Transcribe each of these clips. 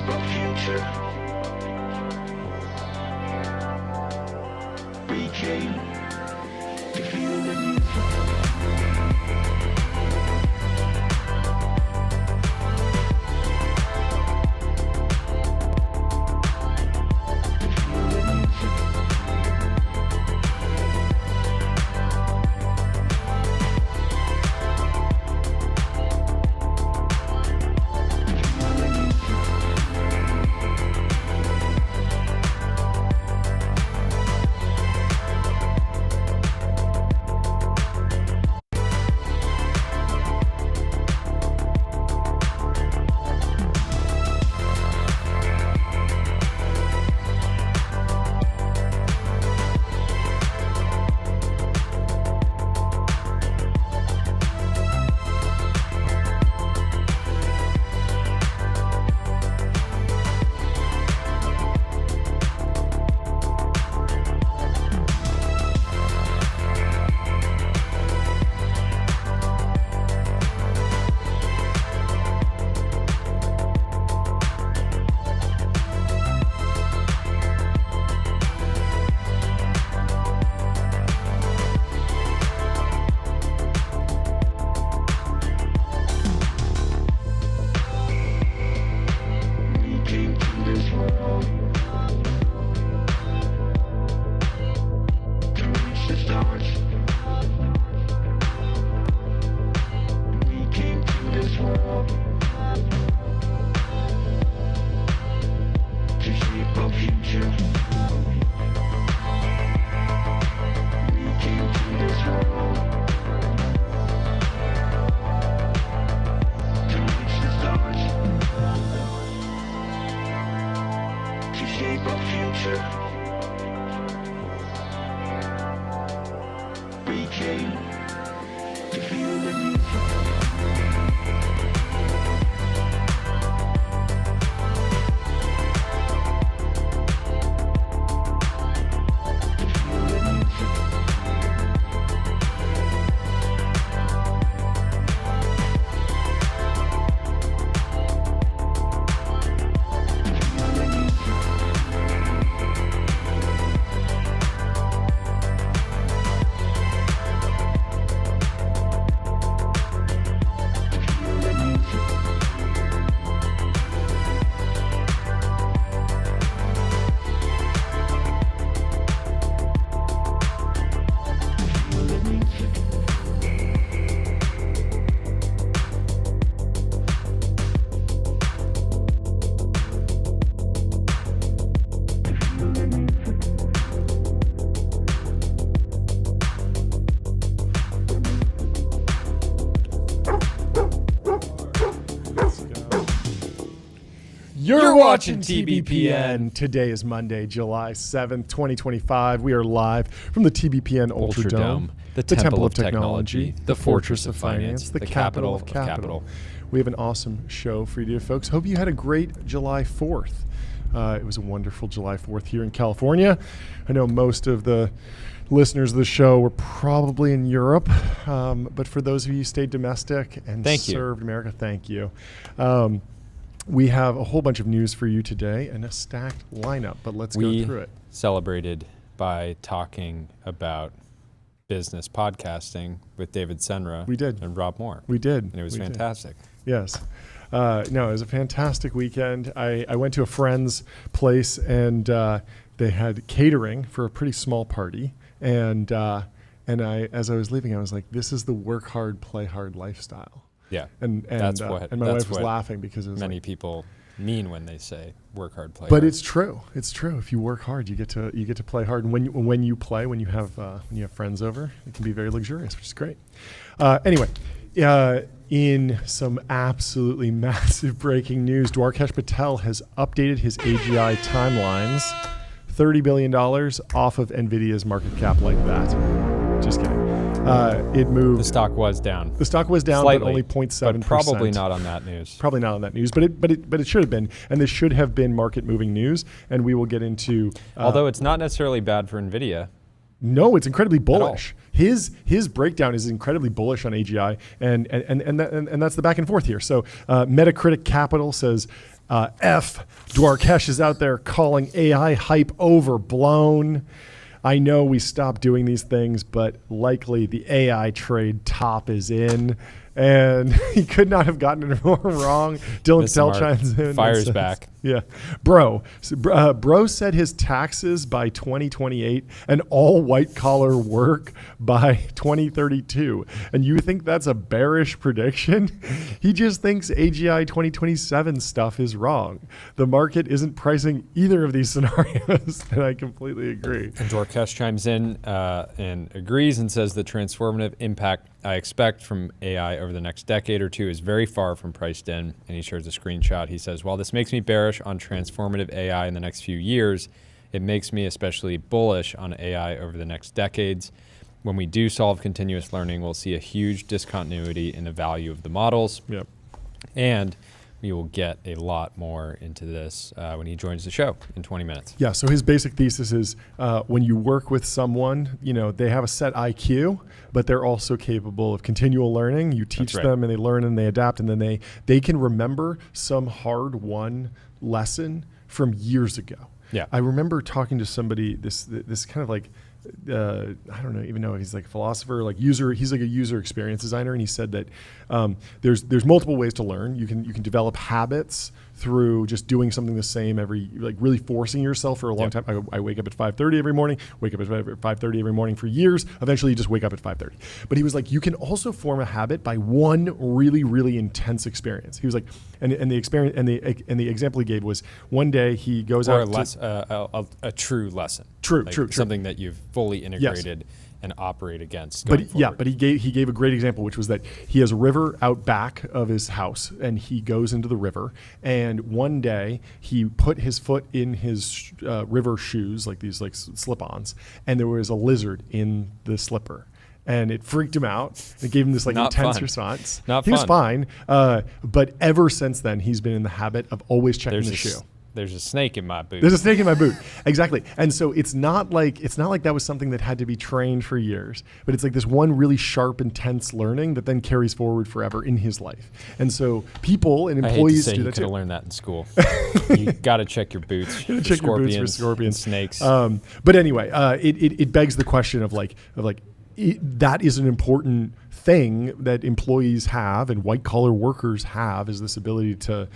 shape our future. We came to feel the need. We came to feel the need. You're watching TBPN. Today is Monday, July 7th, 2025. We are live from the TBPN Ultradome, the Temple of Technology, the Fortress of Finance, the capital of capital. We have an awesome show for you today, folks. Hope you had a great July 4th. It was a wonderful July 4th here in California. I know most of the listeners of the show were probably in Europe, but for those of you who stayed domestic and served America, thank you. We have a whole bunch of news for you today and a stacked lineup, but let's go through it. We celebrated by talking about business podcasting with David Senra. We did. And Rob Moore. We did. And it was fantastic. Yes. No, it was a fantastic weekend. I went to a friend's place and they had catering for a pretty small party. And as I was leaving, I was like, this is the work hard, play hard lifestyle. Yeah, and my wife was laughing because it was many people mean when they say work hard, play hard. But it's true. It's true. If you work hard, you get to play hard. And when you have friends over, it can be very luxurious, which is great. Anyway, in some absolutely massive breaking news, Dwarkesh Patel has updated his AGI timelines. $30 billion off of NVIDIA's market cap like that. Just kidding. It moved. The stock was down. The stock was down, slightly, but only 0.7%. But probably not on that news. Probably not on that news, but it should have been, and this should have been market-moving news. And we will get into. Although it's not necessarily bad for NVIDIA. No, it's incredibly bullish. His breakdown is incredibly bullish on AGI, and that's the back and forth here. So Metacritic Capital says Dwarkesh is out there calling AI hype overblown. I know we stopped doing these things, but likely the AI trade top is in. And he could not have gotten it more wrong. Dylan Patel chimes in. Fires back. Yeah. Bro said his taxes by 2028 and all white collar work by 2032. And you think that's a bearish prediction? He just thinks AGI 2027 stuff is wrong. The market isn't pricing either of these scenarios. And I completely agree. And Dwarkesh chimes in and agrees and says the transformative impact I expect from AI over the next decade or two is very far from priced in. And he shares a screenshot. He says, while this makes me bearish on transformative AI in the next few years, it makes me especially bullish on AI over the next decades. When we do solve continuous learning, we'll see a huge discontinuity in the value of the models. Yep. And we will get a lot more into this when he joins the show in 20 minutes. Yeah, so his basic thesis is when you work with someone, they have a set IQ, but they're also capable of continual learning. You teach them and they learn and they adapt, and then they can remember some hard-won lesson from years ago. Yeah. I remember talking to somebody, this kind of like, I don't know, even know if he's like a philosopher, he's like a user experience designer. And he said that there's multiple ways to learn. You can develop habits through just doing something the same really forcing yourself for a long time. I wake up at 5:30 every morning, wake up at 5:30 every morning for years. Eventually you just wake up at 5:30. But he was like, you can also form a habit by one really, really intense experience. He was like, and the experience and the example he gave was one day he goes out a true lesson. True. Something that you've fully integrated and operate against. But he gave a great example, which was that he has a river out back of his house, and he goes into the river. And one day he put his foot in his river shoes, like these slip-ons, and there was a lizard in the slipper. And it freaked him out. It gave him this intense response. He was fine, but ever since then he's been in the habit of always checking the shoe. There's a snake in my boot. There's a snake in my boot. Exactly. And so it's not like that was something that had to be trained for years, but it's like this one really sharp, intense learning that then carries forward forever in his life. And so people and employees do that too. You could have learned that in school. You got to check your boots. You check your boots for scorpions, snakes. But anyway, it begs the question of that is an important thing that employees have and white collar workers have, is this ability to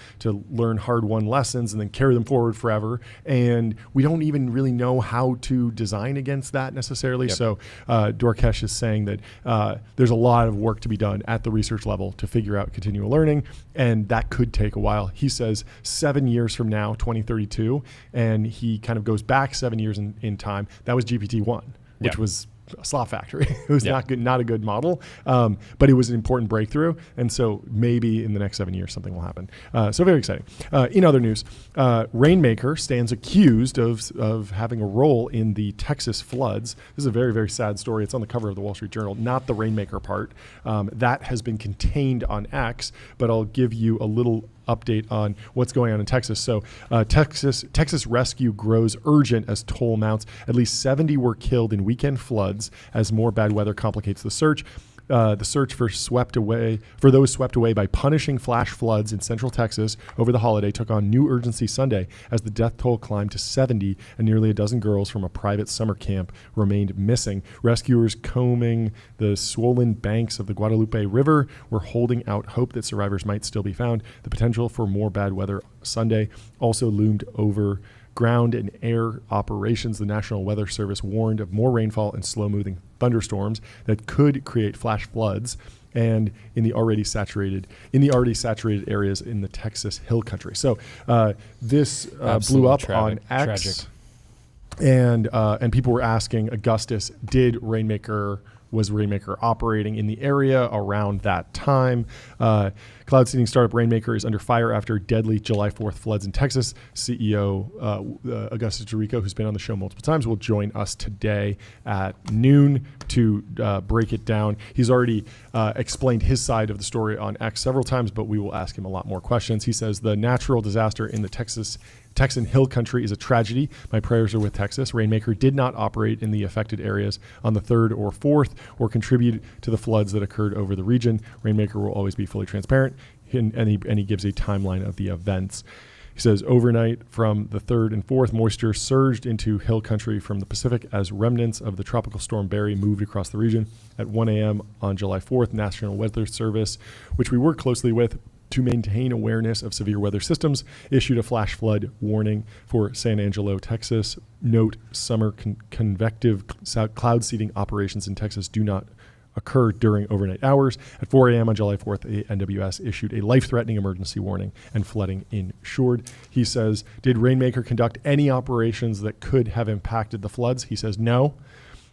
learn hard-won lessons and then carry them forward forever. And we don't even really know how to design against that necessarily. Yep. So Dwarkesh is saying that there's a lot of work to be done at the research level to figure out continual learning, and that could take a while. He says 7 years from now, 2032, and he kind of goes back 7 years in time. That was GPT-1, which was a slot factory. It was not a good model, but it was an important breakthrough. And so maybe in the next 7 years, something will happen. So very exciting. In other news, Rainmaker stands accused of having a role in the Texas floods. This is a very, very sad story. It's on the cover of the Wall Street Journal, not the Rainmaker part. That has been contained on X, but I'll give you a little update on what's going on in Texas. So Texas rescue grows urgent as toll mounts. At least 70 were killed in weekend floods as more bad weather complicates the search. The search for those swept away by punishing flash floods in central Texas over the holiday took on new urgency Sunday as the death toll climbed to 70 and nearly a dozen girls from a private summer camp remained missing. Rescuers combing the swollen banks of the Guadalupe River were holding out hope that survivors might still be found. The potential for more bad weather Sunday also loomed over ground and air operations. The National Weather Service warned of more rainfall and slow-moving thunderstorms that could create flash floods and in the already saturated areas in the Texas Hill Country. So this blew up on X, and people were asking Augustus, was Rainmaker operating in the area around that time? Cloud seeding startup Rainmaker is under fire after deadly July 4th floods in Texas. CEO Augustus Dorico, who's been on the show multiple times, will join us today at noon to break it down. He's already explained his side of the story on X several times, but we will ask him a lot more questions. He says the natural disaster in the Texan Hill Country is a tragedy. My prayers are with Texas. Rainmaker did not operate in the affected areas on the 3rd or 4th or contribute to the floods that occurred over the region. Rainmaker will always be fully transparent, and he gives a timeline of the events. He says overnight from the 3rd and 4th, moisture surged into hill country from the Pacific as remnants of the tropical storm Barry moved across the region. At 1 a.m. on July 4th, National Weather Service, which we work clousely with to maintain awareness of severe weather systems, issued a flash flood warning for San Angelo, Texas. Note, summer convective cloud seeding operations in Texas do not occur during overnight hours. At 4 a.m. on July 4th, the NWS issued a life-threatening emergency warning and flooding ensured. He says, did Rainmaker conduct any operations that could have impacted the floods? He says no.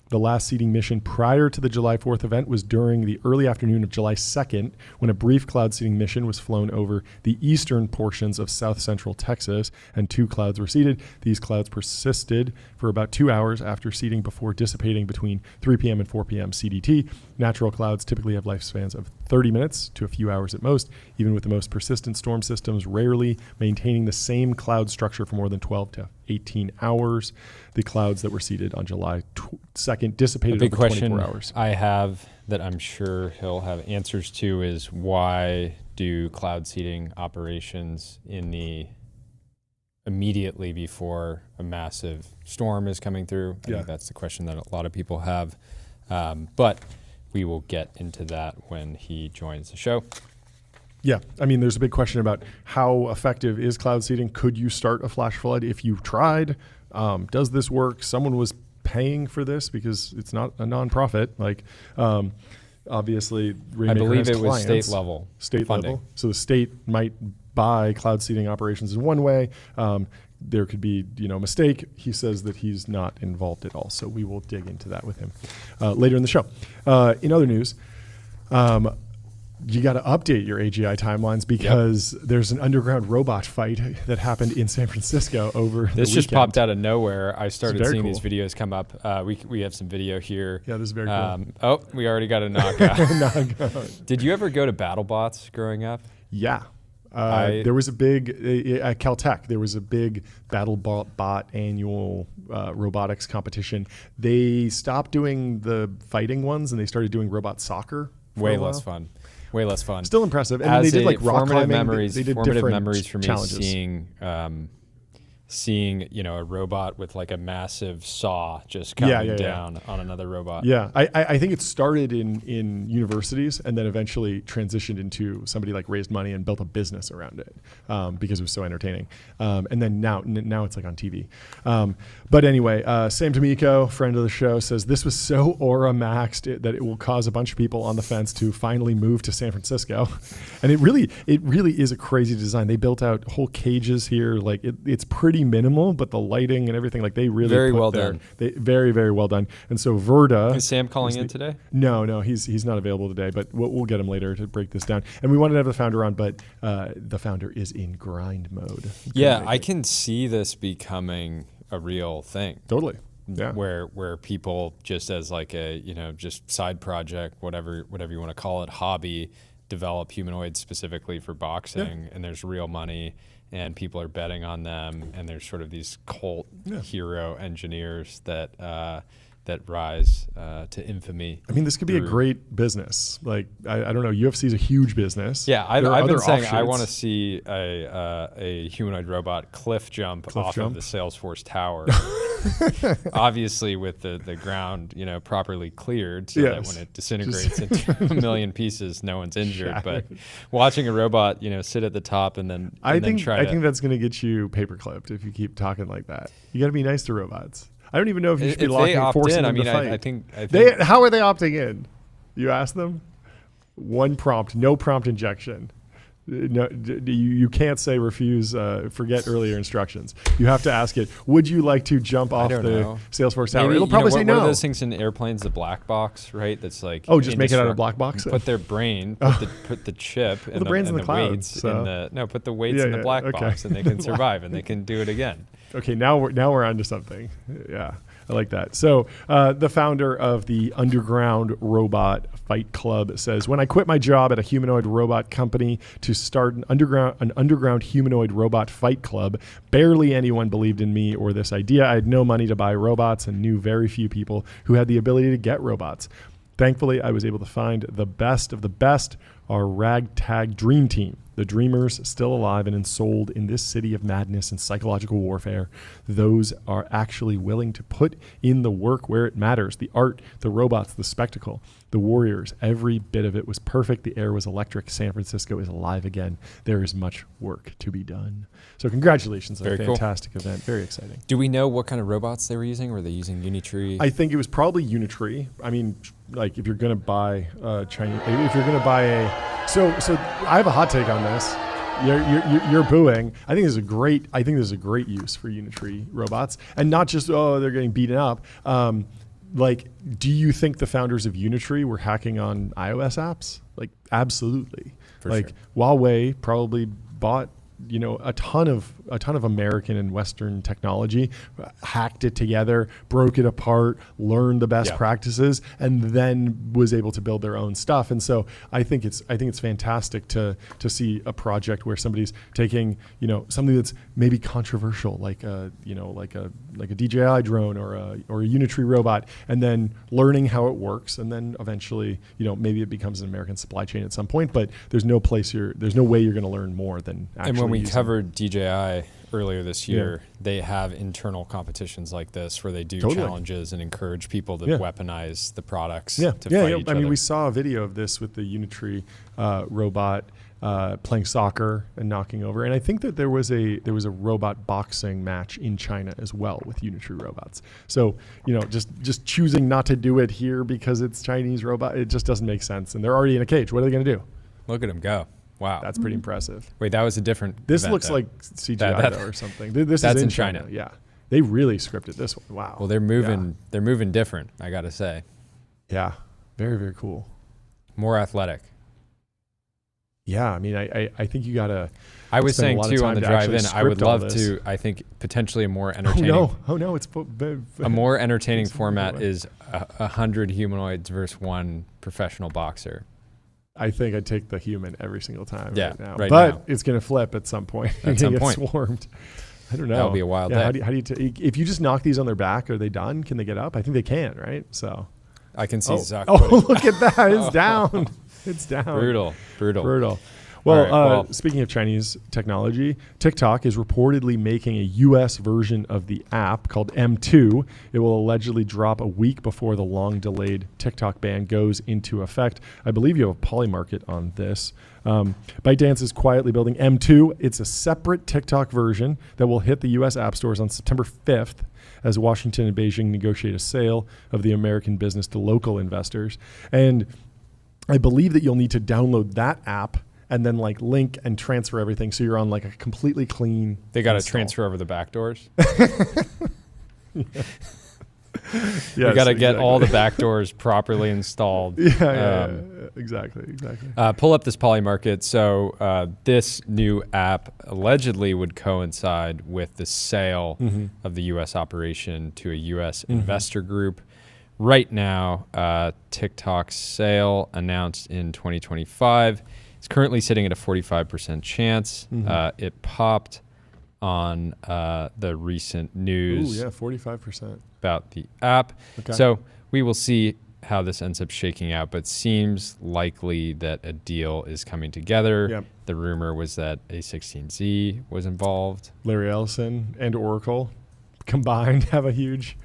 The last seeding mission prior to the July 4th event was during the early afternoon of July 2nd, when a brief cloud seeding mission was flown over the eastern portions of south central Texas, and 2 clouds were seeded. These clouds persisted for about 2 hours after seeding before dissipating between 3 p.m. and 4 p.m. CDT. Natural clouds typically have lifespans of 30 minutes to a few hours at most, even with the most persistent storm systems rarely maintaining the same cloud structure for more than 12 to 18 hours. The clouds that were seeded on July 2nd dissipated over 24 hours. I have that I'm sure he'll have answers to is, why do cloud seeding operations in the immediately before a massive storm is coming through? I think that's the question that a lot of people have. But we will get into that when he joins the show. Yeah, I mean, there's a big question about how effective is cloud seeding. Could you start a flash flood if you tried? Does this work? Someone was paying for this because it's not a nonprofit. Like, obviously, Rainmaker I believe has it was clients. state level. State funding. level. So the state might buy cloud seeding operations in one way. There could be, a mistake. He says that he's not involved at all. So we will dig into that with him later in the show. In other news, you got to update your AGI timelines because there's an underground robot fight that happened in San Francisco over This the just weekend. popped out of nowhere. I started seeing cool. these videos come up. We have some video here. Yeah, this is very cool. Oh, we already got a knockout. Knockout. Did you ever go to BattleBots growing up? Yeah. There was a big, at Caltech, there was a big BattleBot annual robotics competition. They stopped doing the fighting ones and they started doing robot soccer. Way less fun. Way less fun. Still impressive. And they did like rock climbing. Memories, they did formative different memories for me challenges. seeing a robot with like a massive saw just coming down on another robot. Yeah, I think it started in universities and then eventually transitioned into somebody like raised money and built a business around it because it was so entertaining. And then now it's like on TV. But anyway, Sam D'Amico, friend of the show, says this was so aura maxed that it will cause a bunch of people on the fence to finally move to San Francisco. And it really is a crazy design. They built out whole cages here. Like it's pretty minimal, but the lighting and everything, like they really very well done. Very, very well done. And so Verda. Is Sam calling in today? No, he's not available today, but we'll get him later to break this down. And we wanted to have the founder on, but the founder is in grind mode. Yeah, I can see this becoming a real thing. Totally. Yeah. Where people just as like a, just side project, whatever you want to call it, hobby, develop humanoids specifically for boxing, and there's real money and people are betting on them, and there's sort of these cult hero engineers that rise to infamy. I mean, this could be a great business. Like, I don't know, UFC is a huge business. Yeah, I've been saying I want to see a humanoid robot cliff jump off of the Salesforce Tower. Obviously with the ground, properly cleared so that when it disintegrates into a million pieces, no one's injured. Shattered. But watching a robot, sit at the top and then I think that's going to get you paper clipped if you keep talking like that. You got to be nice to robots. I don't even know if you should be forcing them to fight. I think how are they opting in? You ask them. One prompt, no prompt injection. No, you can't say refuse. Forget earlier instructions. You have to ask it. Would you like to jump off the Salesforce tower? Maybe, it'll probably say no. One of those things in airplanes, the black box, right? That's like just make it out of a black box. Put their brain, put the chip, well, the brain's in the clouds. Put the weights in the black box, and they can survive, and they can do it again. Okay, now we're onto something. Yeah. I like that. So the founder of the Underground Robot Fight Club says, when I quit my job at a humanoid robot company to start an underground humanoid robot fight club, barely anyone believed in me or this idea. I had no money to buy robots and knew very few people who had the ability to get robots. Thankfully, I was able to find the best of the best our ragtag dream team. The dreamers still alive and ensouled in this city of madness and psychological warfare. Those are actually willing to put in the work where it matters. The art, the robots, the spectacle, the warriors. Every bit of it was perfect. The air was electric. San Francisco is alive again. There is much work to be done. So congratulations on a fantastic event. Very exciting. Do we know what kind of robots they were using? Were they using Unitree? I think it was probably Unitree. I mean, like if you're going to buy Chinese, if you're going to buy so I have a hot take on this. You're booing. I think this is a great use for Unitree robots, and not just they're getting beaten up. Like, do you think the founders of Unitree were hacking on iOS apps? Like, absolutely. For like sure. Huawei probably bought a ton of American and Western technology, hacked it together, broke it apart, learned the best practices, and then was able to build their own stuff. And so I think it's fantastic to see a project where somebody's taking something that's maybe controversial, like a DJI drone or a Unitree robot, and then learning how it works, and then eventually maybe it becomes an American supply chain at some point. But there's no way you're going to learn more than actually. And when we covered DJI earlier this year, they have internal competitions like this where they do challenges and encourage people to weaponize the products to fight each other. I mean, we saw a video of this with the Unitree robot playing soccer and knocking over. And I think that there was a robot boxing match in China as well with Unitree robots. So, just choosing not to do it here because it's Chinese robot, it just doesn't make sense. And they're already in a cage. What are they going to do? Look at them go. Wow. That's pretty impressive. Wait, that was a different This event, looks though. like CGI though, or something. This that's is in China. Yeah. They really scripted this one. Wow. Well, they're moving different, I got to say. Yeah. Very, very cool. More athletic. Yeah, I mean, I think you got to. I was saying too on the drive-in, I would love to. I think potentially a more entertaining. Oh no, it's a more entertaining format is 100 humanoids versus one professional boxer. I think I'd take the human every single time. Yeah, right now. Right but now. It's going to flip at some point. At some get point, swarmed. I don't know. That'll be a wild day. How do you if you just knock these on their back, are they done? Can they get up? I think they can, right? So. I can see Zuck. Look at that! It's down. It's down. Brutal. Well, speaking of Chinese technology, TikTok is reportedly making a U.S. version of the app called M2. It will allegedly drop a week before the long-delayed TikTok ban goes into effect. I believe you have a Polymarket on this. ByteDance is quietly building M2. It's a separate TikTok version that will hit the U.S. app stores on September 5th as Washington and Beijing negotiate a sale of the American business to local investors. And I believe that you'll need to download that app and then link and transfer everything, so you're on a completely clean. They got to transfer over the back doors. Yes, you got to get all the back doors properly installed. Exactly. Pull up this Polymarket. So this new app allegedly would coincide with the sale of the U.S. operation to a U.S. investor group. Right now, TikTok's sale announced in 2025. It's currently sitting at a 45% chance. It popped on the recent news. 45%. About the app. Okay. So we will see how this ends up shaking out, but seems likely that a deal is coming together. Yep. The rumor was that A16Z was involved. Larry Ellison and Oracle combined have a huge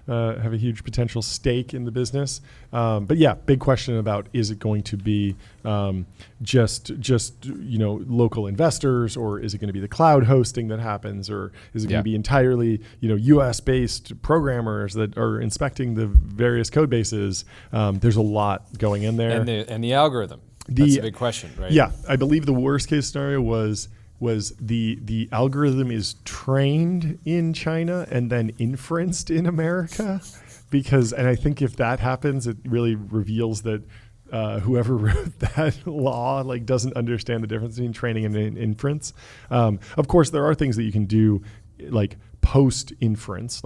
potential stake in the business. But yeah, big question about, is it going to be just local investors, or is it going to be the cloud hosting that happens, or is it going to be entirely US based programmers that are inspecting the various code bases? There's a lot going in there. And the algorithm. That's a big question, right? Yeah, I believe the worst case scenario was the algorithm is trained in China and then inferenced in America, and I think if that happens, it really reveals that whoever wrote that law doesn't understand the difference between training and inference. Of course, there are things that you can do post inference,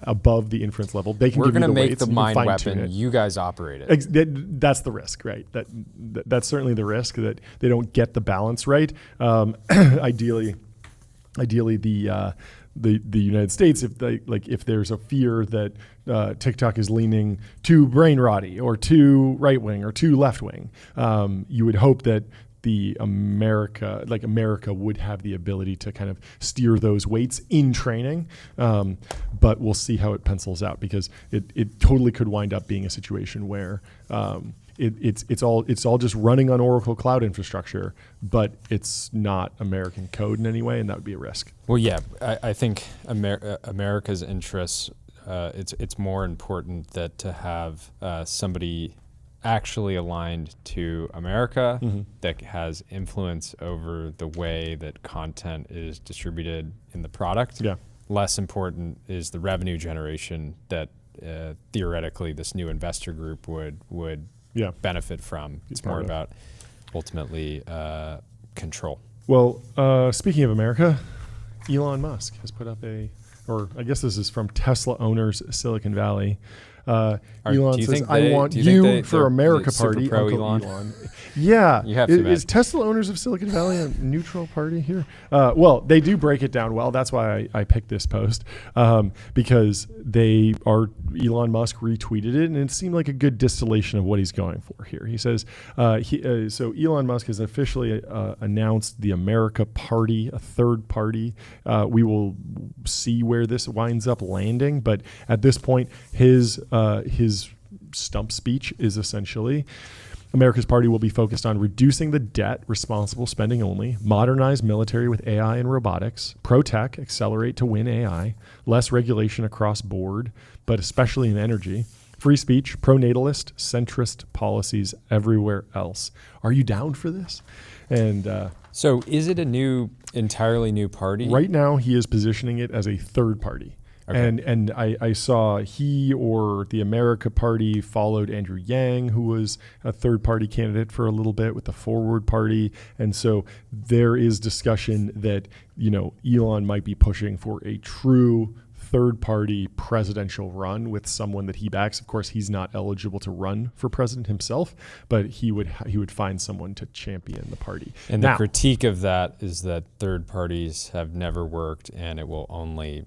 above the inference level. They can. We're going to make weights the mind weapon. It. You guys operate it. That's the risk, right? That's certainly the risk, that they don't get the balance right. Ideally, ideally the United States, if there's a fear that TikTok is leaning too brain rotty or too right wing or too left wing, you would hope that America would have the ability to kind of steer those weights in training. But we'll see how it pencils out, because it totally could wind up being a situation where it's all just running on Oracle cloud infrastructure, but it's not American code in any way, and that would be a risk. Well, yeah, I think America's interests. It's more important that to have somebody actually aligned to America that has influence over the way that content is distributed in the product. Yeah. Less important is the revenue generation that theoretically this new investor group would benefit from. It's more about ultimately control. Well, speaking of America, Elon Musk has put up or I guess this is from Tesla owners Silicon Valley. Elon says, "I want you for America party." Pro Uncle Elon. Yeah. You have to Is Tesla owners of Silicon Valley a neutral party here? Well, they do break it down well. That's why I picked this post, because Elon Musk retweeted it, and it seemed like a good distillation of what he's going for here. He says, so Elon Musk has officially announced the America Party, a third party. We will see where this winds up landing, but at this point, his stump speech is essentially, America's party will be focused on reducing the debt, responsible spending only, modernize military with AI and robotics, pro-tech, accelerate to win AI, less regulation across board, but especially in energy, free speech, pro-natalist, centrist policies everywhere else. Are you down for this? And so is it entirely new party? Right now, he is positioning it as a third party. Okay. And I saw he or the America Party followed Andrew Yang, who was a third-party candidate for a little bit with the Forward Party. And so there is discussion that, Elon might be pushing for a true third-party presidential run with someone that he backs. Of course, he's not eligible to run for president himself, but he would find someone to champion the party. And the critique of that is that third parties have never worked, and it will only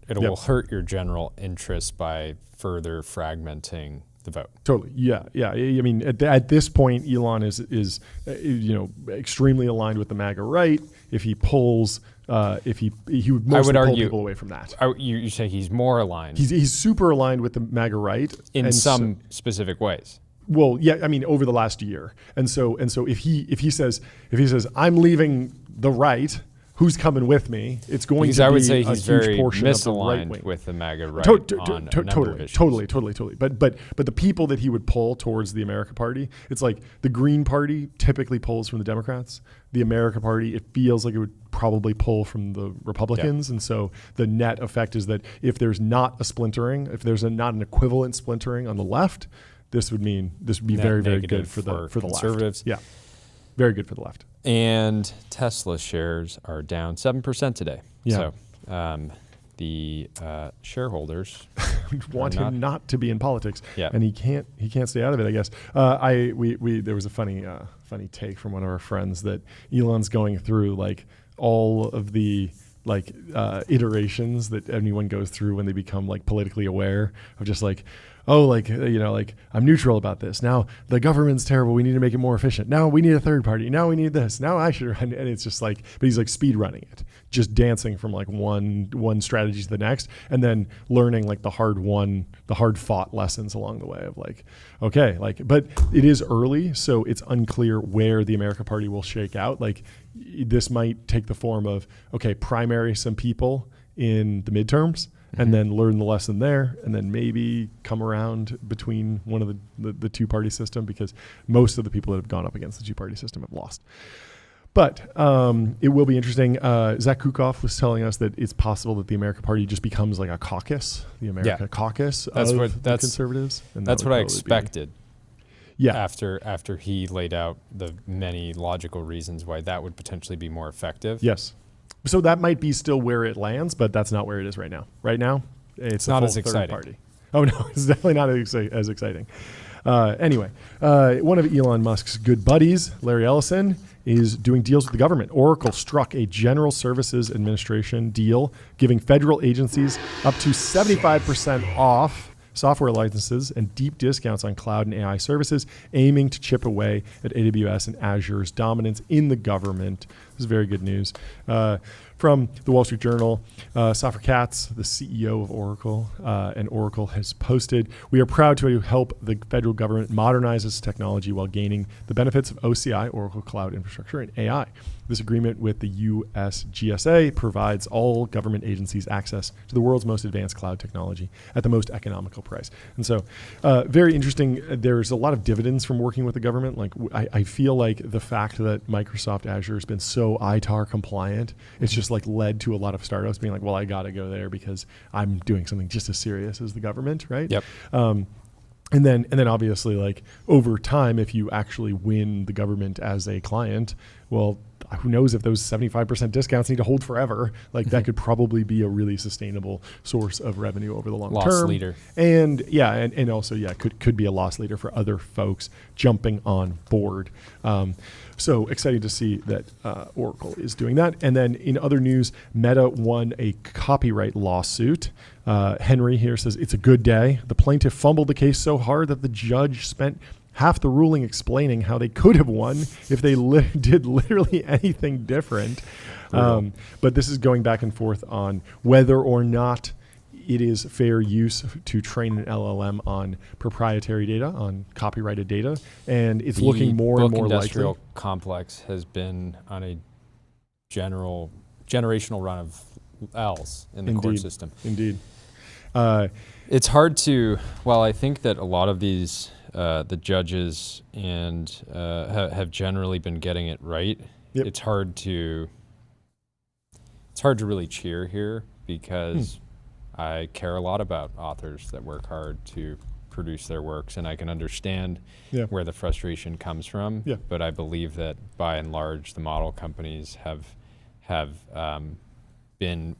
will hurt your general interest by further fragmenting the vote. Totally. Yeah. I mean, at this point, Elon is extremely aligned with the MAGA right. If he pulls, he would mostly pull people away from that. You say he's more aligned. He's super aligned with the MAGA right in some specific ways. Well, yeah. I mean, over the last year, and so if he says I'm leaving the right, who's coming with me? It's going to be I would say a he's huge very portion of the right misaligned wing. with the MAGA right on a number of issues. Totally. But the people that he would pull towards the America Party, it's like the Green Party typically pulls from the Democrats. The America Party, it feels like it would probably pull from the Republicans. Yeah. And so the net effect is that if there's not a splintering, if there's not an equivalent splintering on the left, this would be very, very good for the conservatives. Left. Yeah. Very good for the left. And Tesla shares are down 7% today. Yeah. So the shareholders want him not to be in politics. Yeah. And he can't stay out of it, I guess. There was a funny take from one of our friends that Elon's going through like all of the iterations that anyone goes through when they become like politically aware of just like, I'm neutral about this. Now the government's terrible. We need to make it more efficient. Now we need a third party. Now we need this. Now I should run. And it's just like, but he's like speed running it, just dancing from like one strategy to the next, and then learning like the hard fought lessons along the way of like, okay, like, but it is early, so it's unclear where the America Party will shake out. Like this might take the form of, okay, primary some people in the midterms, and then learn the lesson there, and then maybe come around between one of the two-party system, because most of the people that have gone up against the two-party system have lost. But it will be interesting. Zach Kukoff was telling us that it's possible that the America Party just becomes like a caucus, the America caucus the conservatives. And that's what I expected. Yeah. After he laid out the many logical reasons why that would potentially be more effective. Yes. So that might be still where it lands, but that's not where it is right now. Right now, it's not a as full exciting. third party. Oh no, it's definitely not as exciting. Anyway, one of Elon Musk's good buddies, Larry Ellison, is doing deals with the government. Oracle struck a General Services Administration deal, giving federal agencies up to 75% off software licenses and deep discounts on cloud and AI services, aiming to chip away at AWS and Azure's dominance in the government. This is very good news. From the Wall Street Journal, Safra Katz, the CEO of Oracle, and Oracle has posted, "We are proud to help the federal government modernize its technology while gaining the benefits of OCI, Oracle Cloud Infrastructure, and AI. This agreement with the US GSA provides all government agencies access to the world's most advanced cloud technology at the most economical price." And so very interesting. There's a lot of dividends from working with the government. Like I feel like the fact that Microsoft Azure has been so ITAR compliant, it's just like led to a lot of startups being like, well, I got to go there because I'm doing something just as serious as the government, right? Yep. And then obviously, like over time, if you actually win the government as a client, well, who knows if those 75% discounts need to hold forever? Like that could probably be a really sustainable source of revenue over the long term. Loss leader. And yeah, and also could be a loss leader for other folks jumping on board. So exciting to see that Oracle is doing that. And then in other news, Meta won a copyright lawsuit. Henry here says, "It's a good day. The plaintiff fumbled the case so hard that the judge spent half the ruling explaining how they could have won if they did literally anything different." But this is going back and forth on whether or not it is fair use to train an LLM on proprietary data, on copyrighted data. And it's looking more and more likely. The industrial complex has been on a generational run of L's in the court system. Indeed. It's hard to, well, I think that a lot of these, the judges and have generally been getting it right. Yep. It's hard to really cheer here because I care a lot about authors that work hard to produce their works, and I can understand where the frustration comes from. Yeah. But I believe that by and large, the model companies have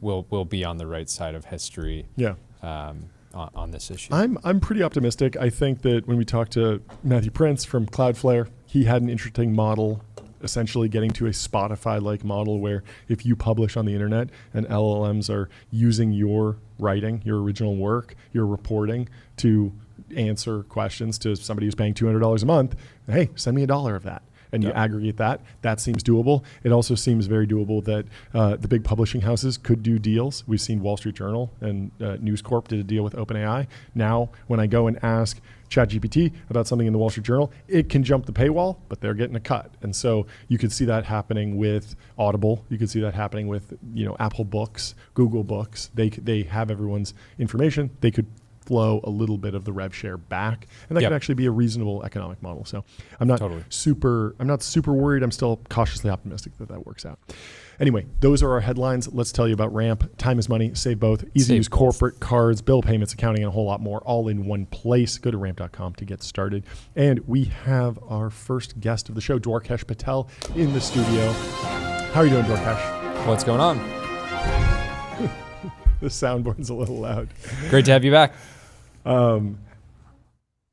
will be on the right side of history. Yeah. On this issue. I'm pretty optimistic. I think that when we talked to Matthew Prince from Cloudflare, he had an interesting model, essentially getting to a Spotify-like model where if you publish on the internet and LLMs are using your writing, your original work, your reporting to answer questions to somebody who's paying $200 a month, hey, send me $1 of that. And you aggregate that. That seems doable. It also seems very doable that the big publishing houses could do deals. We've seen Wall Street Journal and News Corp did a deal with OpenAI. Now, when I go and ask ChatGPT about something in the Wall Street Journal, it can jump the paywall, but they're getting a cut. And so you could see that happening with Audible. You could see that happening with Apple Books, Google Books. They have everyone's information. They could flow a little bit of the rev share back, and that can actually be a reasonable economic model. So I'm not super worried. I'm still cautiously optimistic that works out. Anyway, those are our headlines. Let's tell you about Ramp. Time is money. Save both. Easy to use corporate cards, bill payments, accounting, and a whole lot more, all in one place. Go to ramp.com to get started. And we have our first guest of the show, Dwarkesh Patel, in the studio. How are you doing, Dwarkesh? What's going on? The soundboard's a little loud. Great to have you back.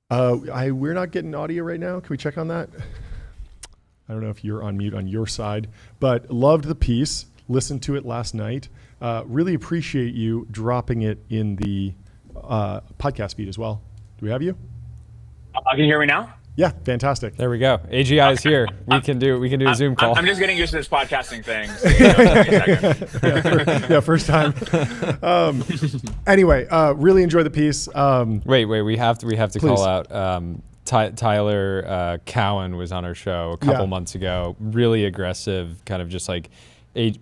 We're not getting audio right now. Can we check on that? I don't know if you're on mute on your side, but loved the piece. Listened to it last night. Really appreciate you dropping it in the podcast feed as well. Do we have you? Can you hear me now? Yeah, fantastic. There we go. AGI is here. We can do a Zoom call. I'm just getting used to this podcasting thing. So first time. Anyway, really enjoy the piece. Wait, we have to call out. Tyler Cowan was on our show a couple months ago. Really aggressive, kind of just like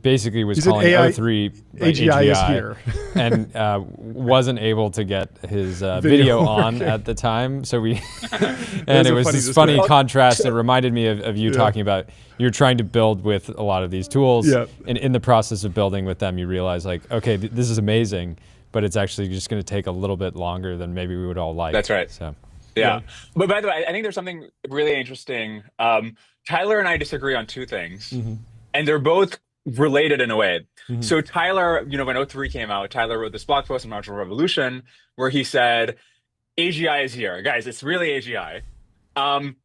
basically was calling O3 AGI is here, and wasn't able to get his video on at the time. So we, and it was this funny contrast. It reminded me of you talking about you're trying to build with a lot of these tools, and in the process of building with them, you realize like, okay, this is amazing, but it's actually just going to take a little bit longer than maybe we would all like. That's right. So. Yeah. But by the way, I think there's something really interesting. Tyler and I disagree on two things, and they're both related in a way. So Tyler, when O3 came out, Tyler wrote this blog post on Marginal Revolution where he said, AGI is here, guys. It's really AGI. Um,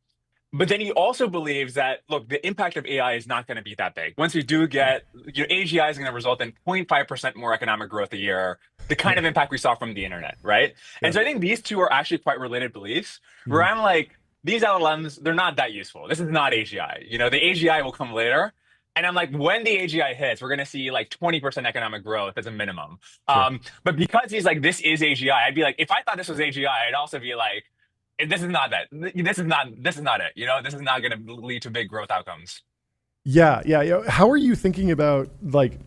but then he also believes that, look, the impact of AI is not going to be that big. Once we do get, AGI is going to result in 0.5% more economic growth a year, the kind Yeah. of impact we saw from the internet, right? And Yeah. so I think these two are actually quite related beliefs, where Mhm. I'm like, these LLMs, they're not that useful. This is not AGI. The AGI will come later. And I'm like, when the AGI hits, we're going to see like 20% economic growth as a minimum. Sure. But because he's like, this is AGI, I'd be like, if I thought this was AGI, I'd also be like, this is not that. This is not it. This is not going to lead to big growth outcomes. Yeah, yeah, yeah. How are you thinking about like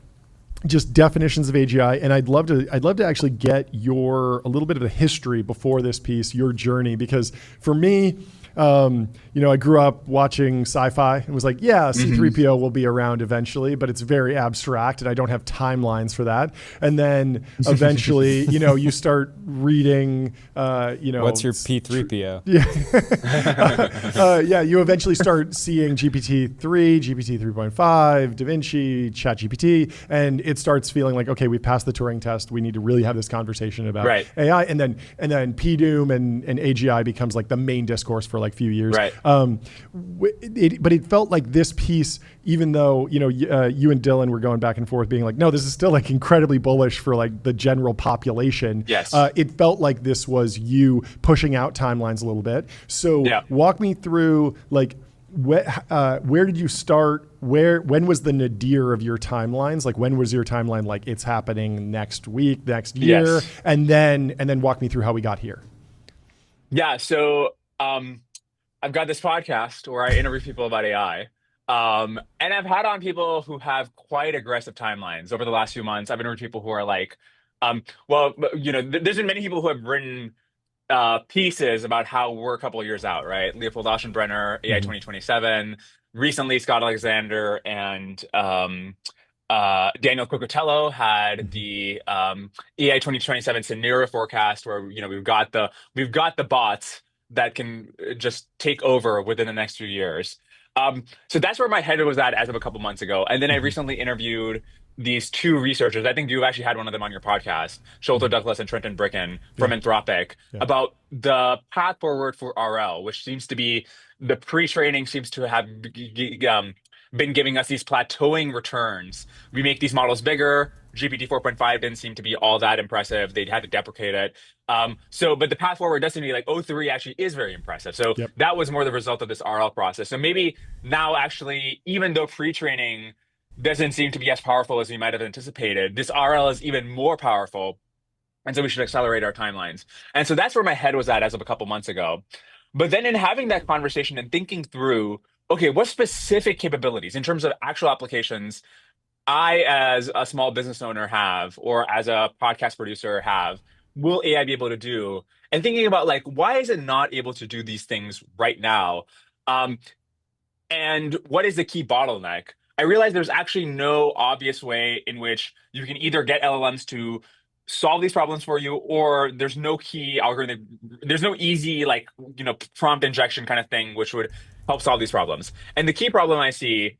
just definitions of AGI? And I'd love to actually get a little bit of the history before this piece, your journey, because for me, I grew up watching sci-fi and was like, yeah, C-3PO will be around eventually, but it's very abstract and I don't have timelines for that. And then eventually, you start reading, What's your P3PO? Yeah, you eventually start seeing GPT-3, GPT 3.5, Da Vinci, ChatGPT, and it starts feeling like, okay, we passed the Turing test. We need to really have this conversation about Right. AI, and then PDOOM and AGI becomes like the main discourse for like few years. Right. But it felt like this piece, even though you and Dylan were going back and forth, being like, no, this is still like incredibly bullish for like the general population. Yes. It felt like this was you pushing out timelines a little bit. So Yeah. walk me through like where did you start? When was the nadir of your timelines? Like when was your timeline like it's happening next week, next year, Yes. and then walk me through how we got here. Yeah. So I've got this podcast where I interview people about AI. And I've had on people who have quite aggressive timelines over the last few months. I've interviewed people who are like, there's been many people who have written pieces about how we're a couple of years out, right? Leopold Aschenbrenner, AI 2027. Recently, Scott Alexander and Daniel Cocotello had the AI 2027 scenario forecast, where we've got the bots that can just take over within the next few years. So that's where my head was at as of a couple months ago. And then I recently interviewed these two researchers. I think you actually had one of them on your podcast, Sholto Douglas and Trenton Bricken from Anthropic, about the path forward for RL, which seems to be the pre-training seems to have been giving us these plateauing returns. We make these models bigger. GPT 4.5 didn't seem to be all that impressive. They had to deprecate it. But the path forward does seem to be like O3 actually is very impressive. So that was more the result of this RL process. So maybe now actually, even though pre-training doesn't seem to be as powerful as we might have anticipated, this RL is even more powerful. And so we should accelerate our timelines. And so that's where my head was at as of a couple months ago. But then in having that conversation and thinking through, okay, what specific capabilities in terms of actual applications I, as a small business owner, have, or as a podcast producer have, will AI be able to do? And thinking about like, why is it not able to do these things right now? And what is the key bottleneck? I realize there's actually no obvious way in which you can either get LLMs to solve these problems for you, or there's no key algorithm, there's no easy prompt injection kind of thing which would help solve these problems. And the key problem I see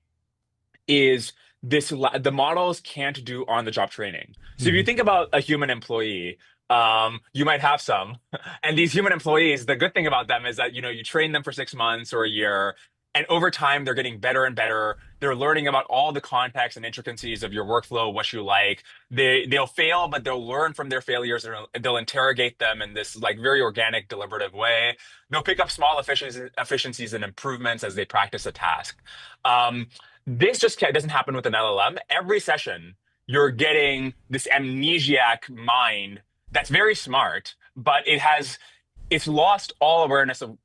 is the models can't do on-the-job training. So if you think about a human employee, you might have some, and these human employees, the good thing about them is that you train them for 6 months or a year, and over time they're getting better and better. They're learning about all the context and intricacies of your workflow, what you like. They'll fail, but they'll learn from their failures, and they'll interrogate them in this like very organic, deliberative way. They'll pick up small efficiencies and improvements as they practice a task. This just doesn't happen with an LLM. Every session, you're getting this amnesiac mind that's very smart, but it's lost all awareness of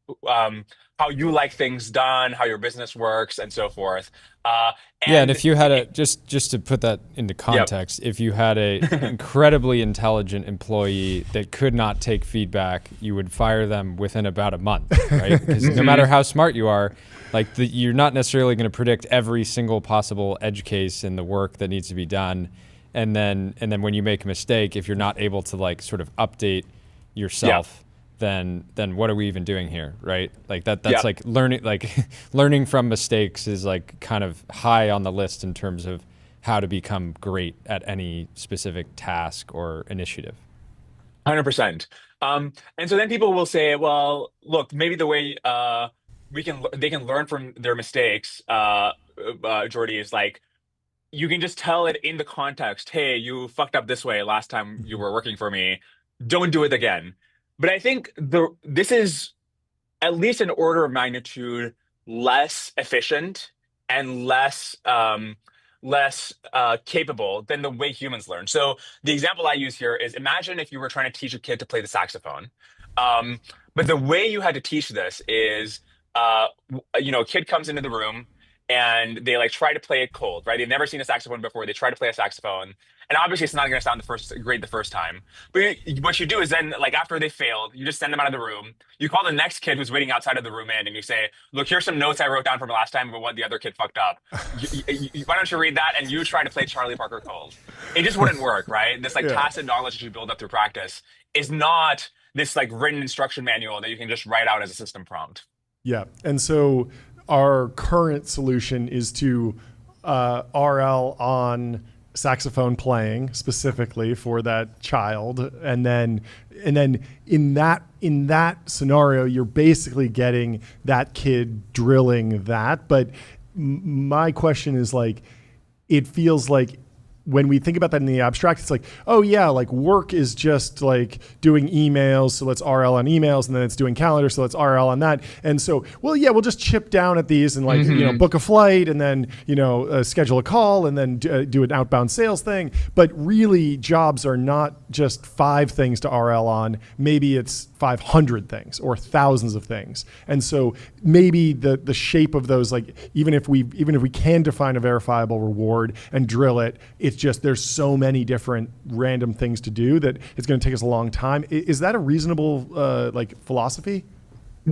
how you like things done, how your business works, and so forth. And if you had just to put that into context, if you had a incredibly intelligent employee that could not take feedback, you would fire them within about a month, right? Because no matter how smart you are, you're not necessarily going to predict every single possible edge case in the work that needs to be done. And then when you make a mistake, if you're not able to sort of update yourself, then what are we even doing here, right? That's like learning from mistakes is like kind of high on the list in terms of how to become great at any specific task or initiative. 100%. And so then people will say, well, look, maybe the way they can learn from their mistakes, Jordy, is like you can just tell it in the context. Hey, you fucked up this way last time you were working for me. Don't do it again. But I think this is at least an order of magnitude less efficient and less capable than the way humans learn. So the example I use here is imagine if you were trying to teach a kid to play the saxophone. Um, but the way you had to teach this is, a kid comes into the room and they like try to play it cold, right? They've never seen a saxophone before. They try to play a saxophone, and obviously it's not going to sound great the first time. But what you do is then, like after they failed, you just send them out of the room. You call the next kid who's waiting outside of the room in, and you say, "Look, here's some notes I wrote down from last time about what the other kid fucked up. Why don't you read that and you try to play Charlie Parker cold?" It just wouldn't work, right? This like Yeah. tacit knowledge that you build up through practice is not this like written instruction manual that you can just write out as a system prompt. Yeah. And so our current solution is to RL on saxophone playing specifically for that child. And then in that scenario, you're basically getting that kid drilling that. But my question is like, it feels like when we think about that in the abstract, it's like, oh yeah, like work is just like doing emails, so let's RL on emails, and then it's doing calendar, so let's RL on that. And so, well, yeah, we'll just chip down at these and like, book a flight, and then, schedule a call, and then do an outbound sales thing. But really, jobs are not just 5 things to RL on. Maybe it's 500 things or thousands of things. And so maybe the shape of those, like even if we can define a verifiable reward and drill it, it's just there's so many different random things to do that it's going to take us a long time. Is that a reasonable philosophy?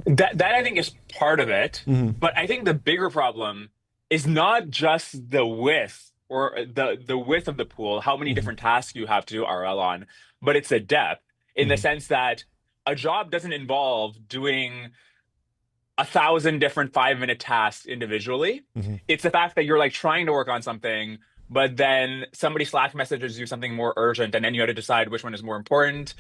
That I think is part of it, but I think the bigger problem is not just the width or the width of the pool, how many different tasks you have to do RL on, but it's the depth in the sense that a job doesn't involve doing 1,000 different 5-minute tasks individually. It's the fact that you're like trying to work on something, but then somebody Slack messages you something more urgent, and then you have to decide which one is more important.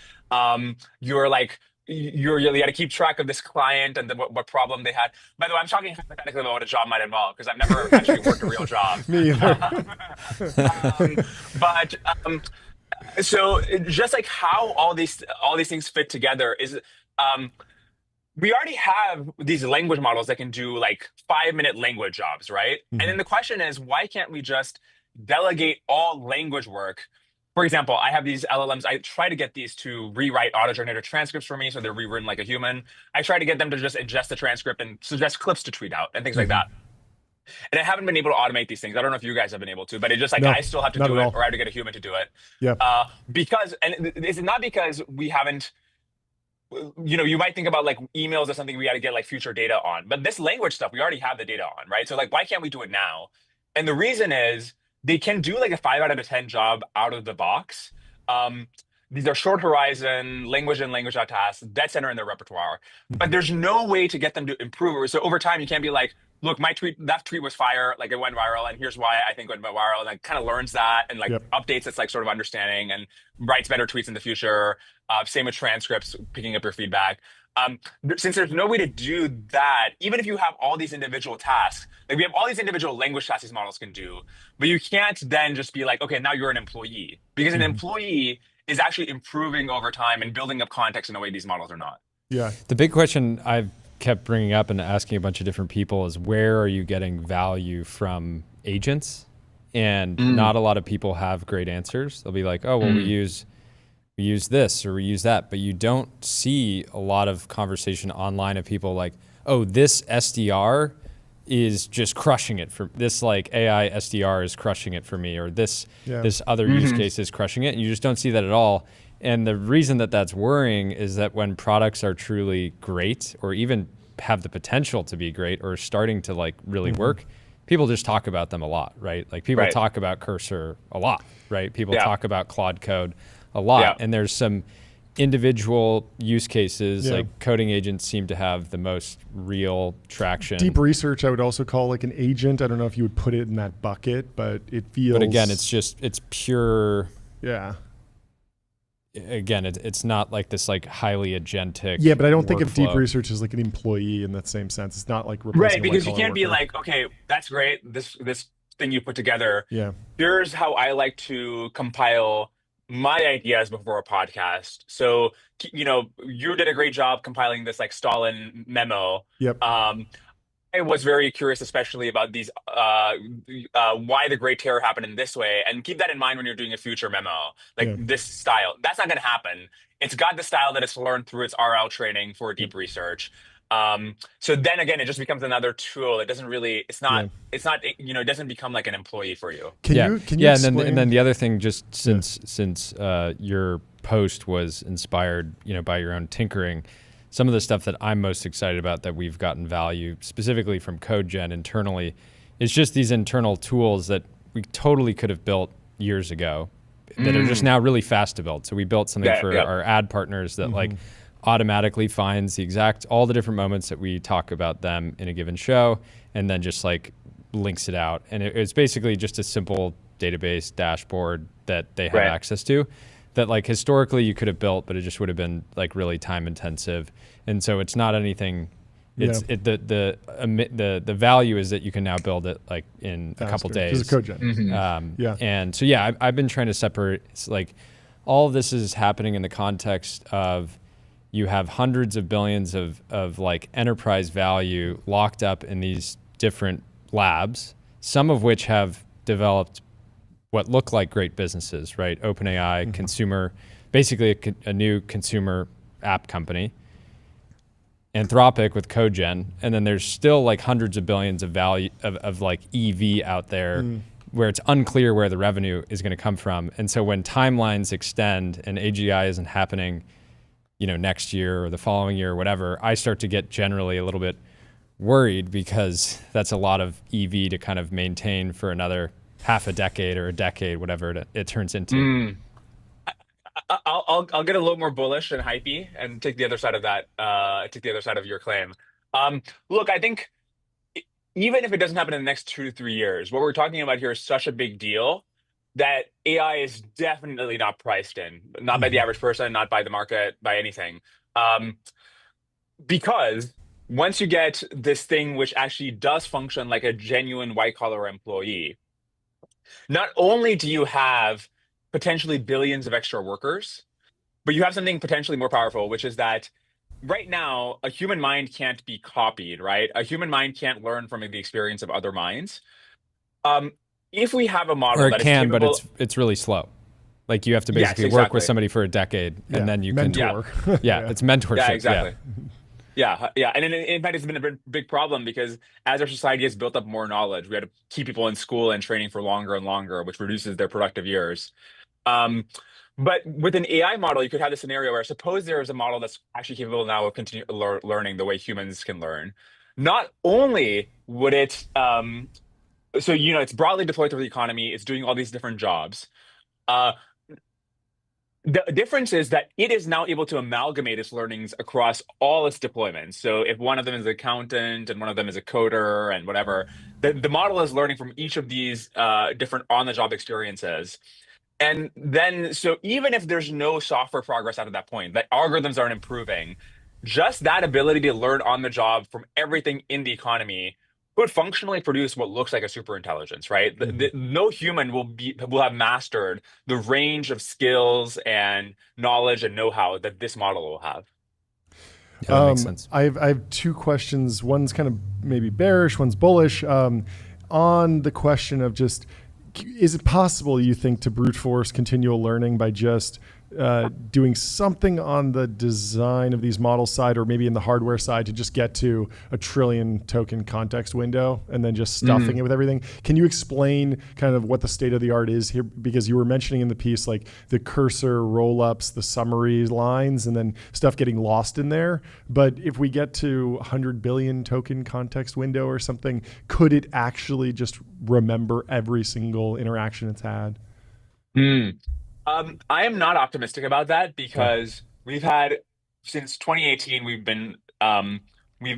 You're like, you got to keep track of this client and what problem they had. By the way, I'm talking hypothetically about what a job might involve because I've never actually worked a real job. Me either. But so just like how all these things fit together is, we already have these language models that can do like 5-minute language jobs, right? And then the question is, why can't we just delegate all language work? For example, I have these LLMs. I try to get these to rewrite auto-generated transcripts for me so they're rewritten like a human. I try to get them to just ingest the transcript and suggest clips to tweet out and things like that. And I haven't been able to automate these things. I don't know if you guys have been able to, but it's just like I still have to do it, or I have to get a human to do it. Yeah. Because, and it's not because we haven't, you might think about like emails or something we got to get like future data on, but this language stuff, we already have the data on, right? So like, why can't we do it now? And the reason is they can do like a 5 out of 10 job out of the box. These are short horizon language and language out tasks, dead center in their repertoire, but there's no way to get them to improve. So over time, you can't be like, look, that tweet was fire, like it went viral, and here's why I think it went viral, and like kind of learns that and like updates its like sort of understanding and writes better tweets in the future. Same with transcripts, picking up your feedback. Since there's no way to do that, even if you have all these individual tasks, like we have all these individual language tasks these models can do, but you can't then just be like, okay, now you're an employee, because an employee is actually improving over time and building up context in a way these models are not. Yeah. The big question I've kept bringing up and asking a bunch of different people is, where are you getting value from agents? And not a lot of people have great answers. They'll be like, oh, well, we use this or we use that, but you don't see a lot of conversation online of people like, oh, this SDR is just crushing it for this, like AI SDR is crushing it for me, or this other use case is crushing it. And you just don't see that at all. And the reason that that's worrying is that when products are truly great, or even have the potential to be great, or starting to like really work, people just talk about them a lot, right? Like people talk about Cursor a lot, right? People talk about Claude Code a lot. And there's some individual use cases, like coding agents seem to have the most real traction. Deep research, I would also call like an agent. I don't know if you would put it in that bucket, but it feels. But again, it's pure. Yeah. again, it's not like this like highly agentic Yeah, but I don't think of deep workflow. research as like an employee in that same sense. It's not like replacing Right, a white because you collar can't be worker. like, okay, that's great. This thing you put together. Yeah. Here's how I like to compile my ideas before a podcast. So, you did a great job compiling this like Stalin memo. Yep. Um, I was very curious, especially about these, why the Great Terror happened in this way, and keep that in mind when you're doing a future memo, like Yeah. this style. That's not going to happen. It's got the style that it's learned through its RL training for Yep. deep research. So then again, it just becomes another tool. It doesn't really, Yeah. it doesn't become like an employee for you. Yeah, Can you yeah, and then explain? the other thing, just Yeah. since your post was inspired, by your own tinkering, some of the stuff that I'm most excited about that we've gotten value specifically from CodeGen internally is just these internal tools that we totally could have built years ago that are just now really fast to build. So we built something Yeah, for yeah. our ad partners that like automatically finds all the different moments that we talk about them in a given show, and then just like links it out. And it's basically just a simple database dashboard that they have Right. access to that like historically you could have built, but it just would have been like really time intensive. And so it's not anything. It's Yeah. the value is that you can now build it like in a couple Faster. days. This is CodeGen. Yeah. And so yeah, I've been trying to separate. It's like all of this is happening in the context of you have hundreds of billions of like enterprise value locked up in these different labs, some of which have developed what look like great businesses, right? OpenAI, consumer, basically a new consumer app company. Anthropic with CodeGen, and then there's still like hundreds of billions of value of like EV out there where it's unclear where the revenue is going to come from. And so when timelines extend and AGI isn't happening, next year or the following year or whatever, I start to get generally a little bit worried because that's a lot of EV to kind of maintain for another half a decade or a decade, whatever it turns into. I'll get a little more bullish and hypey and take the other side of that. Take the other side of your claim. Look, I think even if it doesn't happen in the next 2 to 3 years, what we're talking about here is such a big deal that AI is definitely not priced in, not by the average person, not by the market, by anything. Um, because once you get this thing which actually does function like a genuine white collar employee, not only do you have potentially billions of extra workers, but you have something potentially more powerful, which is that right now, a human mind can't be copied, right? A human mind can't learn from the experience of other minds. Um, if we have a Or model it that is can, but capable, it's really slow. Like you have to yes, basically work with exactly. somebody for a decade, Yeah. and then you can. Mentor. Yeah, it's mentorship. Yeah, Yeah. exactly. Yeah, yeah. And in fact, it's been a big problem because as our society has built up more knowledge, we had to keep people in school and training for longer and longer, which reduces their productive years. Um, but with an AI model, you could have the scenario where suppose there is a model that's actually capable now of continue learning the way humans can learn. Not only would it, so it's broadly deployed through the economy, it's doing all these different jobs. Uh, the difference is that it is now able to amalgamate its learnings across all its deployments. So if one of them is an accountant and one of them is a coder and whatever, the model is learning from each of these different on-the-job experiences. And then, so even if there's no software progress out of that point, that algorithms aren't improving, just that ability to learn on the job from everything in the economy could functionally produce what looks like a super intelligence, right? No human will have mastered the range of skills and knowledge and know-how that this model will have. Yeah, that makes sense. I have two questions. One's kind of maybe bearish, one's bullish. On the question of just, is it possible, you think, to brute force continual learning by just doing something on the design of these model side or maybe in the hardware side to just get to a trillion token context window and then just stuffing it with everything? Can you explain kind of what the state of the art is here? Because you were mentioning in the piece like the cursor roll-ups, the summary lines, and then stuff getting lost in there. But if we get to 100 billion token context window or something, could it actually just remember every single interaction it's had? I am not optimistic about that Okay. because we've had since 2018 we've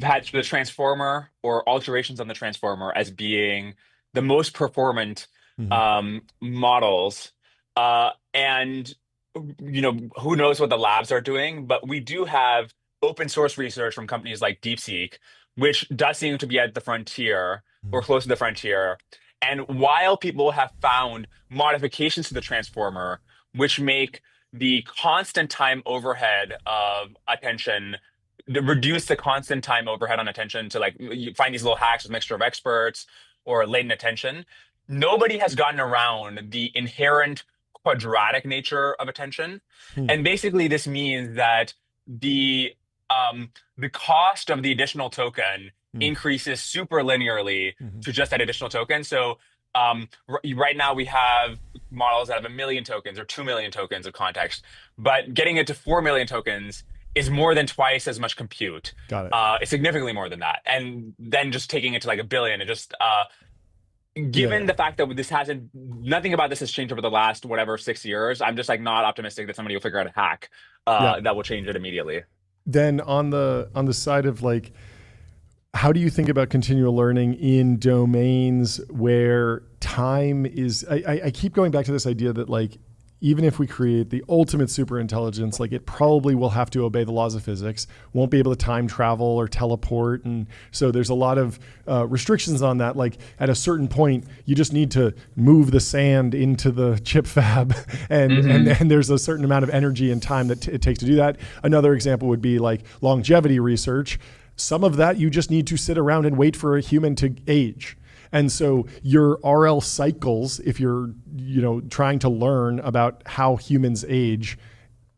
had the transformer or alterations on the transformer as being the most performant Mhm. models, and who knows what the labs are doing, but we do have open source research from companies like DeepSeek, which does seem to be at the frontier or Mhm. close to the frontier. And while people have found modifications to the transformer, which make the constant time overhead of attention, reduce the constant time overhead on attention to like you find these little hacks with mixture of experts or latent attention, nobody has gotten around the inherent quadratic nature of attention. Hmm. And basically, this means that the the cost of the additional token Hmm. increases super linearly Hmm. to just that additional token. So right now we have models that have 1 million tokens or 2 million tokens of context, but getting it to 4 million tokens is more than twice as much compute. Got it. It's significantly more than that. And then just taking it to like 1 billion, it just Yeah, given yeah. the fact that this hasn't nothing about this has changed over the last whatever 6 years, I'm just like not optimistic that somebody will figure out a hack Yeah. that will change it immediately. Then on the side of like, how do you think about continual learning in domains where time is? I keep going back to this idea that like, even if we create the ultimate super intelligence, like it probably will have to obey the laws of physics, won't be able to time travel or teleport. And so there's a lot of restrictions on that. Like at a certain point, you just need to move the sand into the chip fab and there's a certain amount of energy and time that it takes to do that. Another example would be like longevity research. Some of that you just need to sit around and wait for a human to age. And so your RL cycles, if you're trying to learn about how humans age,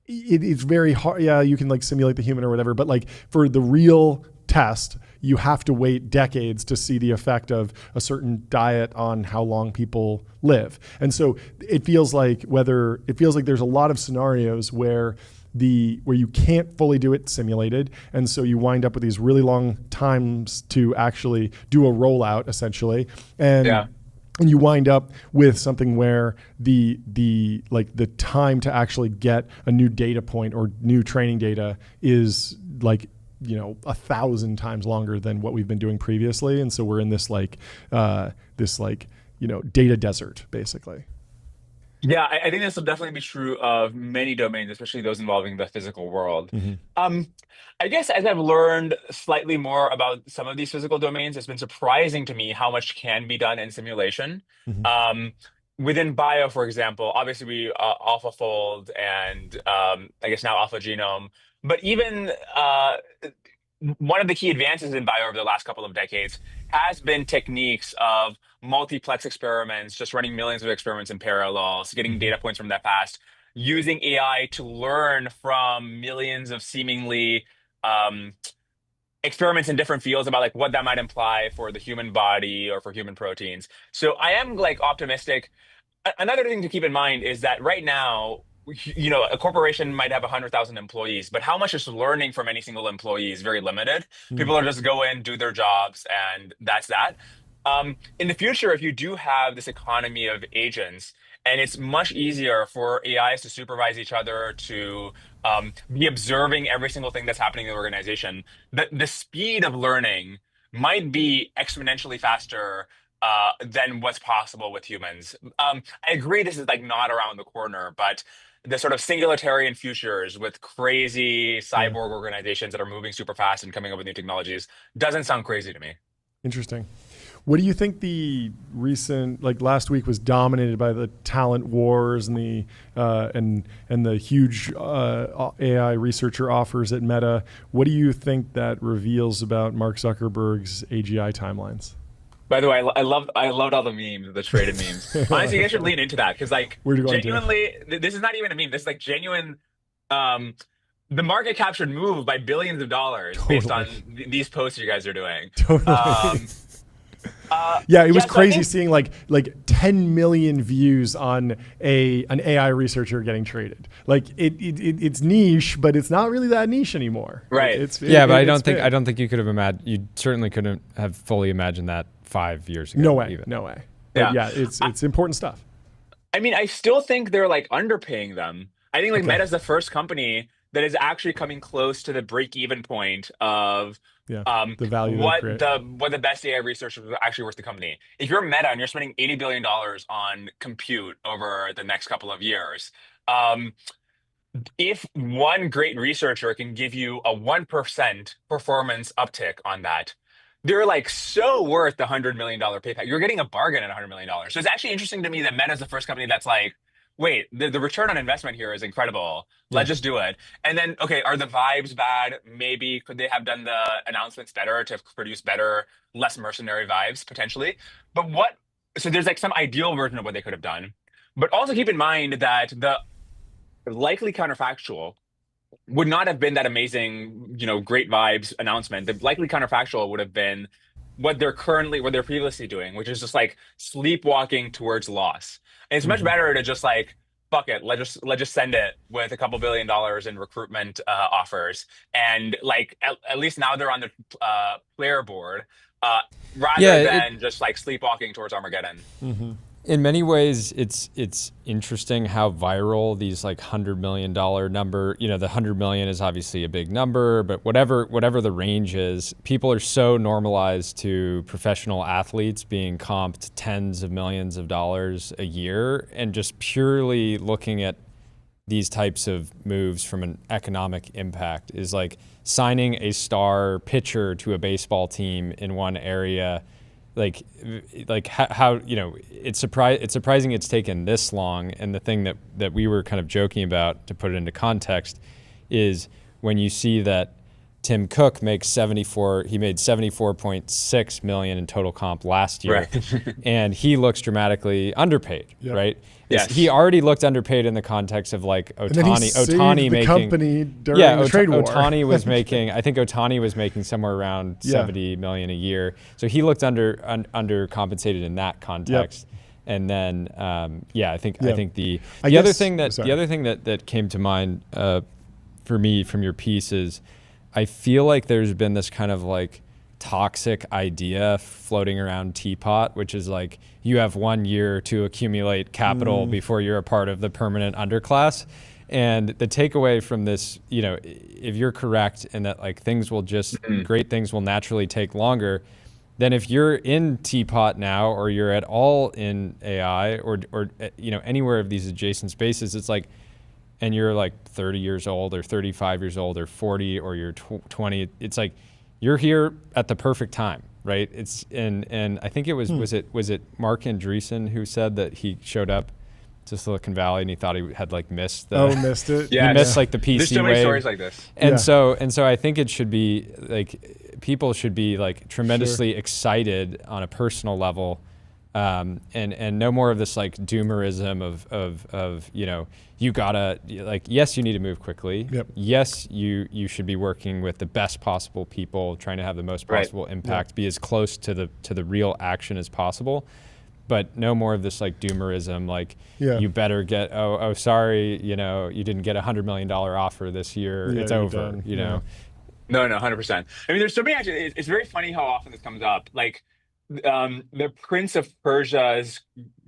it's very hard. Yeah, you can like simulate the human or whatever, but like for the real test, you have to wait decades to see the effect of a certain diet on how long people live. And so it feels like there's a lot of scenarios where you can't fully do it simulated, and so you wind up with these really long times to actually do a rollout, essentially, Yeah. and you wind up with something where the time to actually get a new data point or new training data is like 1,000 times longer than what we've been doing previously, and so we're in this data desert, basically. Yeah, I think this will definitely be true of many domains, especially those involving the physical world. Mm-hmm. Um, I guess as I've learned slightly more about some of these physical domains, it's been surprising to me how much can be done in simulation. Mm-hmm. Um, Within bio, for example, obviously we AlphaFold and I guess now AlphaGenome, but even one of the key advances in bio over the last couple of decades has been techniques of multiplex experiments, just running millions of experiments in parallel, so getting Mm-hmm. data points from that fast, using AI to learn from millions of seemingly um, experiments in different fields about like what that might imply for the human body or for human proteins. So I am like optimistic. Another thing to keep in mind is that right now, a corporation might have 100,000 employees, but how much is learning from any single employee is very limited. Mm-hmm. People are just go in, do their jobs, and that's that. In the future, if you do have this economy of agents, and it's much easier for AIs to supervise each other, to be observing every single thing that's happening in the organization, the speed of learning might be exponentially faster than what's possible with humans. I agree this is like not around the corner, but the sort of singularitarian futures with crazy Yeah. cyborg organizations that are moving super fast and coming up with new technologies doesn't sound crazy to me. Interesting. What do you think the recent, like last week, was dominated by the talent wars and the huge AI researcher offers at Meta? What do you think that reveals about Mark Zuckerberg's AGI timelines? By the way, I loved all the memes, the traded memes. Honestly, you guys should lean into that because like Where are you going to? genuinely, this is not even a meme. This is like genuine. Um, the market cap should move by billions of dollars based on Totally. these posts you guys are doing. Totally. Um, Yeah, it was yeah, so I crazy think seeing like 10 million views on an AI researcher getting traded. Like it's niche, but it's not really that niche anymore. Like, right. Yeah, but it's big. I don't think you could have imagined. You certainly couldn't have fully imagined that 5 years ago. No way, even. no way. But Yeah. yeah, it's important stuff. I mean, I still think they're like underpaying them. I think like Okay. Meta's the first company that is actually coming close to the break-even point of Yeah, the value they create. what the best AI research is actually worth the company. If you're Meta and you're spending $80 billion on compute over the next couple of years, um, if one great researcher can give you a 1% performance uptick on that, they're like so worth the $100 million payback. You're getting a bargain at $100 million. So it's actually interesting to me that Meta is the first company that's like, wait, the return on investment here is incredible. Yeah. Let's just do it. And then, okay, are the vibes bad? Maybe could they have done the announcements better to produce better, less mercenary vibes potentially? But what? So there's like some ideal version of what they could have done. But also keep in mind that the likely counterfactual would not have been that amazing, great vibes announcement. The likely counterfactual would have been what they're previously doing, which is just like sleepwalking towards loss. And it's much Hmm. better to just like, fuck it, let's just send it with a couple $1 billion in recruitment offers, and like at least now they're on the player board, uh, Yeah, rather it than just like sleepwalking towards Armageddon. Hmm. in many ways it's interesting how viral these like $100 million number, the 100 million is obviously a big number, but whatever the range is, people are so normalized to professional athletes being comped tens of millions of dollars a year, and just purely looking at these types of moves from an economic impact is like signing a star pitcher to a baseball team in one area. Like how it's surprising it's taken this long. And the thing that we were kind of joking about, to put it into context, is when you see that Tim Cook makes he made 74.6 million in total comp last year, Right. and he looks dramatically underpaid, Yep. right? He Yes. already looked underpaid in the context of like And then he Otani saved the making company during the trade war. Otani was making, I think Otani was making somewhere around Yeah. 70 million a year. So he looked undercompensated in that context. And then, I think Yeah. the I the other guess- thing that sorry. the other thing that came to mind for me from your piece is, I feel like there's been this kind of like toxic idea floating around Teapot, which is like you have 1 year to accumulate capital before you're a part of the permanent underclass. And the takeaway from this, if you're correct in that like great things will naturally take longer, then if you're in Teapot now, or you're at all in AI, or anywhere of these adjacent spaces, it's like, and you're like 30 years old or 35 years old or 40 or you're 20, it's like you're here at the perfect time, right? It's and I think it was it Mark Andreessen who said that he showed up to Silicon Valley and he thought he had like missed Missed it. Yeah. he missed like the PC There's so many wave. stories like this. And Yeah. so I think it should be like, people should be like tremendously excited on a personal level, and no more of this like doomerism of you gotta, like, yes, you need to move quickly. Yep. Yes, you should be working with the best possible people, trying to have the most Right. possible impact, be as close to the real action as possible. But no more of this like doomerism, like Yeah. you better get, sorry, you didn't get $100 million offer this year. Yeah, It's you're over, done. know. No, 100%. I mean, there's so many actually. It's very funny how often this comes up. Like, the Prince of Persia's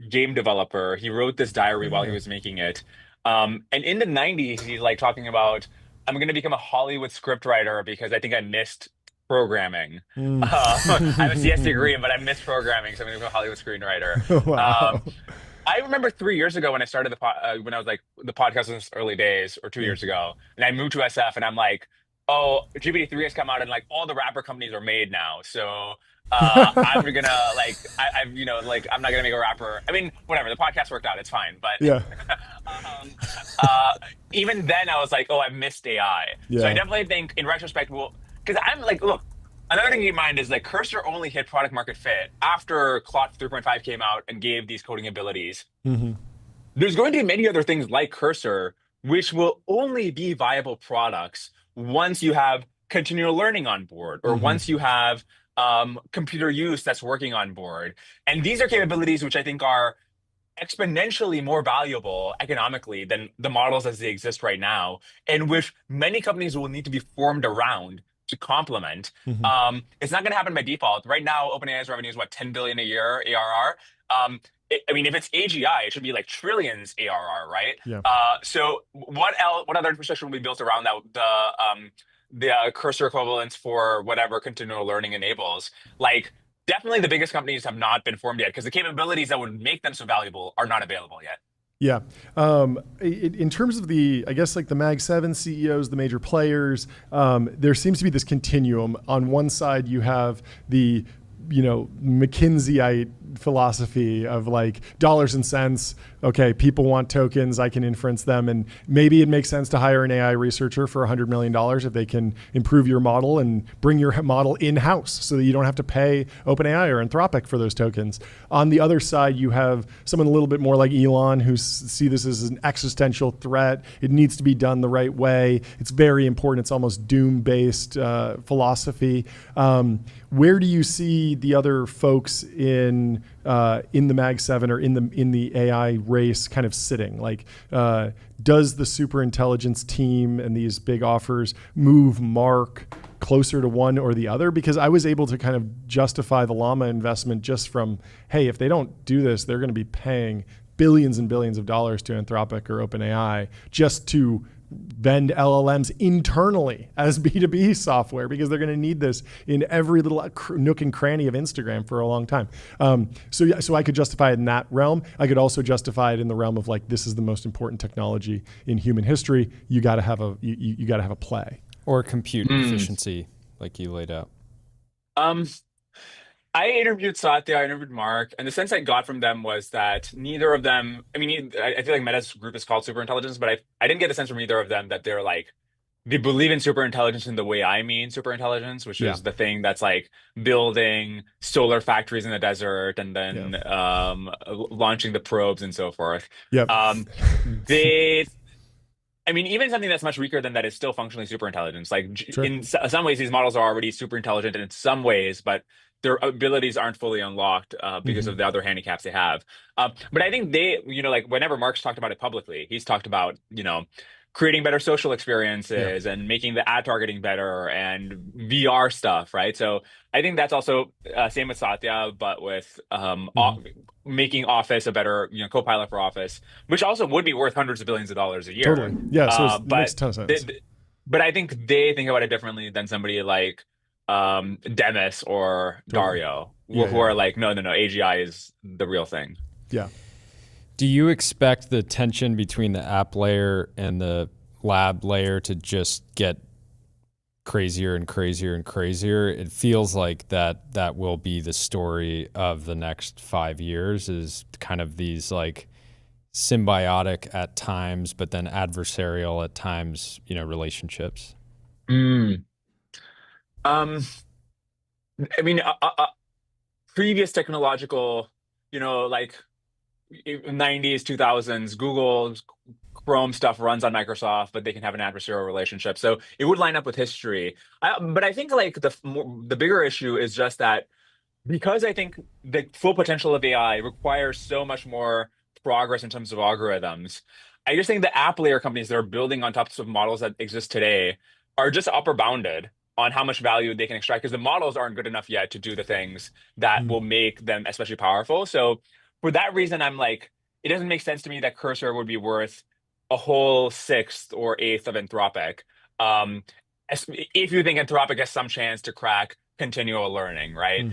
game developer, he wrote this diary while he was making it. And in the 90s, he's like talking about, I'm going to become a Hollywood scriptwriter because I think I missed programming. I have a CS degree, but I missed programming, so I'm going to become a Hollywood screenwriter. Wow. I remember 3 years ago when I started when I was like the podcast in its early days, or 2 years ago, and I moved to SF, and I'm like, oh, GPT-3 has come out, and like all the rapper companies are made now, so I'm gonna like I'm not gonna make a rapper. I mean, whatever. The podcast worked out; it's fine. But Yeah. um, uh, even then, I was like, oh, I missed AI. So I Yeah. definitely think, in retrospect, because I'm like, look. Another thing to keep in mind is that Cursor only hit product market fit after Claude 3.5 came out and gave these coding abilities. Hmm. There's going to be many other things like Cursor, which will only be viable products once you have continual learning on board, or once you have computer use that's working on board. And these are capabilities which I think are exponentially more valuable economically than the models as they exist right now, and which many companies will need to be formed around to complement. It's not going to happen by default. Right now, OpenAI's revenue is what, 10 billion a year ARR. I mean, if it's AGI, it should be like trillions ARR, right? Yeah. So what else? What other infrastructure will be built around that? The Cursor equivalents for whatever continual learning enables. Like, definitely the biggest companies have not been formed yet because the capabilities that would make them so valuable are not available yet. Yeah. In terms of the, I guess like the Mag 7 CEOs, the major players, there seems to be this continuum. On one side, you have the, McKinseyite philosophy of like dollars and cents. Okay, people want tokens, I can inference them. And maybe it makes sense to hire an AI researcher for $100 million if they can improve your model and bring your model in-house so that you don't have to pay OpenAI or Anthropic for those tokens. On the other side, you have someone a little bit more like Elon who see this as an existential threat. It needs to be done the right way. It's very important. It's almost doom-based philosophy. Where do you see the other folks in the Mag 7 or in the AI race kind of sitting? Like, does the superintelligence team and these big offers move Mark closer to one or the other? Because I was able to kind of justify the Llama investment just from, hey, if they don't do this, they're going to be paying billions and billions of dollars to Anthropic or OpenAI just to vend LLMs internally as B2B software, because they're going to need this in every little nook and cranny of Instagram for a long time. So I could justify it in that realm. I could also justify it in the realm of like, this is the most important technology in human history. You got to have you got to have a play or compute efficiency, like you laid out. I interviewed Satya, I interviewed Mark, and the sense I got from them was that neither of them, I mean, I feel like Meta's group is called superintelligence, but I didn't get the sense from either of them that they're like, they believe in superintelligence in the way I mean superintelligence, which is the thing that's like building solar factories in the desert and then launching the probes and so forth. Yep. I mean, even something that's much weaker than that is still functionally superintelligence. Like Sure. in some ways, these models are already superintelligent in some ways, but their abilities aren't fully unlocked because of the other handicaps they have. But I think they, like whenever Mark's talked about it publicly, he's talked about, creating better social experiences and making the ad targeting better and VR stuff, right? So I think that's also same with Satya, but with making Office a better, co-pilot for Office, which also would be worth hundreds of billions of dollars a year. Totally. Yeah. So it makes a ton of sense. But I think they think about it differently than somebody like Demis or Dario, who are like, no, AGI is the real thing. Yeah. Do you expect the tension between the app layer and the lab layer to just get crazier and crazier and crazier? It feels like that will be the story of the next 5 years, is kind of these like symbiotic at times, but then adversarial at times, relationships. I mean, previous technological, like 90s, 2000s, Google's Chrome stuff runs on Microsoft, but they can have an adversarial relationship. So it would line up with history. But I think like the bigger issue is just that because I think the full potential of AI requires so much more progress in terms of algorithms, I just think the app layer companies that are building on top of models that exist today are just upper bounded on how much value they can extract, because the models aren't good enough yet to do the things that will make them especially powerful. So for that reason, I'm like, it doesn't make sense to me that Cursor would be worth a whole sixth or eighth of Anthropic. If you think Anthropic has some chance to crack continual learning, right?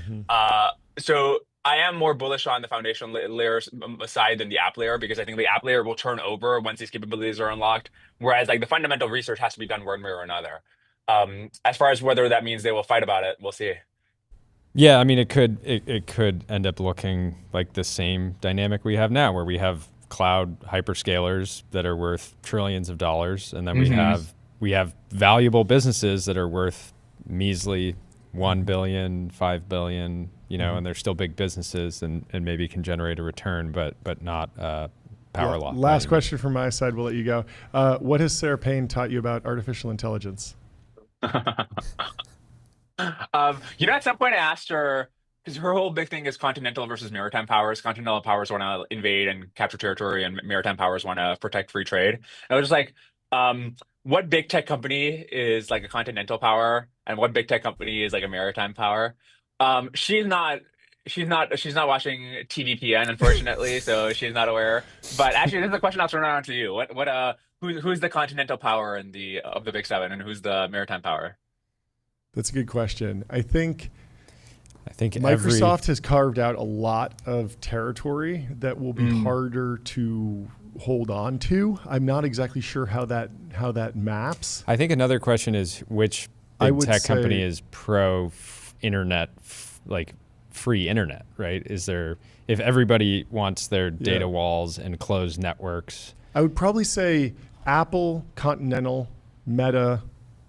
So I am more bullish on the foundation layer side than the app layer, because I think the app layer will turn over once these capabilities are unlocked. Whereas like the fundamental research has to be done one way or another. As far as whether that means they will fight about it, we'll see. Yeah, I mean, it could end up looking like the same dynamic we have now, where we have cloud hyperscalers that are worth trillions of dollars, and then we have valuable businesses that are worth measly 1 billion, 5 billion, and they're still big businesses and maybe can generate a return, but not power law. Last question from my side, we'll let you go. What has Sarah Payne taught you about artificial intelligence? At some point I asked her, because her whole big thing is continental versus maritime powers. Continental powers want to invade and capture territory, and maritime powers want to protect free trade. And I was just like, what big tech company is like a continental power, and what big tech company is like a maritime power? She's not watching TBPN, unfortunately, so she's not aware. But actually, this is a question I'll turn around to you. Who's the continental power of the big seven, and who's the maritime power? That's a good question. I think Microsoft has carved out a lot of territory that will be harder to hold on to. I'm not exactly sure how that maps. I think another question is which I big would tech say- company is pro internet, like free internet, right? Is there, if everybody wants their data walls and closed networks? I would probably say Apple, Continental, Meta,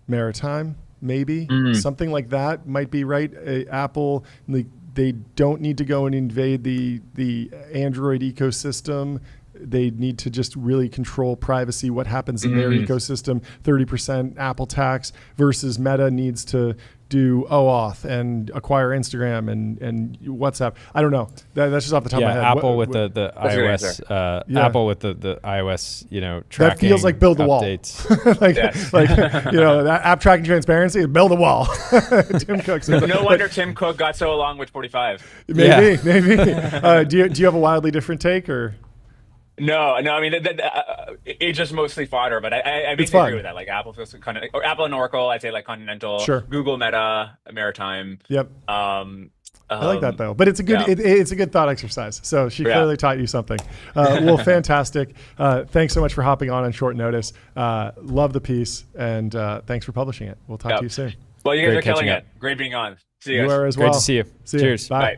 Maritime, maybe something like that might be right. Apple, they don't need to go and invade the Android ecosystem. They need to just really control privacy, what happens in their ecosystem. 30% Apple tax versus Meta needs to do OAuth and acquire Instagram and WhatsApp. I don't know. That's just off the top of my head. Apple with the That's a good answer. iOS, Apple with the iOS, tracking. That feels like build the updates. wall. That app tracking transparency, build a wall. Tim Cook says No wonder Tim Cook got so along with 45. Maybe. Do you have a wildly different take or? No. I mean, it's just mostly fodder, but I It's basically fun. agree with that. Like Apple feels kind of, or Apple and Oracle, I'd say like Continental, Sure. Google, Meta, Maritime. Yep. I like that though, but it's a good yeah. it's a good thought exercise. So she clearly taught you something. Well, fantastic. Thanks so much for hopping on short notice. Love the piece, and thanks for publishing it. We'll talk to you soon. Well, you guys Great are killing catching it. Great being on. See you You guys. are as well. Great to see you. See Cheers. You. Bye.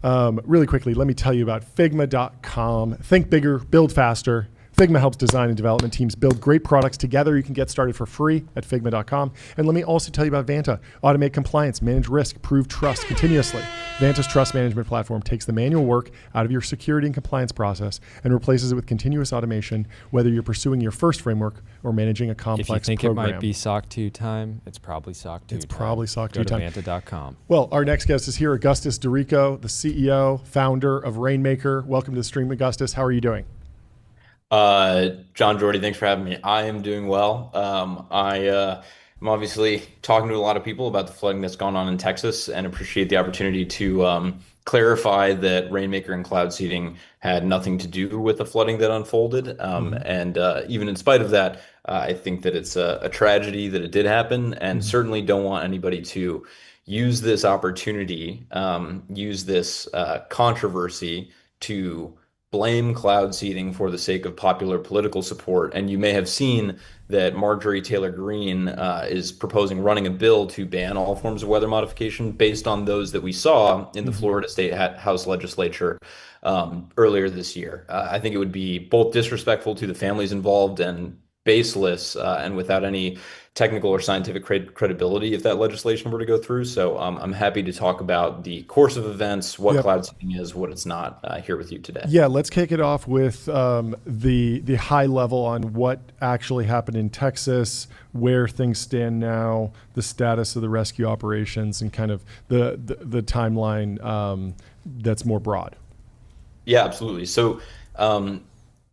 Bye. Really quickly, let me tell you about Figma.com. Think bigger, build faster. Figma helps design and development teams build great products together. You can get started for free at Figma.com. And let me also tell you about Vanta. Automate compliance, manage risk, prove trust continuously. Vanta's trust management platform takes the manual work out of your security and compliance process and replaces it with continuous automation, whether you're pursuing your first framework or managing a complex If you think program. it might be SOC 2 time, it's probably SOC 2 It's time. probably SOC 2 Go time. to Vanta.com. Well, our next guest is here, Augustus DeRico, the CEO, founder of Rainmaker. Welcome to the stream, Augustus. How are you doing? John Jordy, thanks for having me. I am doing well. I'm obviously talking to a lot of people about the flooding that's gone on in Texas and appreciate the opportunity to clarify that Rainmaker and cloud seeding had nothing to do with the flooding that unfolded. And even in spite of that, I think that it's a tragedy that it did happen, and certainly don't want anybody to use this opportunity, use this controversy to blame cloud seeding for the sake of popular political support. And you may have seen that Marjorie Taylor Greene is proposing running a bill to ban all forms of weather modification based on those that we saw in the Florida State House legislature earlier this year. I think it would be both disrespectful to the families involved and baseless and without any technical or scientific credibility if that legislation were to go through. So I'm happy to talk about the course of events, what cloud seeding is, what it's not, here with you today. Yeah, let's kick it off with the high level on what actually happened in Texas, where things stand now, the status of the rescue operations, and kind of the timeline that's more broad. Yeah, absolutely. So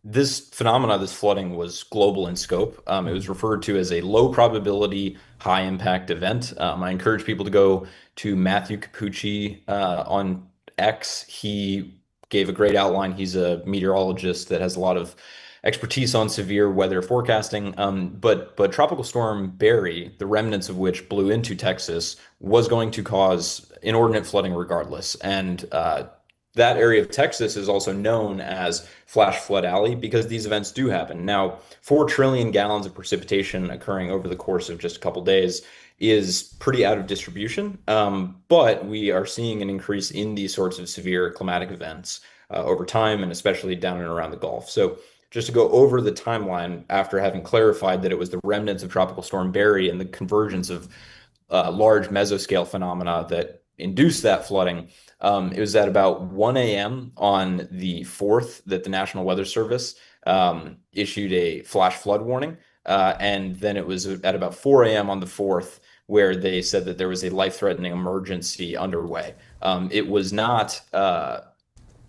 this phenomena, this flooding, was global in scope. It was referred to as a low probability, high impact event. I encourage people to go to Matthew Capucci on X. He gave a great outline. He's a meteorologist that has a lot of expertise on severe weather forecasting. But Tropical Storm Barry, the remnants of which blew into Texas, was going to cause inordinate flooding regardless. And that area of Texas is also known as Flash Flood Alley because these events do happen. Now, 4 trillion gallons of precipitation occurring over the course of just a couple days is pretty out of distribution, but we are seeing an increase in these sorts of severe climatic events over time, and especially down and around the Gulf. So just to go over the timeline, after having clarified that it was the remnants of Tropical Storm Barry and the convergence of large mesoscale phenomena that induced that flooding, it was at about 1 a.m. on the 4th that the National Weather Service issued a flash flood warning. And then it was at about 4 a.m. on the 4th where they said that there was a life-threatening emergency underway. It was not,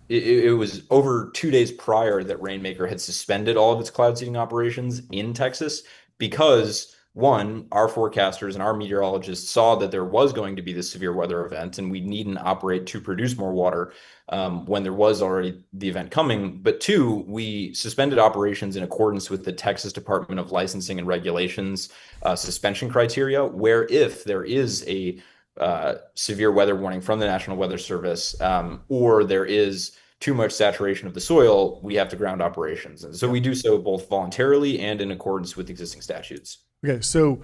it was over 2 days prior that Rainmaker had suspended all of its cloud seeding operations in Texas because, one, our forecasters and our meteorologists saw that there was going to be this severe weather event and we needn't operate to produce more water when there was already the event coming. But two, we suspended operations in accordance with the Texas Department of Licensing and Regulations suspension criteria, where if there is a severe weather warning from the National Weather Service or there is too much saturation of the soil, we have to ground operations. And so we do so both voluntarily and in accordance with existing statutes. Okay, so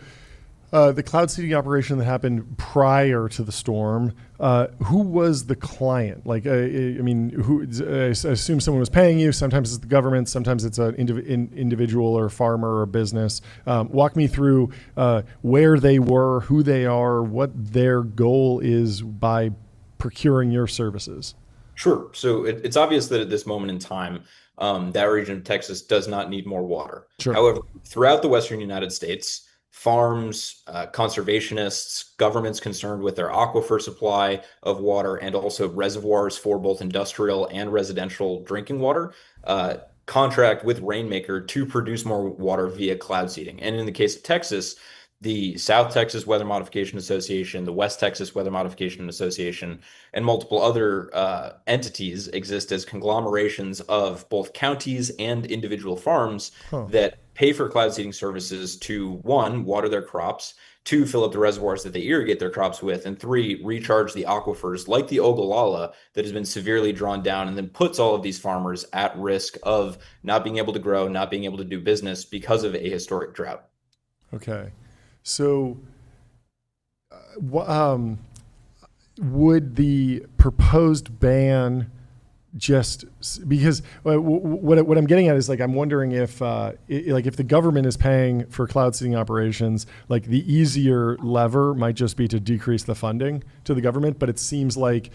the cloud seeding operation that happened prior to the storm, who was the client? Like, I mean, I assume someone was paying you. Sometimes it's the government. Sometimes it's an individual or farmer or business. Walk me through where they were, who they are, what their goal is by procuring your services. Sure. So it's obvious that at this moment in time, that region of Texas does not need more water. Sure. However, throughout the Western United States, farms, conservationists, governments concerned with their aquifer supply of water, and also reservoirs for both industrial and residential drinking water, contract with Rainmaker to produce more water via cloud seeding. And in the case of Texas, the South Texas Weather Modification Association, the West Texas Weather Modification Association, and multiple other entities exist as conglomerations of both counties and individual farms that pay for cloud seeding services to, one, water their crops, two, fill up the reservoirs that they irrigate their crops with, and three, recharge the aquifers like the Ogallala that has been severely drawn down and then puts all of these farmers at risk of not being able to grow, not being able to do business because of a historic drought. Okay. So, would the proposed ban just because what I'm getting at is like I'm wondering if if the government is paying for cloud seeding operations, like the easier lever might just be to decrease the funding to the government, but it seems like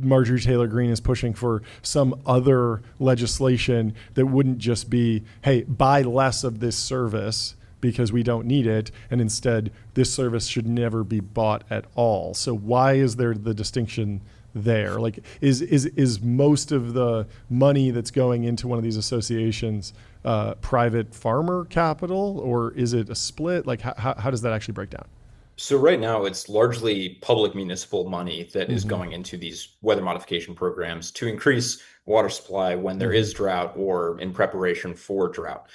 Marjorie Taylor Greene is pushing for some other legislation that wouldn't just be, hey, buy less of this service because we don't need it, and instead this service should never be bought at all. So why is there the distinction there? Like, is most of the money that's going into one of these associations private farmer capital, or is it a split? Like, how does that actually break down? So right now, it's largely public municipal money that is going into these weather modification programs to increase water supply when there is drought or in preparation for drought.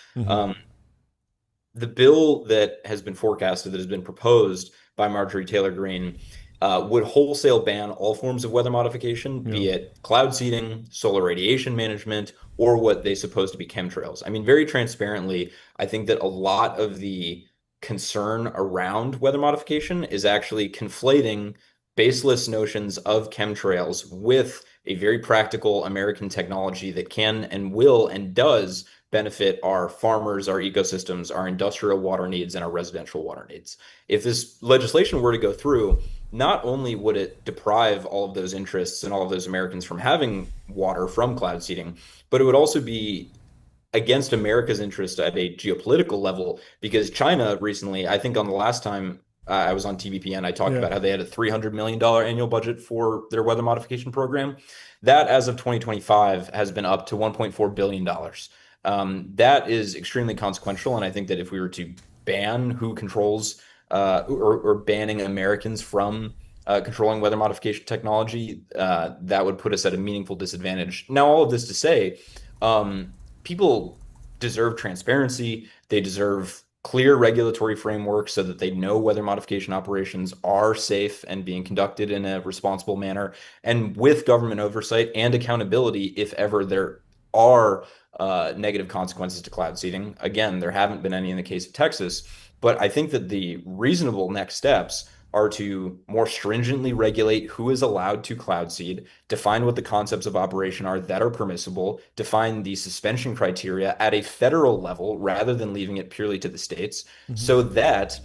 The bill that has been forecasted, that has been proposed by Marjorie Taylor Greene, would wholesale ban all forms of weather modification, be it cloud seeding, solar radiation management, or what they suppose to be chemtrails. I mean, very transparently, I think that a lot of the concern around weather modification is actually conflating baseless notions of chemtrails with a very practical American technology that can and will and does benefit our farmers, our ecosystems, our industrial water needs, and our residential water needs. If this legislation were to go through, not only would it deprive all of those interests and all of those Americans from having water from cloud seeding, but it would also be against America's interest at a geopolitical level, because China recently, I think on the last time I was on TBPN, I talked about how they had a $300 million annual budget for their weather modification program. That, as of 2025, has been up to $1.4 billion. That is extremely consequential, and I think that if we were to ban who controls or banning Americans from controlling weather modification technology, that would put us at a meaningful disadvantage. Now, all of this to say, people deserve transparency. They deserve clear regulatory framework so that they know whether modification operations are safe and being conducted in a responsible manner, and with government oversight and accountability if ever there are negative consequences to cloud seeding. Again, there haven't been any in the case of Texas, but I think that the reasonable next steps are to more stringently regulate who is allowed to cloud seed, define what the concepts of operation are that are permissible, define the suspension criteria at a federal level rather than leaving it purely to the states, so that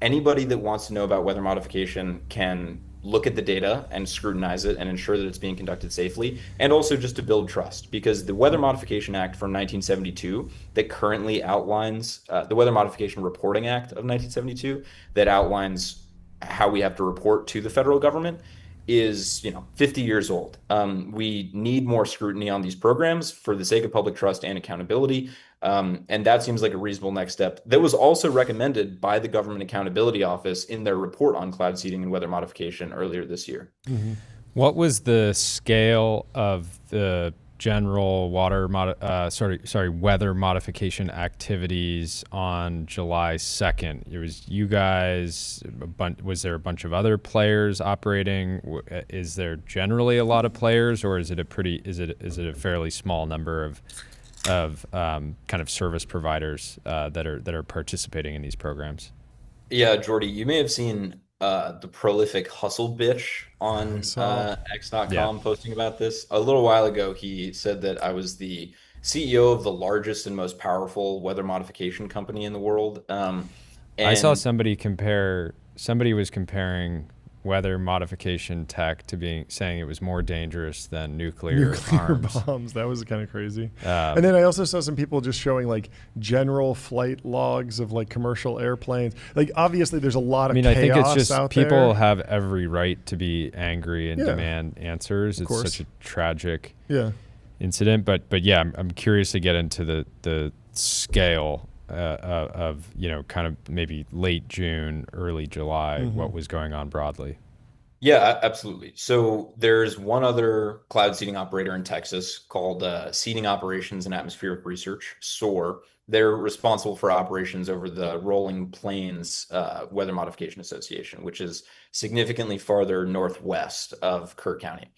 anybody that wants to know about weather modification can look at the data and scrutinize it and ensure that it's being conducted safely, and also just to build trust, because the Weather Modification Act from 1972 that currently outlines the Weather Modification Reporting Act of 1972 that outlines how we have to report to the federal government is 50 years old. We need more scrutiny on these programs for the sake of public trust and accountability. And that seems like a reasonable next step that was also recommended by the Government Accountability Office in their report on cloud seeding and weather modification earlier this year. What was the scale of the general weather modification activities on July 2nd? It was you guys. Was there a bunch of other players operating? Is there generally a lot of players, or is it a fairly small number of kind of service providers that are participating in these programs? Yeah, Jordy, you may have seen the prolific Hustle Bitch I on saw. Yeah. X.com posting about this. A little while ago, he said that I was the CEO of the largest and most powerful weather modification company in the world. I saw And somebody was comparing weather modification tech to saying it was more dangerous than nuclear Nuclear arms. bombs. That was kind of crazy. And then I also saw some people just showing like general flight logs of like commercial airplanes. Like obviously there's a lot I of mean, chaos I think it's just out people there. have every right to be angry and Yeah. demand answers. It's course. such a tragic Yeah. incident, but yeah, I'm curious to get into the scale of kind of maybe late June, early July, what was going on broadly. yeah, absolutely. So there's one other cloud seeding operator in Texas called Seeding Operations and Atmospheric Research, SOAR. They're responsible for operations over the Rolling Plains Weather Modification Association, which is significantly farther northwest of Kerr County.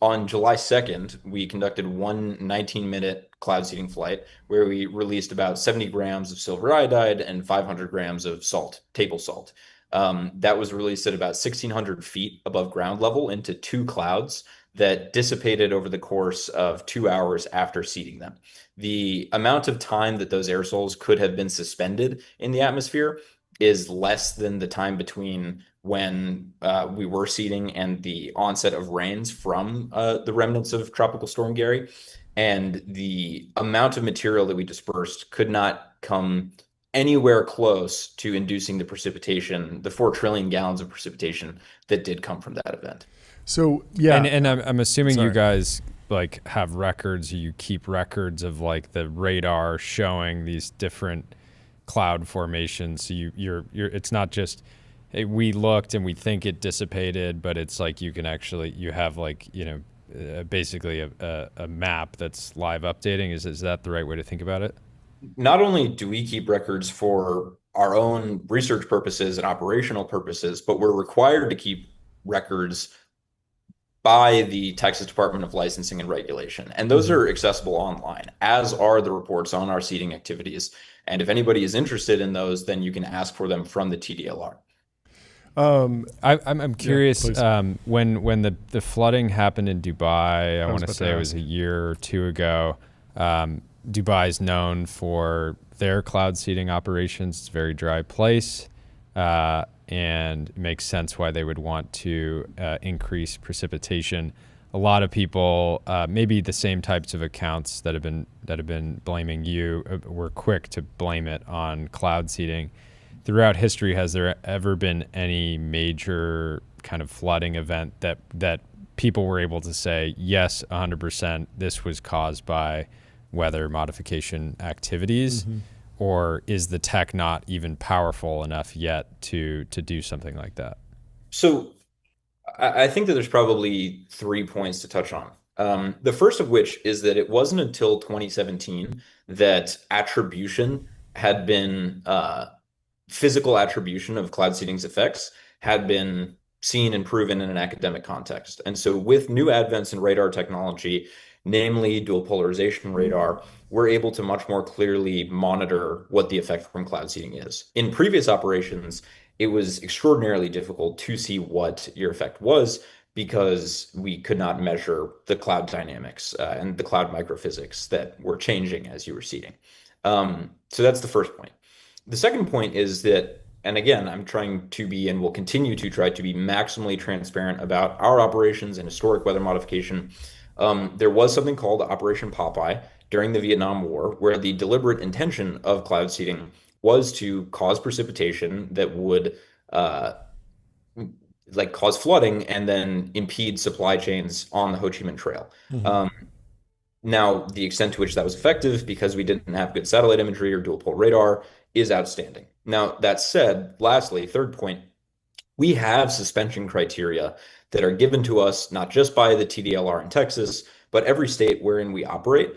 On July 2nd, we conducted one 19-minute cloud seeding flight where we released about 70 grams of silver iodide and 500 grams of salt, table salt. That was released at about 1,600 feet above ground level into two clouds that dissipated over the course of 2 hours after seeding them. The amount of time that those aerosols could have been suspended in the atmosphere is less than the time between when we were seeding and the onset of rains from the remnants of Tropical Storm Gary. And the amount of material that we dispersed could not come anywhere close to inducing the precipitation, the 4 trillion gallons of precipitation that did come from that event. So yeah. And I'm assuming you Sorry. guys like have records, you keep records of like the radar showing these different cloud formations. So you're it's not just, hey, we looked and we think it dissipated, but it's like you have like, basically a map that's live updating. Is that the right way to think about it? Not only do we keep records for our own research purposes and operational purposes, but we're required to keep records by the Texas Department of Licensing and Regulation. And those are accessible online, as are the reports on our seeding activities. And if anybody is interested in those, then you can ask for them from the TDLR. I'm curious, please. when the flooding happened in Dubai, I was want to about say to it was ask. a year or two ago. Dubai is known for their cloud seeding operations. It's a very dry place, and it makes sense why they would want to increase precipitation. A lot of people, maybe the same types of accounts that have been blaming you, were quick to blame it on cloud seeding. Throughout history, has there ever been any major kind of flooding event that people were able to say, yes, 100%, this was caused by weather modification activities? Or is the tech not even powerful enough yet to do something like that? So I think that there's probably 3 points to touch on. The first of which is that it wasn't until 2017 that attribution had been physical attribution of cloud seeding's effects had been seen and proven in an academic context. And so with new advents in radar technology, namely dual polarization radar, we're able to much more clearly monitor what the effect from cloud seeding is. In previous operations, it was extraordinarily difficult to see what your effect was because we could not measure the cloud dynamics and the cloud microphysics that were changing as you were seeding. So that's the first point. The second point is that, and again, I'm trying to be and will continue to try to be maximally transparent about our operations and historic weather modification. There was something called Operation Popeye during the Vietnam War, where the deliberate intention of cloud seeding was to cause precipitation that would like cause flooding and then impede supply chains on the Ho Chi Minh Trail. Now, the extent to which that was effective, because we didn't have good satellite imagery or dual pol radar, is outstanding. Now, that said, lastly, third point, we have suspension criteria that are given to us not just by the TDLR in Texas, but every state wherein we operate,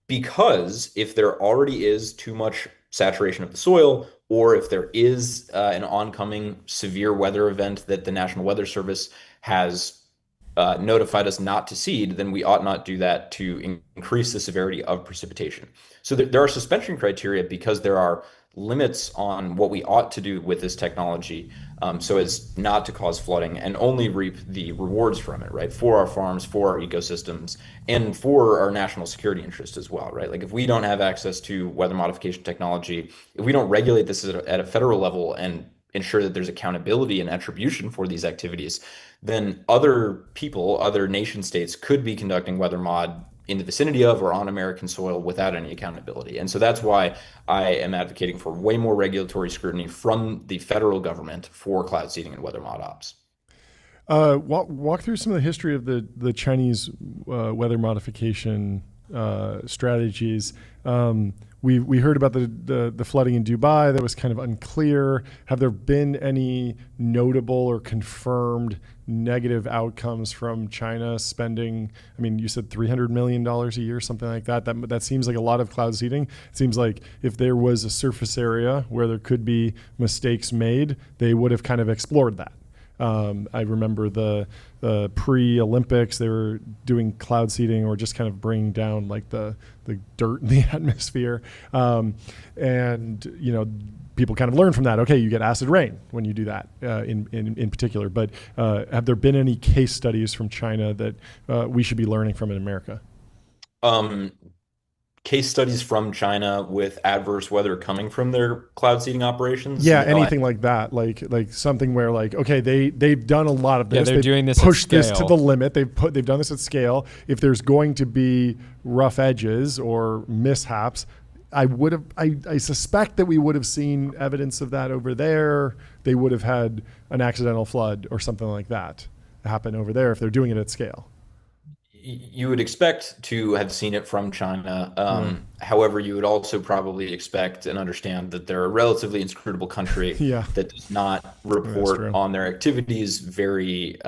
because if there already is too much saturation of the soil, or if there is an oncoming severe weather event that the National Weather Service has notified us not to seed, then we ought not do that to increase the severity of precipitation. So there are suspension criteria because there are limits on what we ought to do with this technology, so as not to cause flooding and only reap the rewards from it, right? For our farms, for our ecosystems, and for our national security interest as well, right? Like if we don't have access to weather modification technology, if we don't regulate this at a federal level and ensure that there's accountability and attribution for these activities, then other people, other nation states could be conducting weather mod in the vicinity of or on American soil without any accountability. And so that's why I am advocating for way more regulatory scrutiny from the federal government for cloud seeding and weather mod ops. Walk through some of the history of the Chinese weather modification strategies. We heard about the flooding in Dubai that was kind of unclear. Have there been any notable or confirmed negative outcomes from China spending? I mean, you said $300 million a year, something like that. That seems like a lot of cloud seeding. It seems like if there was a surface area where there could be mistakes made, they would have kind of explored that. I remember the pre-Olympics, they were doing cloud seeding or just kind of bringing down like the dirt in the atmosphere. And, people kind of learn from that. Okay, you get acid rain when you do that in particular. But have there been any case studies from China that we should be learning from in America? Case studies from China with adverse weather coming from their cloud seeding operations? Yeah, anything like that, like something where okay, they've done a lot of this. Yeah, they're doing this. Pushed at scale. this to the limit. They've done this at scale. If there's going to be rough edges or mishaps, I suspect that we would have seen evidence of that over there. They would have had an accidental flood or something like that happen over there if they're doing it at scale. You would expect to have seen it from China. However, you would also probably expect and understand that they're a relatively inscrutable country that does not report on their activities very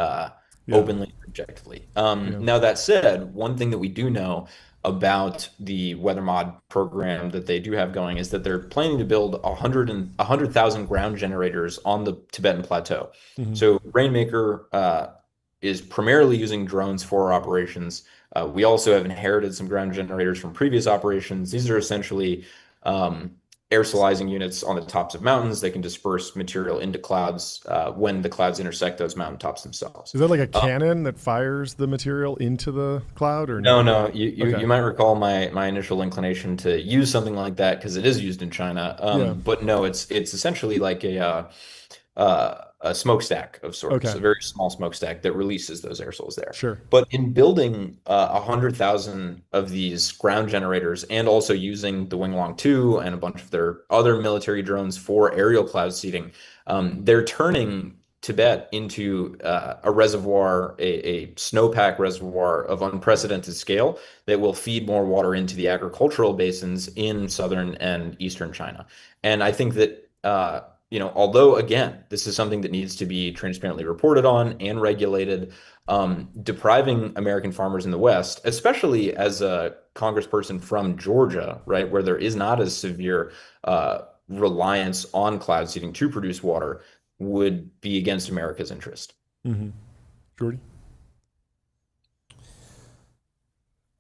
openly and objectively. Now, that said, one thing that we do know about the weather mod program that they do have going is that they're planning to build 100,000 ground generators on the Tibetan Plateau. So Rainmaker is primarily using drones for our operations. We also have inherited some ground generators from previous operations. These are essentially aerosolizing units on the tops of mountains. They can disperse material into clouds when the clouds intersect those mountaintops themselves. Is that like a cannon that fires the material into the cloud, or no? No, you might recall my initial inclination to use something like that because it is used in China. But no, it's essentially like a smokestack of sorts, a very small smokestack that releases those aerosols there. Sure. But in building 100,000 of these ground generators and also using the Winglong 2 and a bunch of their other military drones for aerial cloud seeding, they're turning Tibet into a reservoir, a snowpack reservoir of unprecedented scale that will feed more water into the agricultural basins in southern and eastern China. And I think that although, again, this is something that needs to be transparently reported on and regulated, depriving American farmers in the West, especially as a congressperson from Georgia, right, where there is not as severe reliance on cloud seeding to produce water, would be against America's interest. Jordy?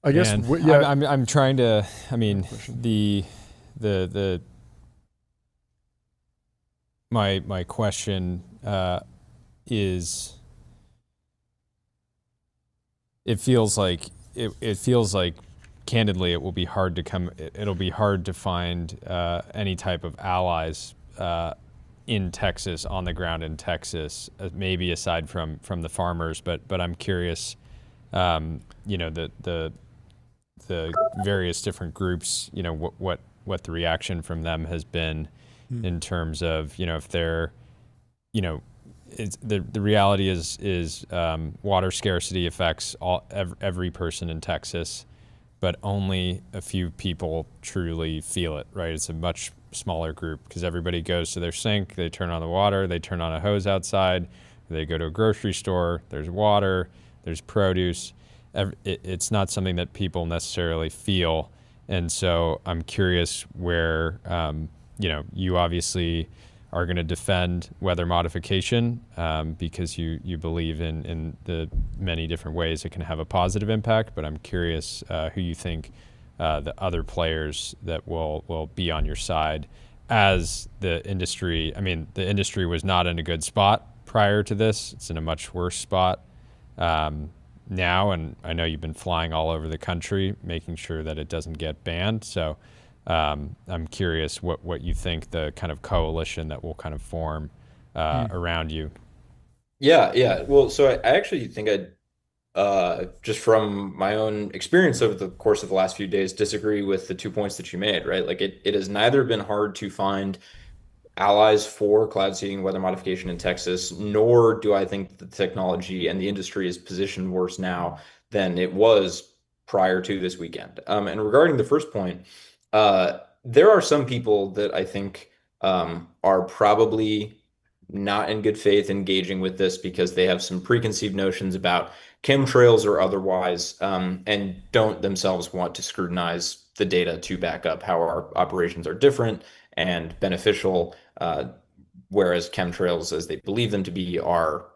I guess, I'm trying to, my question is, it feels like candidly it'll be hard to find any type of allies in Texas, on the ground in Texas, maybe aside from the farmers, but I'm curious, the various different groups, what the reaction from them has been in terms of, if they're, the reality is water scarcity affects every person in Texas, but only a few people truly feel it, right? It's a much smaller group because everybody goes to their sink, they turn on the water, they turn on a hose outside, they go to a grocery store, there's water, there's produce. it's not something that people necessarily feel. And so I'm curious where, you obviously are going to defend weather modification because you believe in the many different ways it can have a positive impact. But I'm curious who you think the other players that will be on your side as the industry. I mean, the industry was not in a good spot prior to this. It's in a much worse spot now. And I know you've been flying all over the country, making sure that it doesn't get banned. So I'm curious what you think the kind of coalition that will kind of form around you. Yeah. Well, so I actually think just from my own experience over the course of the last few days, disagree with the 2 points that you made, right? Like it has neither been hard to find allies for cloud seeding weather modification in Texas, nor do I think the technology and the industry is positioned worse now than it was prior to this weekend. And regarding the first point, there are some people that I think are probably not in good faith engaging with this because they have some preconceived notions about chemtrails or otherwise, and don't themselves want to scrutinize the data to back up how our operations are different and beneficial, whereas chemtrails, as they believe them to be, are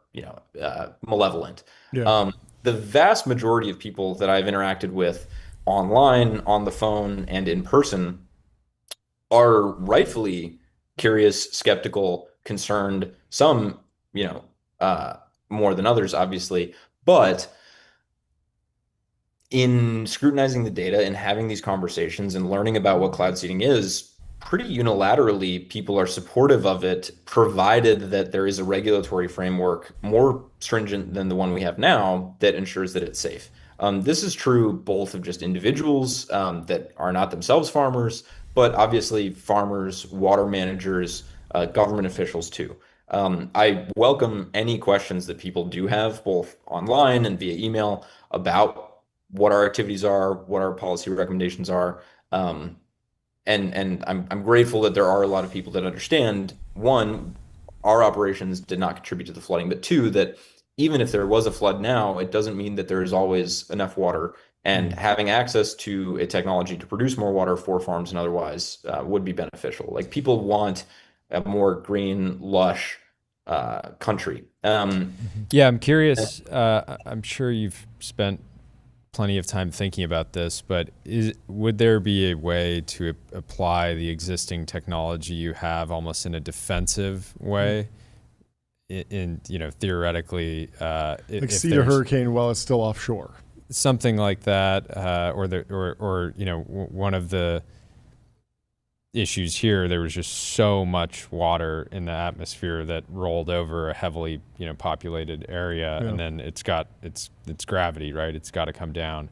malevolent. Yeah. The vast majority of people that I've interacted with online, on the phone, and in person are rightfully curious, skeptical, concerned, some, more than others, obviously. But in scrutinizing the data and having these conversations and learning about what cloud seeding is, pretty unilaterally, people are supportive of it, provided that there is a regulatory framework more stringent than the one we have now that ensures that it's safe. This is true both of just individuals that are not themselves farmers, but obviously farmers, water managers, government officials too. I welcome any questions that people do have, both online and via email, about what our activities are, what our policy recommendations are. And I'm grateful that there are a lot of people that understand, one, our operations did not contribute to the flooding, but two, that even if there was a flood now, it doesn't mean that there is always enough water. And having access to a technology to produce more water for farms and otherwise would be beneficial. Like people want a more green, lush country. Yeah, I'm curious. I'm sure you've spent plenty of time thinking about this, but would there be a way to apply the existing technology you have almost in a defensive way? Theoretically, Like seed a hurricane while it's still offshore. Something like that, or one of the issues here, there was just so much water in the atmosphere that rolled over a heavily populated area, and then it's gravity, right? It's got to come down.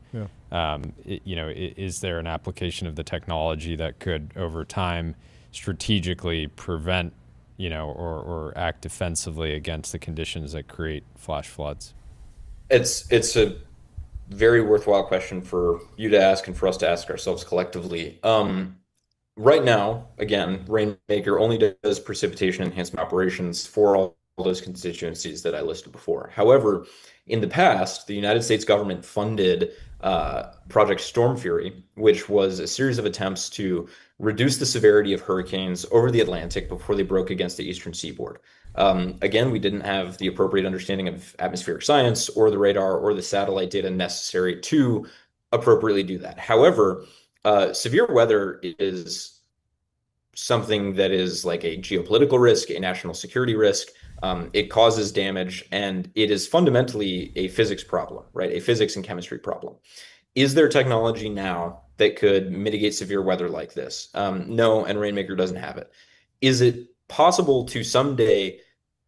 Is there an application of the technology that could over time strategically prevent or act defensively against the conditions that create flash floods? It's a very worthwhile question for you to ask and for us to ask ourselves collectively. Right now, again, Rainmaker only does precipitation enhancement operations for all those constituencies that I listed before. However, in the past, the United States government funded Project Storm Fury, which was a series of attempts to reduce the severity of hurricanes over the Atlantic before they broke against the eastern seaboard. Again, we didn't have the appropriate understanding of atmospheric science or the radar or the satellite data necessary to appropriately do that. However, severe weather is something that is like a geopolitical risk, a national security risk. It causes damage, and it is fundamentally a physics problem, right? A physics and chemistry problem. Is there technology now that could mitigate severe weather like this? No, and Rainmaker doesn't have it. Is it possible to someday,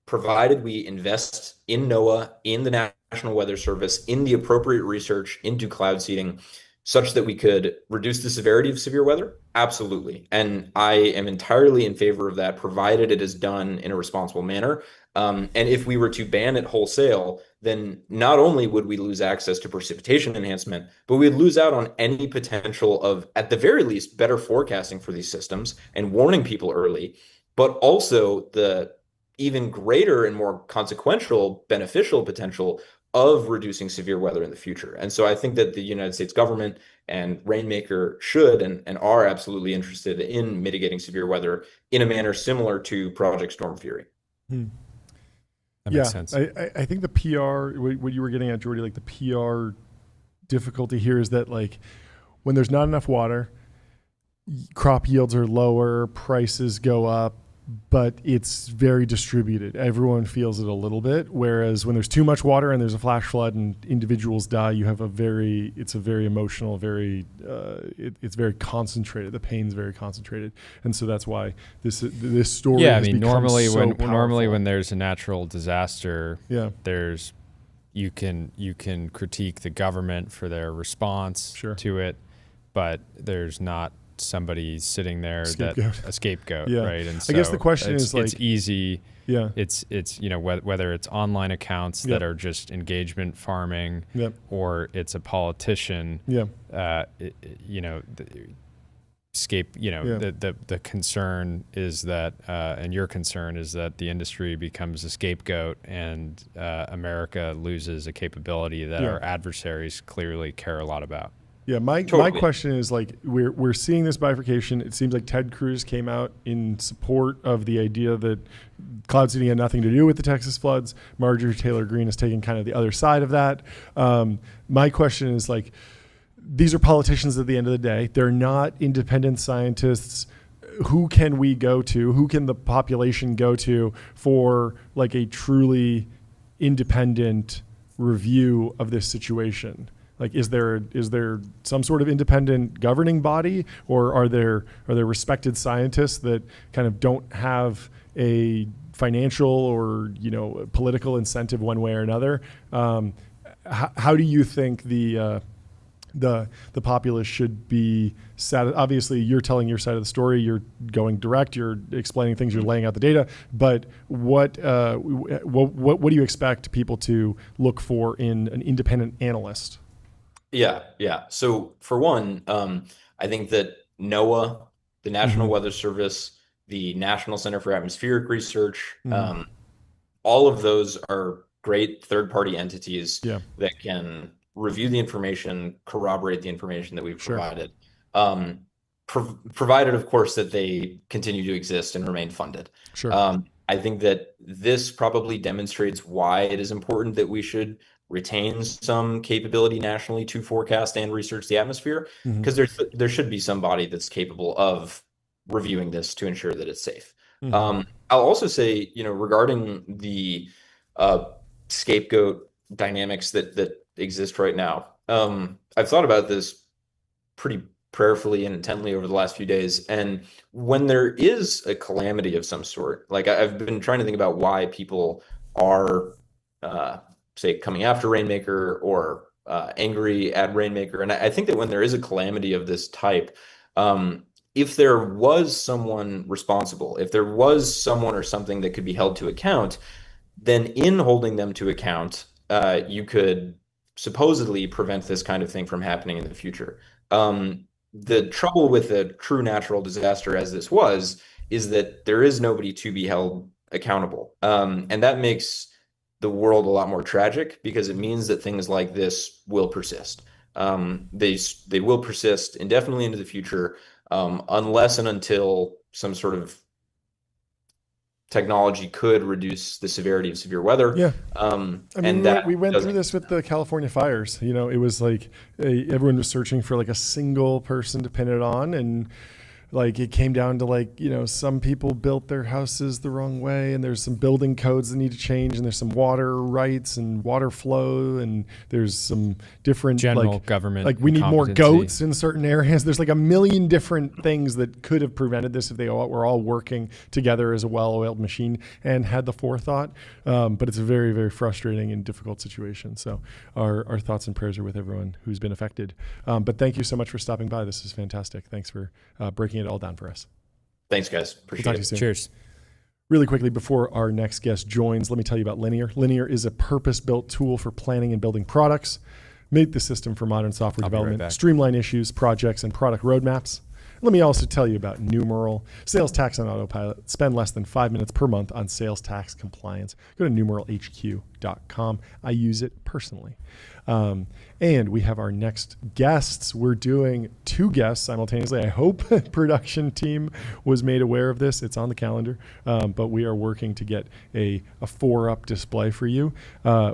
provided we invest in NOAA, in the National Weather Service, in the appropriate research into cloud seeding, such that we could reduce the severity of severe weather? Absolutely. And I am entirely in favor of that, provided it is done in a responsible manner. And if we were to ban it wholesale, then not only would we lose access to precipitation enhancement, but we'd lose out on any potential of, at the very least, better forecasting for these systems and warning people early, but also the even greater and more consequential beneficial potential of reducing severe weather in the future. And so I think that the United States government and Rainmaker should and are absolutely interested in mitigating severe weather in a manner similar to Project Storm Fury. That makes sense. I think the PR, what you were getting at, Jordy, like the PR difficulty here is that like when there's not enough water, crop yields are lower, prices go up, but it's very distributed. Everyone feels it a little bit. Whereas when there's too much water and there's a flash flood and individuals die, you have it's a very emotional, it's very concentrated. The pain's very concentrated. And so that's why this story has become normally so powerful. when there's a natural disaster, Yeah. you can critique the government for their response Sure. to it, but there's not somebody sitting there a scapegoat, Yeah. right? And so I guess the question it's is like, it's easy. Yeah. It's whether it's online accounts that are just engagement farming, or it's a politician. Yeah. The concern is that, and your concern is that the industry becomes a scapegoat and America loses a capability that our adversaries clearly care a lot about. Yeah, my question is like we're seeing this bifurcation. It seems like Ted Cruz came out in support of the idea that cloud seeding had nothing to do with the Texas floods. Marjorie Taylor Greene is taking kind of the other side of that. My question is like, these are politicians at the end of the day. They're not independent scientists. Who can we go to? Who can the population go to for like a truly independent review of this situation? Like, is there some sort of independent governing body, or are there respected scientists that kind of don't have a financial or political incentive one way or another? How do you think the populace should be obviously you're telling your side of the story, you're going direct, you're explaining things, you're laying out the data, but what do you expect people to look for in an independent analyst? Yeah. So for one, I think that NOAA, the National Weather Service, the National Center for Atmospheric Research, all of those are great third-party entities that can review the information, corroborate the information that we've provided, provided, of course, that they continue to exist and remain funded. Sure. I think that this probably demonstrates why it is important that we should retain some capability nationally to forecast and research the atmosphere, because there should be somebody that's capable of reviewing this to ensure that it's safe. I'll also say, regarding the scapegoat dynamics that exist right now, I've thought about this pretty prayerfully and intently over the last few days. And when there is a calamity of some sort, like I've been trying to think about why people are say coming after Rainmaker or angry at Rainmaker. And I think that when there is a calamity of this type, if there was someone responsible, if there was someone or something that could be held to account, then in holding them to account, you could supposedly prevent this kind of thing from happening in the future. The trouble with a true natural disaster as this was is that there is nobody to be held accountable. And that makes the world a lot more tragic, because it means that things like this will persist. They will persist indefinitely into the future, unless and until some sort of technology could reduce the severity of severe weather. Yeah. We went through this with the California fires. It was like everyone was searching for like a single person to pin it on, and like it came down to like, some people built their houses the wrong way, and there's some building codes that need to change, and there's some water rights and water flow, and there's some different general government, like we need more goats in certain areas. There's like a million different things that could have prevented this if they were all working together as a well-oiled machine and had the forethought. But it's a very, very frustrating and difficult situation. So our thoughts and prayers are with everyone who's been affected. But thank you so much for stopping by. This is fantastic. Thanks for breaking it all down for us. Thanks, guys. Appreciate it. Cheers. Really quickly, before our next guest joins, let me tell you about Linear. Linear is a purpose-built tool for planning and building products. Make the system for modern software development, streamline issues, projects, and product roadmaps. Let me also tell you about Numeral. Sales tax on autopilot. Spend less than 5 minutes per month on sales tax compliance. Go to numeralhq.com. grammarly.com. I use it personally. And we have our next guests. We're doing 2 guests simultaneously. I hope production team was made aware of this. It's on the calendar, but we are working to get a 4-up display for you.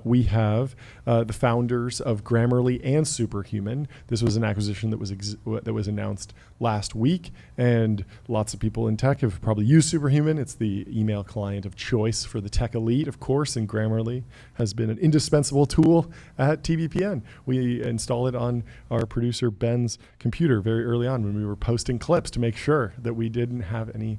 We have the founders of Grammarly and Superhuman. This was an acquisition that was announced last week, and lots of people in tech have probably used Superhuman. It's the email client of choice for the tech elite, of course, and Grammarly has been an indispensable tool at TBPN. We installed it on our producer Ben's computer very early on when we were posting clips to make sure that we didn't have any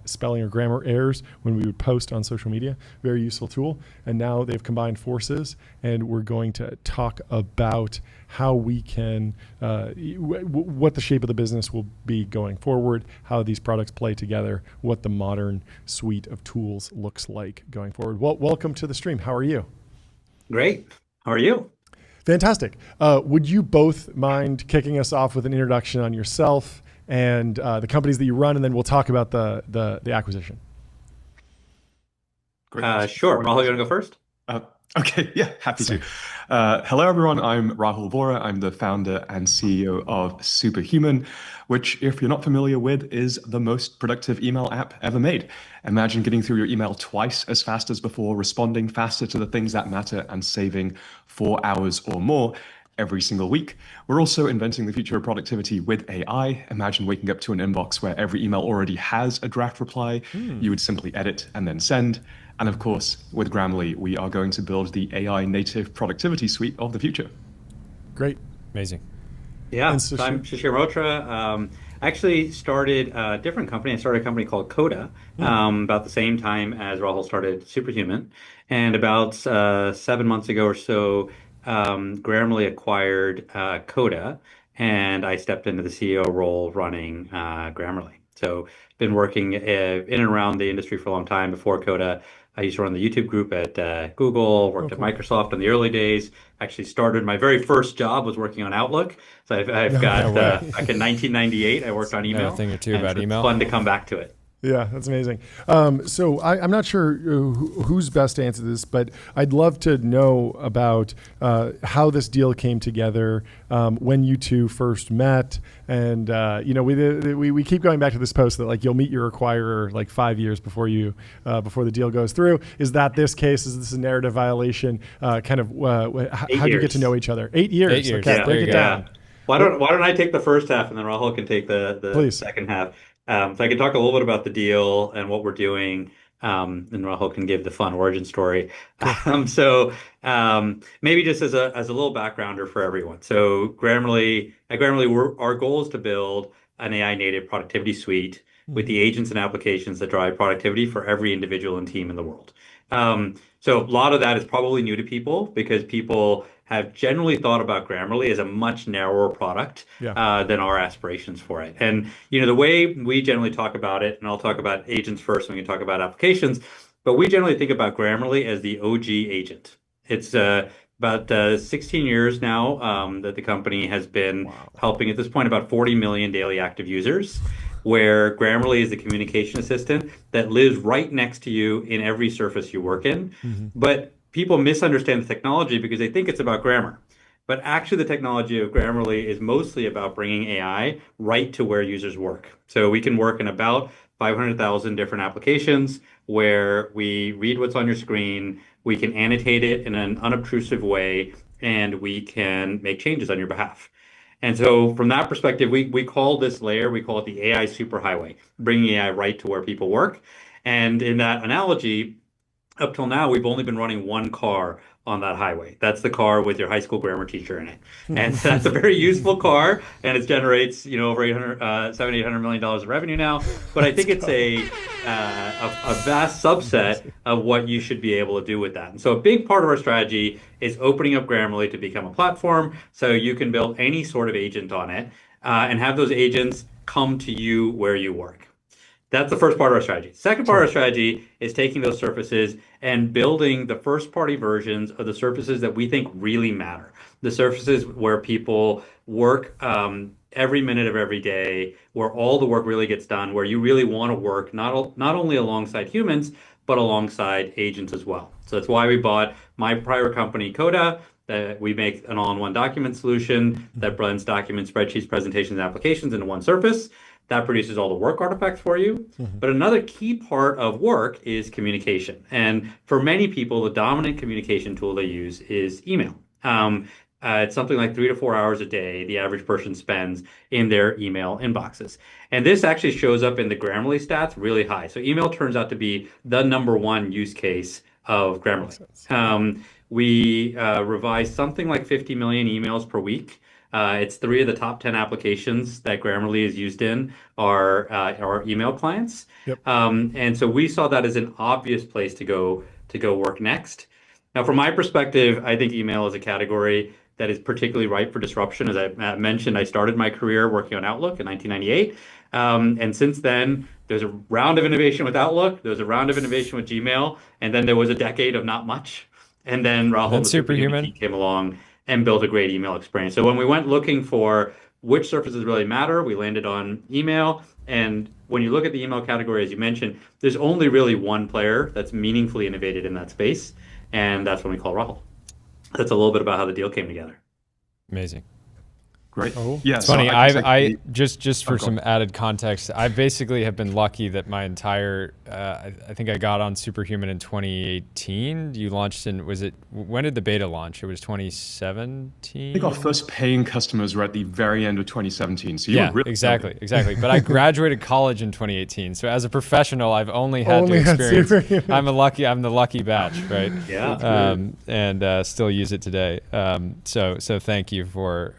spelling or grammar errors when we would post on social media. Very useful tool. And now they've combined forces, and we're going to talk about how we can, what the shape of the business will be going forward, how these products play together, what the modern suite of tools looks like going forward. Well, welcome to the stream. How are you? Great. How are you? Fantastic. Would you both mind kicking us off with an introduction on yourself and the companies that you run, and then we'll talk about the acquisition? Great. Sure. Rahul, you want to go first? Okay, yeah, happy to. Hello, everyone. I'm Rahul Vora. I'm the founder and CEO of Superhuman, which, if you're not familiar with, is the most productive email app ever made. Imagine getting through your email twice as fast as before, responding faster to the things that matter, and saving 4 hours or more every single week. We're also inventing the future of productivity with AI. Imagine waking up to an inbox where every email already has a draft reply. You would simply edit and then send. And of course, with Grammarly, we are going to build the AI native productivity suite of the future. Great. Amazing. Yeah, so I'm Shishir Motra. I actually started a different company. I started a company called Coda about the same time as Rahul started Superhuman. And about 7 months ago or so, Grammarly acquired Coda, and I stepped into the CEO role running Grammarly. So been working in and around the industry for a long time. Before Coda, I used to run the YouTube group at Google, worked at Microsoft in the early days. Actually started, my very first job was working on Outlook. So I've got, back in 1998, I worked on email. Know a thing or two about email. It's fun to come back to it. Yeah, that's amazing. So I'm not sure who's best to answer this, but I'd love to know about how this deal came together, when you two first met, and we keep going back to this post that like you'll meet your acquirer like 5 years before the deal goes through. Is that this case? Is this a narrative violation? How do you get to know each other? 8 years. 8 years. Okay, Yeah, break it down. Why don't I take the first half and then Rahul can take the second half. So I can talk a little bit about the deal and what we're doing, and Rahul can give the fun origin story. Maybe just as a little backgrounder for everyone. So at Grammarly, our goal is to build an AI native productivity suite with the agents and applications that drive productivity for every individual and team in the world. So a lot of that is probably new to people because people have generally thought about Grammarly as a much narrower product than our aspirations for it. And the way we generally talk about it, and I'll talk about agents first, and we can talk about applications, but we generally think about Grammarly as the OG agent. It's about 16 years now that the company has been helping, at this point, about 40 million daily active users, where Grammarly is the communication assistant that lives right next to you in every surface you work in. But people misunderstand the technology because they think it's about grammar. But actually, the technology of Grammarly is mostly about bringing AI right to where users work. So we can work in about 500,000 different applications where we read what's on your screen, we can annotate it in an unobtrusive way, and we can make changes on your behalf. And so from that perspective, we call this layer, we call it the AI superhighway, bringing AI right to where people work. And in that analogy, up till now, we've only been running one car on that highway. That's the car with your high school grammar teacher in it. And that's a very useful car, and it generates, over $800 million of revenue now. But I think it's a vast subset of what you should be able to do with that. And so a big part of our strategy is opening up Grammarly to become a platform so you can build any sort of agent on it and have those agents come to you where you work. That's the first part of our strategy. Second part of our strategy is taking those surfaces and building the first-party versions of the surfaces that we think really matter. The surfaces where people work every minute of every day, where all the work really gets done, where you really want to work not only alongside humans, but alongside agents as well. So that's why we bought my prior company, Coda, that we make an all-in-one document solution that blends documents, spreadsheets, presentations, and applications into one surface. That produces all the work artifacts for you. But another key part of work is communication. And for many people, the dominant communication tool they use is email. It's something like 3 to 4 hours a day the average person spends in their email inboxes. And this actually shows up in the Grammarly stats really high. So email turns out to be the #1 use case of Grammarly. We revise something like 50 million emails per week. It's 3 of the top 10 applications that Grammarly is used in are our email clients. Yep. And so we saw that as an obvious place to go work next. Now, from my perspective, I think email is a category that is particularly ripe for disruption. As I mentioned, I started my career working on Outlook in 1998. And since then, there's a round of innovation with Outlook, there's a round of innovation with Gmail, and then there was a decade of not much. And then Rahul and the Superhuman team came along and built a great email experience. So when we went looking for which surfaces really matter, we landed on email. And when you look at the email category, as you mentioned, there's only really one player that's meaningfully innovated in that space, and that's when we call Rahul. That's a little bit about how the deal came together. Amazing. Great. Oh, yeah. It's so funny. I Just for some added context, I basically have been lucky that my entire, I think I got on Superhuman in 2018. You launched when did the beta launch? It was 2017? think our first paying customers were at the very end of 2017. So you were really exactly. But I graduated college in 2018. So as a professional, I've only had to experience. I'm the lucky batch, right? Yeah. And still use it today. So thank you for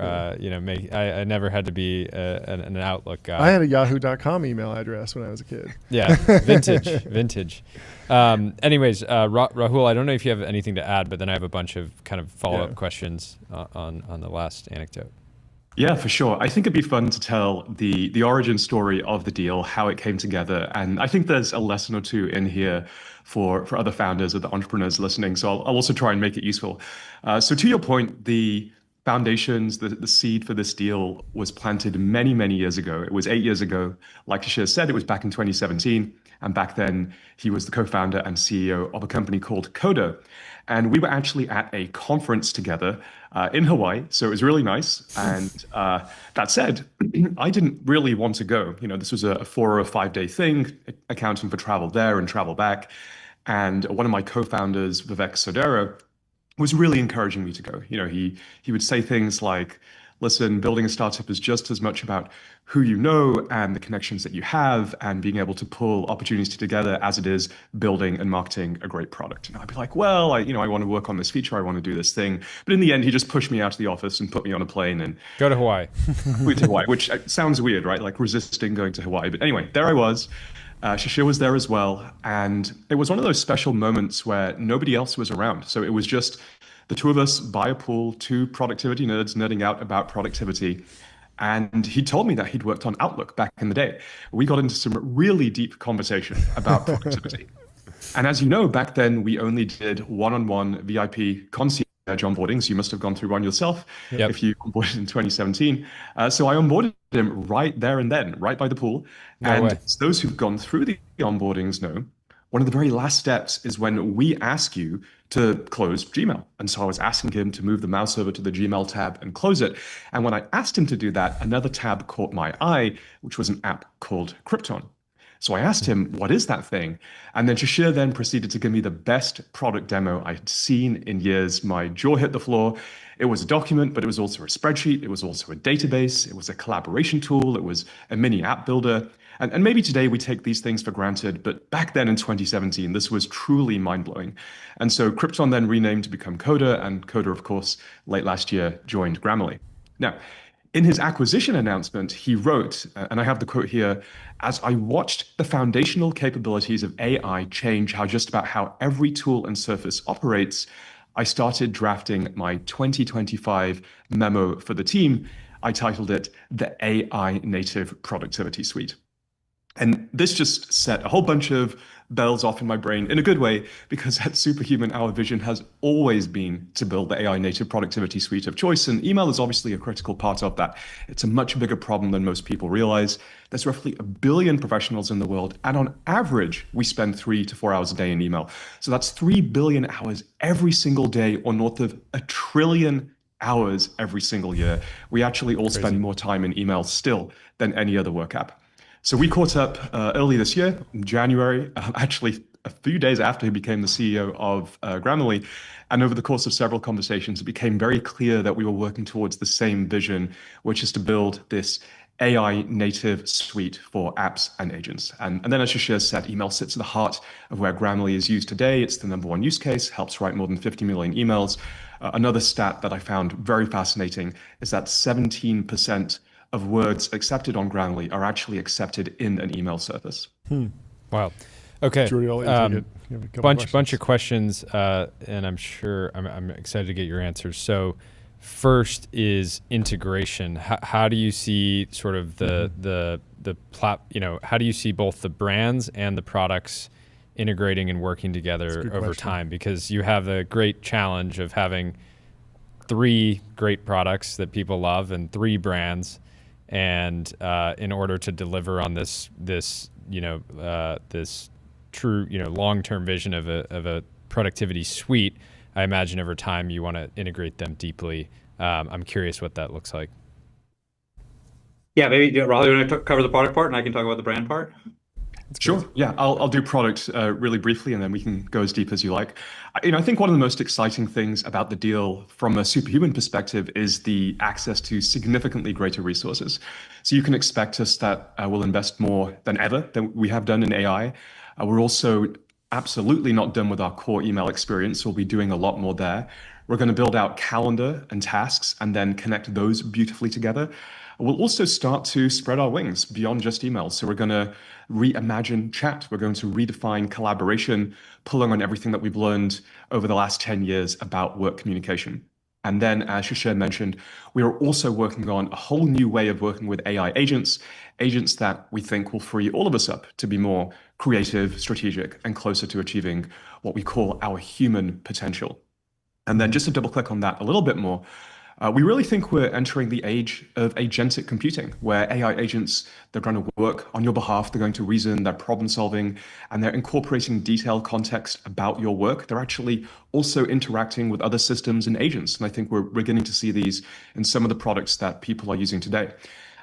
I never had to be an Outlook guy. I had a yahoo.com email address when I was a kid. Yeah, vintage. Anyways, Rahul, I don't know if you have anything to add, but then I have a bunch of kind of follow-up questions on the last anecdote. Yeah, for sure. I think it'd be fun to tell the origin story of the deal, how it came together. And I think there's a lesson or two in here for other founders or the entrepreneurs listening. So I'll also try and make it useful. So to your point, the foundations, the seed for this deal was planted many, many years ago. It was 8 years ago. Like Shashir said, it was back in 2017. And back then, he was the co-founder and CEO of a company called Coda. And we were actually at a conference together in Hawaii. So it was really nice. And that said, I didn't really want to go. This was a 4 or 5 day thing, accounting for travel there and travel back. And one of my co-founders, Vivek Sodero, was really encouraging me to go. He would say things like, listen, building a startup is just as much about who you know and the connections that you have and being able to pull opportunities together as it is building and marketing a great product. And I'd be like, well, I want to work on this feature. I want to do this thing. But in the end, he just pushed me out of the office and put me on a plane and go to Hawaii. Went to Hawaii, which sounds weird, right? Like resisting going to Hawaii. But anyway, there I was. Shashir was there as well. And it was one of those special moments where nobody else was around. So it was just the two of us by a pool, two productivity nerds nerding out about productivity. And he told me that he'd worked on Outlook back in the day. We got into some really deep conversation about productivity. And as you know, back then we only did one-on-one VIP concierge onboardings. You must have gone through one yourself if you onboarded in 2017. So I onboarded him right there and then, right by the pool. As those who've gone through the onboardings know, one of the very last steps is when we ask you to close Gmail. And so I was asking him to move the mouse over to the Gmail tab and close it. And when I asked him to do that, another tab caught my eye, which was an app called Krypton. So I asked him, what is that thing? And then Shashir then proceeded to give me the best product demo I had seen in years. My jaw hit the floor. It was a document, but it was also a spreadsheet. It was also a database. It was a collaboration tool. It was a mini app builder. And maybe today we take these things for granted, but back then in 2017, this was truly mind-blowing. And so Krypton then renamed to become Coda, and Coda, of course, late last year joined Grammarly. Now, in his acquisition announcement, he wrote, and I have the quote here, as I watched the foundational capabilities of AI change just about how every tool and surface operates, I started drafting my 2025 memo for the team. I titled it the AI Native Productivity Suite. And this just set a whole bunch of bells off in my brain in a good way, because at Superhuman, our vision has always been to build the AI native productivity suite of choice. And email is obviously a critical part of that. It's a much bigger problem than most people realize. There's roughly 1 billion professionals in the world, and on average, we spend 3 to 4 hours a day in email. So that's 3 billion hours every single day, or north of 1 trillion hours every single year. We actually all spend more time in email still than any other work app. So we caught up early this year, in January, actually a few days after he became the CEO of Grammarly. And over the course of several conversations, it became very clear that we were working towards the same vision, which is to build this AI native suite for apps and agents. And then, as Shashir said, email sits at the heart of where Grammarly is used today. It's the #1 use case, helps write more than 50 million emails. Another stat that I found very fascinating is that 17% of words accepted on Grammarly are actually accepted in an email service. Wow. Okay. Jordy, I'll let you take it. You have a couple Bunch of questions, and I'm sure I'm excited to get your answers. So, first is integration. How do you see sort of how do you see both the brands and the products integrating and working together over time? Because you have a great challenge of having 3 great products that people love and 3 brands. And in order to deliver on this true, long-term vision of a productivity suite, I imagine over time you want to integrate them deeply. I'm curious what that looks like. Yeah, maybe Rahul, you want to cover the product part, and I can talk about the brand part. Sure. Yeah, I'll do product really briefly, and then we can go as deep as you like. I think one of the most exciting things about the deal from a Superhuman perspective is the access to significantly greater resources. So you can expect us that we'll invest more than ever than we have done in AI. We're also absolutely not done with our core email experience. We'll be doing a lot more there. We're going to build out calendar and tasks and then connect those beautifully together. We'll also start to spread our wings beyond just email. So we're going to reimagine chat. We're going to redefine collaboration, pulling on everything that we've learned over the last 10 years about work communication. And then, as Shashir mentioned, we are also working on a whole new way of working with AI agents, agents that we think will free all of us up to be more creative, strategic, and closer to achieving what we call our human potential. And then just to double click on that a little bit more, we really think we're entering the age of agentic computing, where AI agents, they're going to work on your behalf, they're going to reason, they're problem solving, and they're incorporating detailed context about your work. They're actually also interacting with other systems and agents. And I think we're beginning to see these in some of the products that people are using today.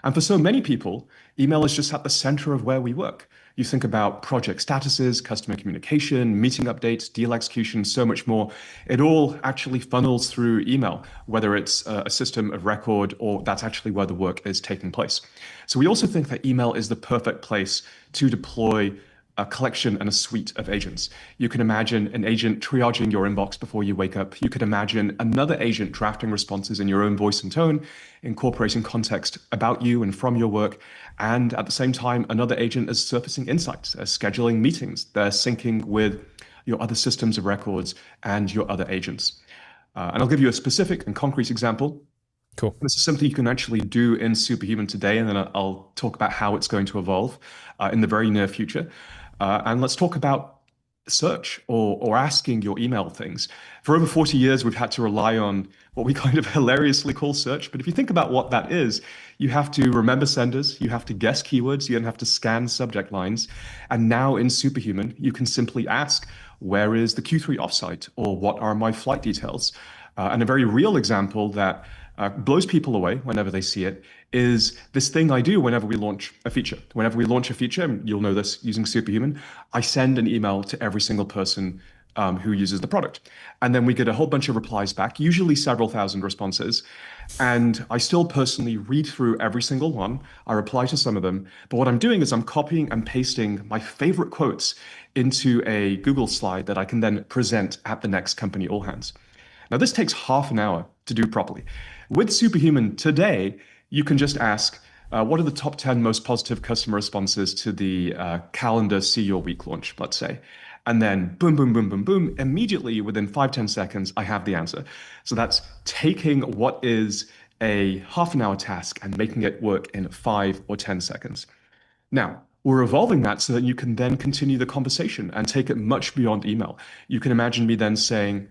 And for so many people, email is just at the center of where we work. You think about project statuses, customer communication, meeting updates, deal execution, so much more. It all actually funnels through email, whether it's a system of record or that's actually where the work is taking place. So we also think that email is the perfect place to deploy a collection and a suite of agents. You can imagine an agent triaging your inbox before you wake up. You could imagine another agent drafting responses in your own voice and tone, incorporating context about you and from your work. And at the same time, another agent is surfacing insights, scheduling meetings. They're syncing with your other systems of records and your other agents. And I'll give you a specific and concrete example. Cool. This is something you can actually do in Superhuman today, and then I'll talk about how it's going to evolve in the very near future. And let's talk about search or asking your email things. For over 40 years, we've had to rely on what we kind of hilariously call search. But if you think about what that is, you have to remember senders, you have to guess keywords, you then have to scan subject lines. And now in Superhuman, you can simply ask, where is the Q3 offsite? Or what are my flight details? And a very real example that blows people away whenever they see it is this thing I do whenever we launch a feature. Whenever we launch a feature, and you'll know this using Superhuman, I send an email to every single person who uses the product. And then we get a whole bunch of replies back, usually several thousand responses. And I still personally read through every single one. I reply to some of them. But what I'm doing is I'm copying and pasting my favorite quotes into a Google slide that I can then present at the next company all hands. Now, this takes half an hour to do properly. With Superhuman today, you can just ask, what are the top 10 most positive customer responses to the calendar See Your Week launch, let's say. And then boom, boom, boom, boom, boom. Immediately within 5-10 seconds, I have the answer. So that's taking what is a half an hour task and making it work in 5 or 10 seconds. Now, we're evolving that so that you can then continue the conversation and take it much beyond email. You can imagine me then saying,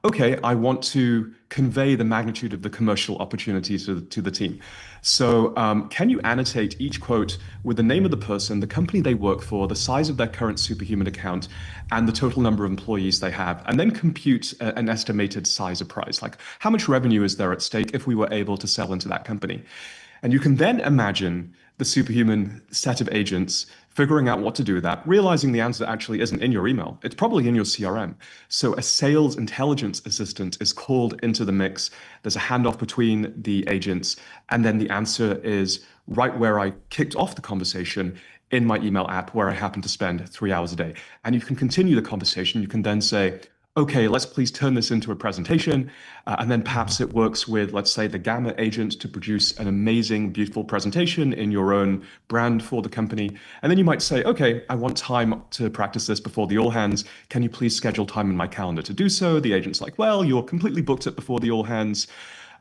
okay, I want to convey the magnitude of the commercial opportunities to the team. So, can you annotate each quote with the name of the person, the company they work for, the size of their current Superhuman account, and the total number of employees they have, and then compute an estimated size of price? Like, how much revenue is there at stake if we were able to sell into that company? And you can then imagine the superhuman set of agents figuring out what to do with that, realizing the answer actually isn't in your email. It's probably in your CRM. So a sales intelligence assistant is called into the mix. There's a handoff between the agents, and then the answer is right where I kicked off the conversation in my email app, where I happen to spend 3 hours a day. And you can continue the conversation. You can then say, okay, let's please turn this into a presentation. And then perhaps it works with, let's say, the Gamma agent to produce an amazing, beautiful presentation in your own brand for the company. And then you might say, okay, I want time to practice this before the all hands. Can you please schedule time in my calendar to do so? The agent's like, well, you're completely booked up before the all hands,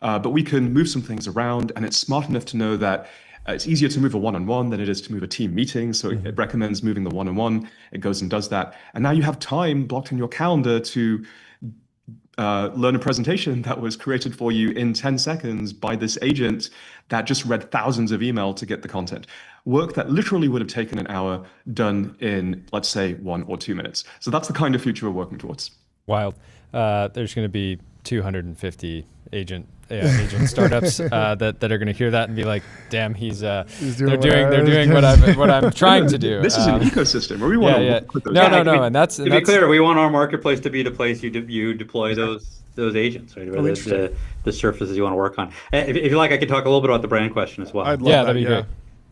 but we can move some things around. And it's smart enough to know that it's easier to move a one-on-one than it is to move a team meeting. So it recommends moving the one-on-one. It goes and does that. And now you have time blocked in your calendar to learn a presentation that was created for you in 10 seconds by this agent that just read thousands of email to get the content. Work that literally would have taken an hour done in, let's say, 1 or 2 minutes. So that's the kind of future we're working towards. Wild. There's going to be 250 agent startups that are going to hear that and be like, "Damn, they're doing what I'm trying to do." This is an ecosystem where we want to work with those. No, and that's to be clear, we want our marketplace to be the place you deploy those agents, right? The surfaces you want to work on. If you like, I could talk a little bit about the brand question as well. I'd love that. That'd be great.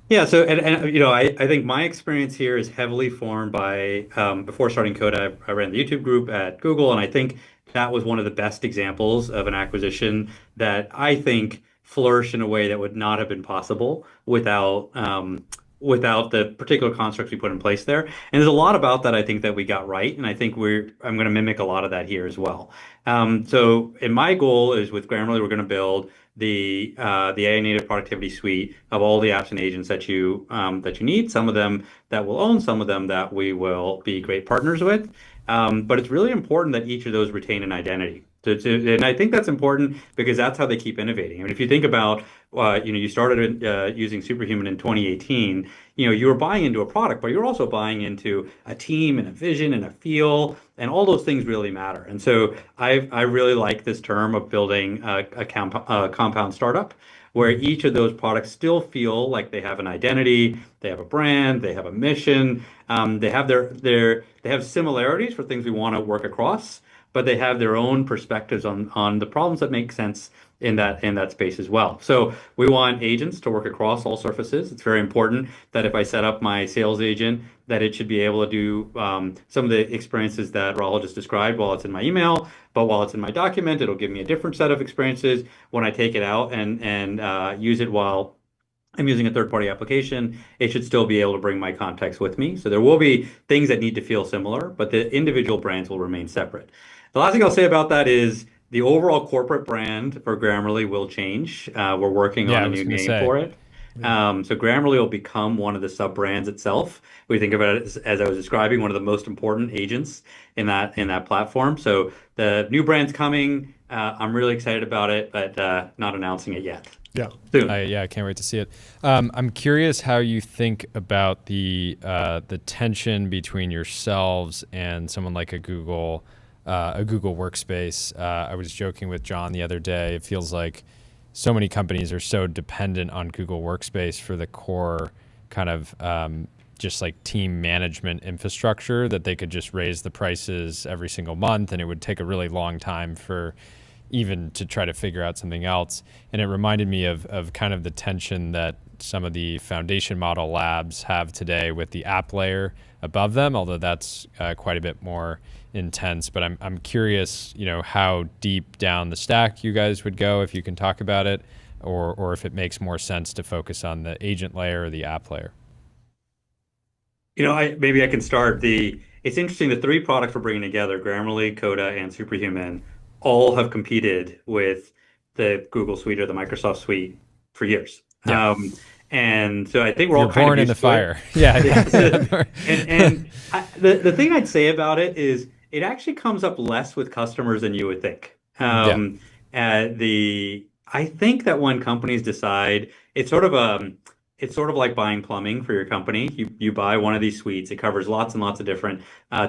Yeah, so and you know, I think my experience here is heavily formed by before starting Coda, I ran the YouTube group at Google, and I think that was one of the best examples of an acquisition that I think flourished in a way that would not have been possible without the particular constructs we put in place there. And there's a lot about that I think that we got right, and I think I'm going to mimic a lot of that here as well. So, and my goal is with Grammarly, we're going to build the AI native productivity suite of all the apps and agents that you need. Some of them that we'll own, some of them that we will be great partners with. But it's really important that each of those retain an identity. And I think that's important because that's how they keep innovating. I mean, if you think about, you started using Superhuman in 2018, you were buying into a product, but you're also buying into a team and a vision and a feel, and all those things really matter. And so I really like this term of building a compound startup, where each of those products still feel like they have an identity, they have a brand, they have a mission, they have they have similarities for things we want to work across, but they have their own perspectives on the problems that make sense in that space as well. So we want agents to work across all surfaces. It's very important that if I set up my sales agent, that it should be able to do some of the experiences that Rahul just described while it's in my email, but while it's in my document, it'll give me a different set of experiences when I take it out and use it while I'm using a third-party application. It should still be able to bring my context with me. So there will be things that need to feel similar, but the individual brands will remain separate. The last thing I'll say about that is the overall corporate brand for Grammarly will change. We're working on a new name for it. So Grammarly will become one of the sub-brands itself. We think about it as I was describing, one of the most important agents in that platform. So the new brand's coming. I'm really excited about it, but not announcing it yet. Yeah. Soon. I can't wait to see it. I'm curious how you think about the tension between yourselves and someone like a Google Workspace. I was joking with John the other day. It feels like so many companies are so dependent on Google Workspace for the core kind of just like team management infrastructure that they could just raise the prices every single month, and it would take a really long time for even to try to figure out something else. And it reminded me of kind of the tension that some of the foundation model labs have today with the app layer above them, although that's quite a bit more intense. But I'm curious, how deep down the stack you guys would go, if you can talk about it, or if it makes more sense to focus on the agent layer or the app layer. Maybe I can start. It's interesting, the three products we're bringing together, Grammarly, Coda, and Superhuman, all have competed with the Google Suite or the Microsoft Suite for years. Yeah. And so I think we're You're all kind of born in the used to it. fire. Yeah. Yeah. The thing I'd say about it is it actually comes up less with customers than you would think. Yeah. I think that when companies decide it's sort of like buying plumbing for your company. You buy one of these suites. It covers lots and lots of different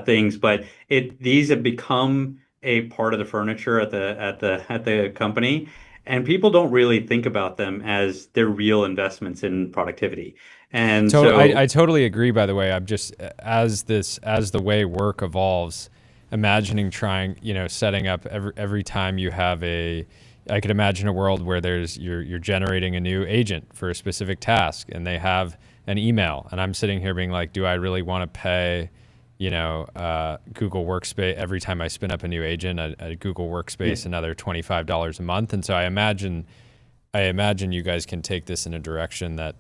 things, but these have become a part of the furniture at the company, and people don't really think about them as their real investments in productivity. And I so totally agree, by the way. I'm just, as the way work evolves, imagining trying, setting up every time you have I could imagine a world where you're generating a new agent for a specific task and they have an email, and I'm sitting here being like, do I really want to pay, Google Workspace every time I spin up a new agent at Google Workspace another $25 a month? And so I imagine you guys can take this in a direction that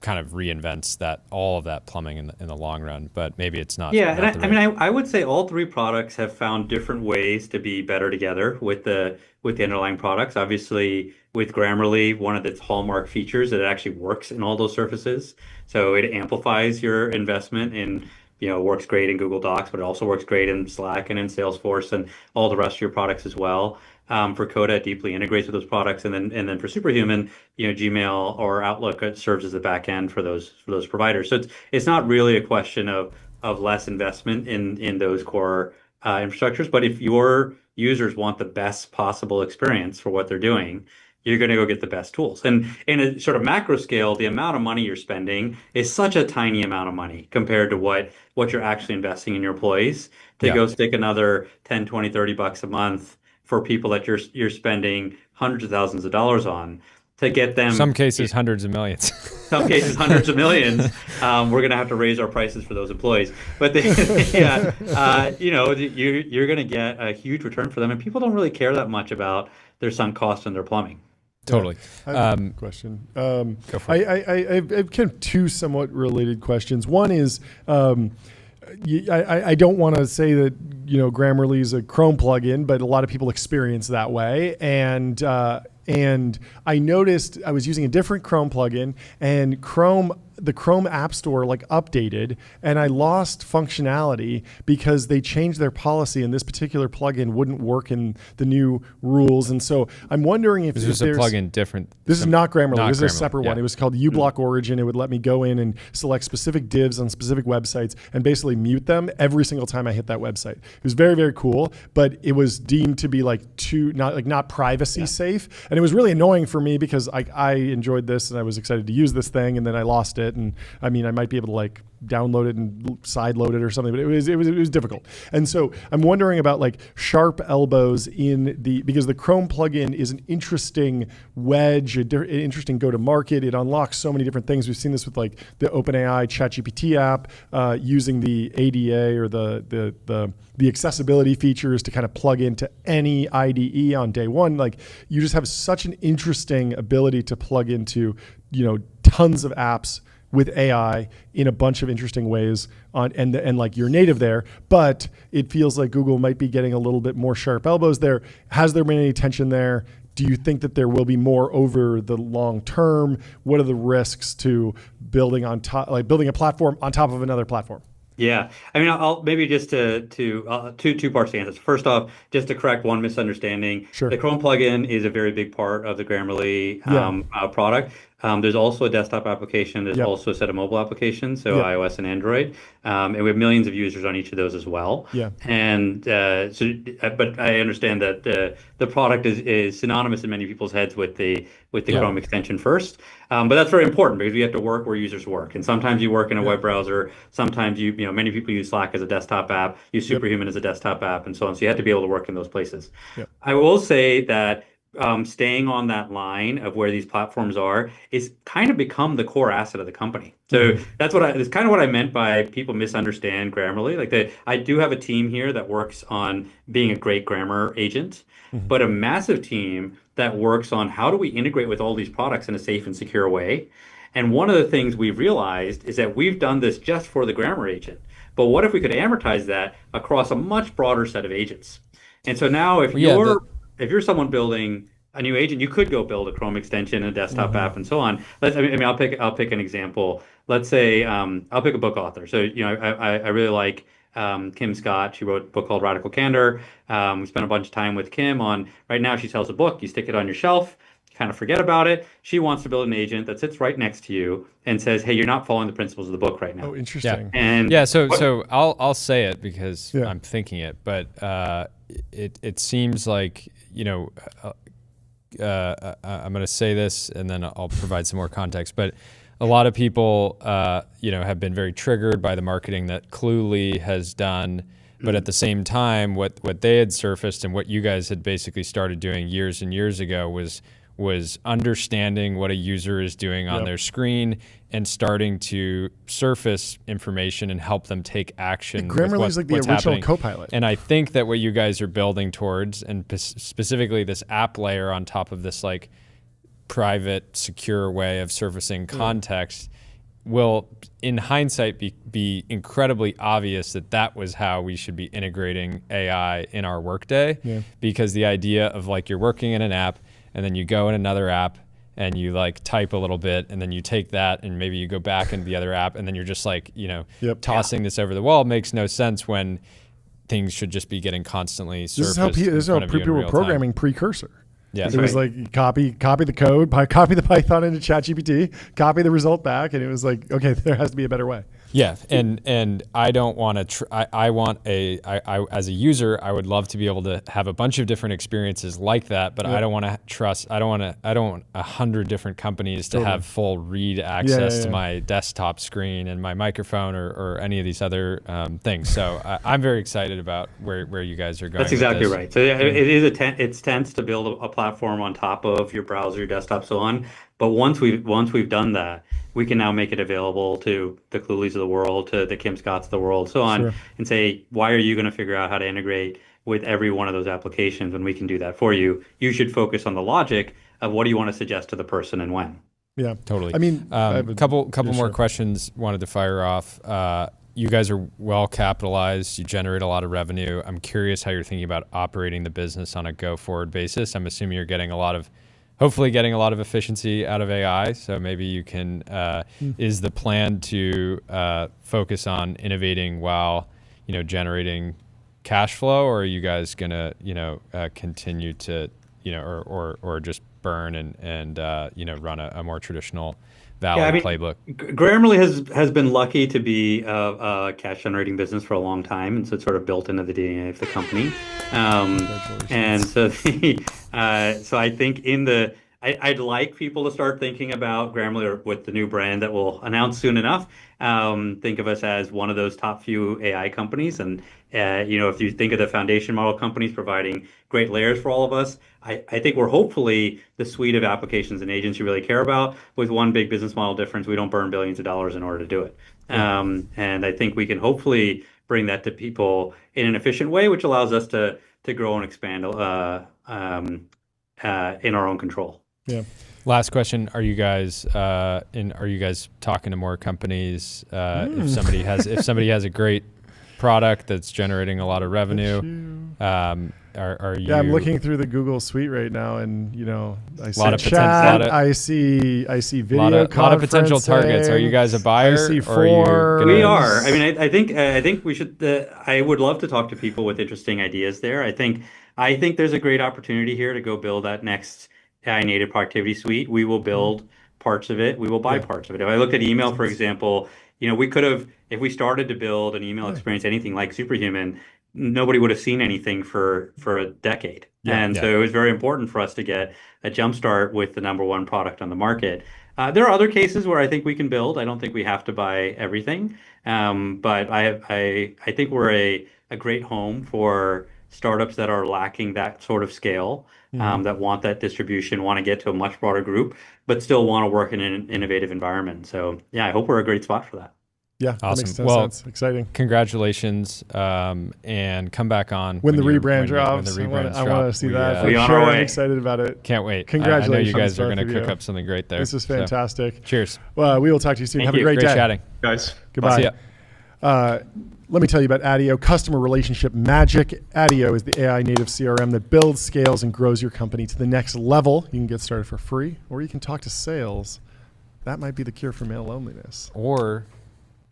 kind of reinvents all of that plumbing in the long run, but maybe it's not. yeah, not and I would say all three products have found different ways to be better together with the underlying products. Obviously, with Grammarly, one of its hallmark features that it actually works in all those surfaces. So it amplifies your investment in, works great in Google Docs, but it also works great in Slack and in Salesforce and all the rest of your products as well. For Coda, it deeply integrates with those products, and then for Superhuman, Gmail or Outlook serves as the back end for those providers. So it's not really a question of less investment in those core infrastructures, but if your users want the best possible experience for what they're doing, you're going to go get the best tools. And in a sort of macro scale, the amount of money you're spending is such a tiny amount of money compared to what you're actually investing in your employees to go stick another 10, 20, $30 a month for people that you're spending hundreds of thousands of dollars on to get them. Some cases, hundreds of millions. Some cases, hundreds of millions. We're going to have to raise our prices for those employees. But you're going to get a huge return for them, and people don't really care that much about their sunk cost and their plumbing. Totally. I have a question. Go for it. I have kind of two somewhat related questions. One is, I don't want to say that Grammarly is a Chrome plugin, but a lot of people experience that way. And I noticed I was using a different Chrome plugin, and the Chrome App Store updated, and I lost functionality because they changed their policy, and this particular plugin wouldn't work in the new rules. And so I'm wondering if this is a plugin different. This is not Grammarly. This is a Grammarly, separate one. It was called uBlock Origin. It would let me go in and select specific divs on specific websites and basically mute them every single time I hit that website. It was very, very cool, but it was deemed to be not privacy safe. And it was really annoying for me because I enjoyed this and I was excited to use this thing, and then I lost it. And I mean, I might be able to download it and side load it or something, but it was difficult. And so I'm wondering about sharp elbows because the Chrome plugin is an interesting wedge, an interesting go to market. It unlocks so many different things. We've seen this with the OpenAI ChatGPT app using the ADA or the accessibility features to kind of plug into any IDE on day one. You just have such an interesting ability to plug into tons of apps with AI in a bunch of interesting ways and you're native there, but it feels like Google might be getting a little bit more sharp elbows there. Has there been any tension there? Do you think that there will be more over the long term? What are the risks to building a platform on top of another platform? Yeah, I mean, I'll maybe just two parts to answer. First off, just to correct one misunderstanding, Sure. The Chrome plugin is a very big part of the Grammarly product. There's also a desktop application. There's also a set of mobile applications, so iOS and Android, and we have millions of users on each of those as well. Yeah. And but I understand that the product is synonymous in many people's heads with the Chrome extension first. But that's very important because we have to work where users work, and sometimes you work in a web browser. Sometimes many people use Slack as a desktop app, use Superhuman as a desktop app, and so on. So you have to be able to work in those places. Yep. I will say that staying on that line of where these platforms are is kind of become the core asset of the company. So that's kind of what I meant by people misunderstand Grammarly. I do have a team here that works on being a great grammar agent, but a massive team that works on how do we integrate with all these products in a safe and secure way. And one of the things we've realized is that we've done this just for the grammar agent. But what if we could amortize that across a much broader set of agents? And so now if you're someone building a new agent, you could go build a Chrome extension, a desktop app, and so on. I'll pick an example. Let's say I'll pick a book author. So I really like Kim Scott. She wrote a book called Radical Candor. We spent a bunch of time with Kim on. Right now, she sells a book. You stick it on your shelf, kind of forget about it. She wants to build an agent that sits right next to you and says, "Hey, you're not following the principles of the book right now." Oh, interesting. And so I'll say it because I'm thinking it, but it seems like I'm going to say this and then I'll provide some more context, but a lot of people have been very triggered by the marketing that Cluely has done, but at the same time what they had surfaced and what you guys had basically started doing years and years ago was understanding what a user is doing on their screen and starting to surface information and help them take action. Grammarly is like the original Copilot. And I think that what you guys are building towards, and specifically this app layer on top of this like private, secure way of surfacing context, will, in hindsight, be incredibly obvious that was how we should be integrating AI in our workday. Yeah. Because the idea of like you're working in an app, and then you go in another app and you like type a little bit, and then you take that and maybe you go back into the other app, and then you're just like, tossing this over the wall makes no sense when things should just be getting constantly surfaced. This is how people were programming precursor. Yeah, it was like copy the code, copy the Python into ChatGPT, copy the result back, and it was like, okay, there has to be a better way. Yeah, and I don't want to. I as a user, I would love to be able to have a bunch of different experiences like that, but I don't want to trust. I don't want 100 different companies to have full read access to my desktop screen and my microphone or any of these other things. So I'm very excited about where you guys are going. That's exactly right. So it's tense to build a platform on top of your browser, your desktop, so on. But once we've done that, we can now make it available to the Cluleys of the world, to the Kim Scotts of the world, so on, and say, why are you going to figure out how to integrate with every one of those applications when we can do that for you? You should focus on the logic of what do you want to suggest to the person and when. Yeah, totally. I mean, a couple more questions wanted to fire off. You guys are well capitalized. You generate a lot of revenue. I'm curious how you're thinking about operating the business on a go-forward basis. I'm assuming you're hopefully getting a lot of efficiency out of AI. So maybe you can, is the plan to focus on innovating while, generating cash flow, or are you guys gonna, continue to, or just burn and run a more traditional playbook? Grammarly has been lucky to be a cash generating business for a long time, and so it's sort of built into the DNA of the company. And so so I think I'd like people to start thinking about Grammarly, or with the new brand that we'll announce soon enough. Think of us as one of those top few AI companies. And, if you think of the foundation model companies providing great layers for all of us, I think we're hopefully the suite of applications and agents you really care about, with one big business model difference: we don't burn billions of dollars in order to do it. And I think we can hopefully bring that to people in an efficient way, which allows us to grow and expand in our own control. Yeah. Last question: are you guys talking to more companies? If somebody has a great product that's generating a lot of revenue, are you? Yeah, I'm looking through the Google Suite right now, and I see chat. I see video. A lot of potential targets. Are you guys a buyer? I see We are. I mean, I think we should. I would love to talk to people with interesting ideas there. I think there's a great opportunity here to go build that next AI native productivity suite. We will build parts of it. We will buy parts of it. If I looked at email, for example, we could have, if we started to build an email experience, anything like Superhuman, nobody would have seen anything for a decade. So it was very important for us to get a jump start with the number one product on the market. There are other cases where I think we can build. I don't think we have to buy everything. But I think we're a great home for startups that are lacking that sort of scale, that want that distribution, want to get to a much broader group, but still want to work in an innovative environment. So I hope we're a great spot for that. Yeah, awesome. That makes sense. Exciting. Congratulations, and come back on when the rebrand drops. I want to see that. For sure, I'm excited about it. Can't wait. Congratulations. I know you guys are going to cook up something great there. This is fantastic. Cheers. Well, we will talk to you soon. Thank Have you. a great day. Chatting. Guys. Goodbye. See ya. Let me tell you about ADIO, customer relationship magic. ADIO is the AI native CRM that builds, scales, and grows your company to the next level. You can get started for free, or you can talk to sales. That might be the cure for male loneliness. Or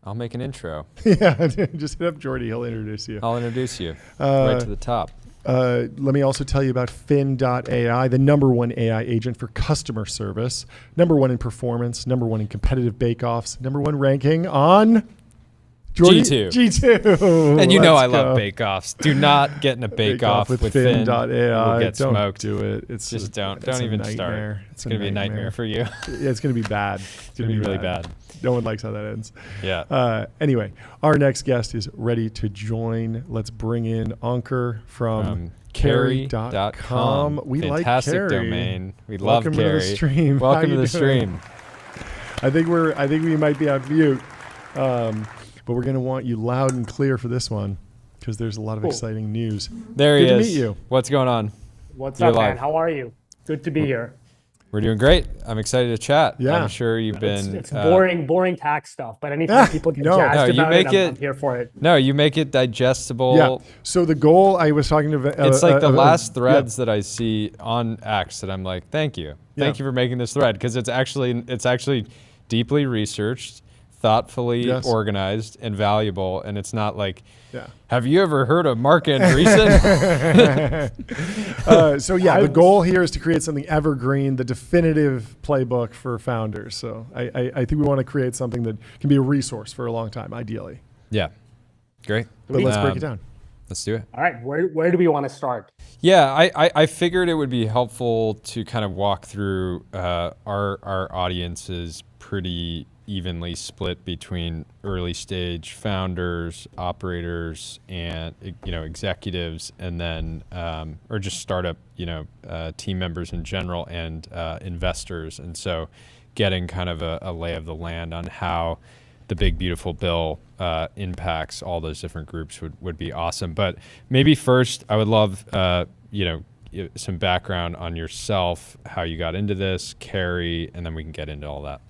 I'll make an intro. Yeah, just hit up Jordy. He'll introduce you. I'll introduce you right to the top. Let me also tell you about Fin.ai, the #1 AI agent for customer service, #1 in performance, #1 in competitive bake-offs, #1 ranking on Jordy? G2. And you know I Let's love go. bake-offs. Do not get in a bake-off with Fin. Fin.ai. You'll get Don't smoked. do it. It's Just don't a even nightmare. start. It's going to be a nightmare for you. Yeah, it's going to be bad. It's going to be really bad. No one likes how that ends. Yeah. Anyway, our next guest is ready to join. Let's bring in Ankur from Carry.com. We Fantastic like Carry. domain. We Welcome love Carry. to the stream. How Welcome to you the doing? stream. I think we might be on mute, but we're going to want you loud and clear for this one because there's a lot of exciting news. There he Good is. to meet you. What's going on? What's You're up, man? live. How are you? Good to be here. We're doing great. I'm excited to chat. Yeah. I'm sure you've been. It's boring tax stuff, but anything people get no. jazzed No, you about make I'm it- here for it. No, you make it digestible. Yeah. So the goal, I was talking to. It's like the last yeah. threads that I see on X that I'm like, thank you Yeah. for making this thread because it's actually deeply researched, thoughtfully Yes. organized, and valuable. And it's not like, Yeah. have you ever heard of Mark Andreessen? So yeah, the goal here is to create something evergreen, the definitive playbook for founders. So I think we want to create something that can be a resource for a long time, ideally. Yeah, great. But let's break it down. Let's do it. All right, where do we want to start? Yeah, I figured it would be helpful to kind of walk through our audience's pretty evenly split between early stage founders, operators, and executives, and then or just startup team members in general, and investors. And so, getting kind of a lay of the land on how the big beautiful bill impacts all those different groups would be awesome. But maybe first, I would love some background on yourself, how you got into this, Carry, and then we can get into all that.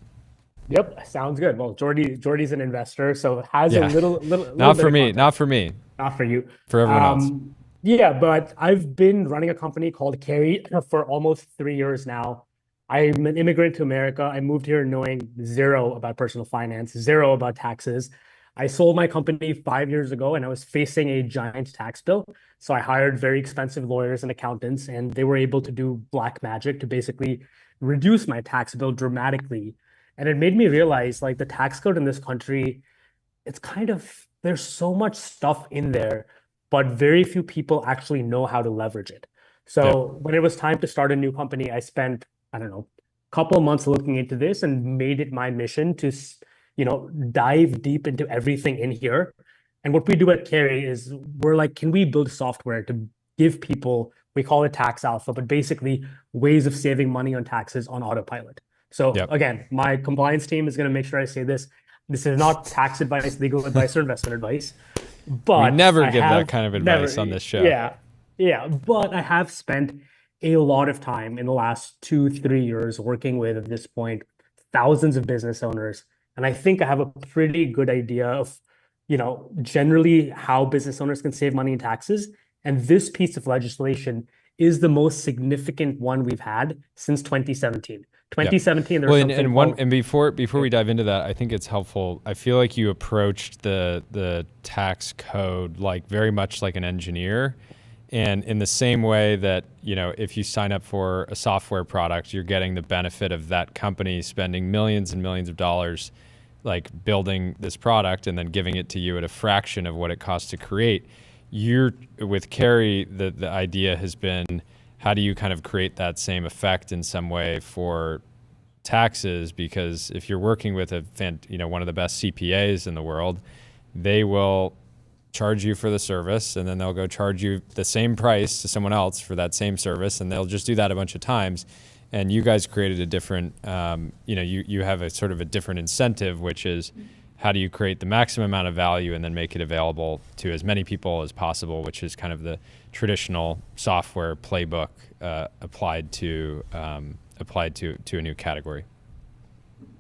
Yep, sounds good. Well, Jordy's an investor, so has Yeah. a little Not bit for of me. context. Not for me. Not for you. For everyone else. Yeah, but I've been running a company called Carry for almost 3 years now. I'm an immigrant to America. I moved here knowing zero about personal finance, zero about taxes. I sold my company 5 years ago and I was facing a giant tax bill. So I hired very expensive lawyers and accountants, and they were able to do black magic to basically reduce my tax bill dramatically. And it made me realize like the tax code in this country, it's kind of, there's so much stuff in there, but very few people actually know how to leverage it. So when it was time to start a new company, I spent, I don't know, a couple of months looking into this and made it my mission to, dive deep into everything in here. And what we do at Carry is we're like, can we build software to give people, we call it tax alpha, but basically ways of saving money on taxes on autopilot. So again, my compliance team is going to make sure I say this. This is not tax advice, legal advice, or investment advice. But we never give that kind of advice on this show. Yeah. But I have spent a lot of time in the last 2-3 years working with, at this point, thousands of business owners. And I think I have a pretty good idea of, generally how business owners can save money in taxes. And this piece of legislation is the most significant one we've had since 2017. 2017, there's something called... And before we dive into that, I think it's helpful. I feel like you approached the tax code like very much like an engineer. And in the same way that, if you sign up for a software product, you're getting the benefit of that company spending millions and millions of dollars like building this product and then giving it to you at a fraction of what it costs to create. With Carry, the idea has been, how do you kind of create that same effect in some way for taxes? Because if you're working with one of the best CPAs in the world, they will charge you for the service, and then they'll go charge you the same price to someone else for that same service, and they'll just do that a bunch of times. And you guys created a different, you have a sort of a different incentive, which is how do you create the maximum amount of value and then make it available to as many people as possible, which is kind of the traditional software playbook applied to a new category.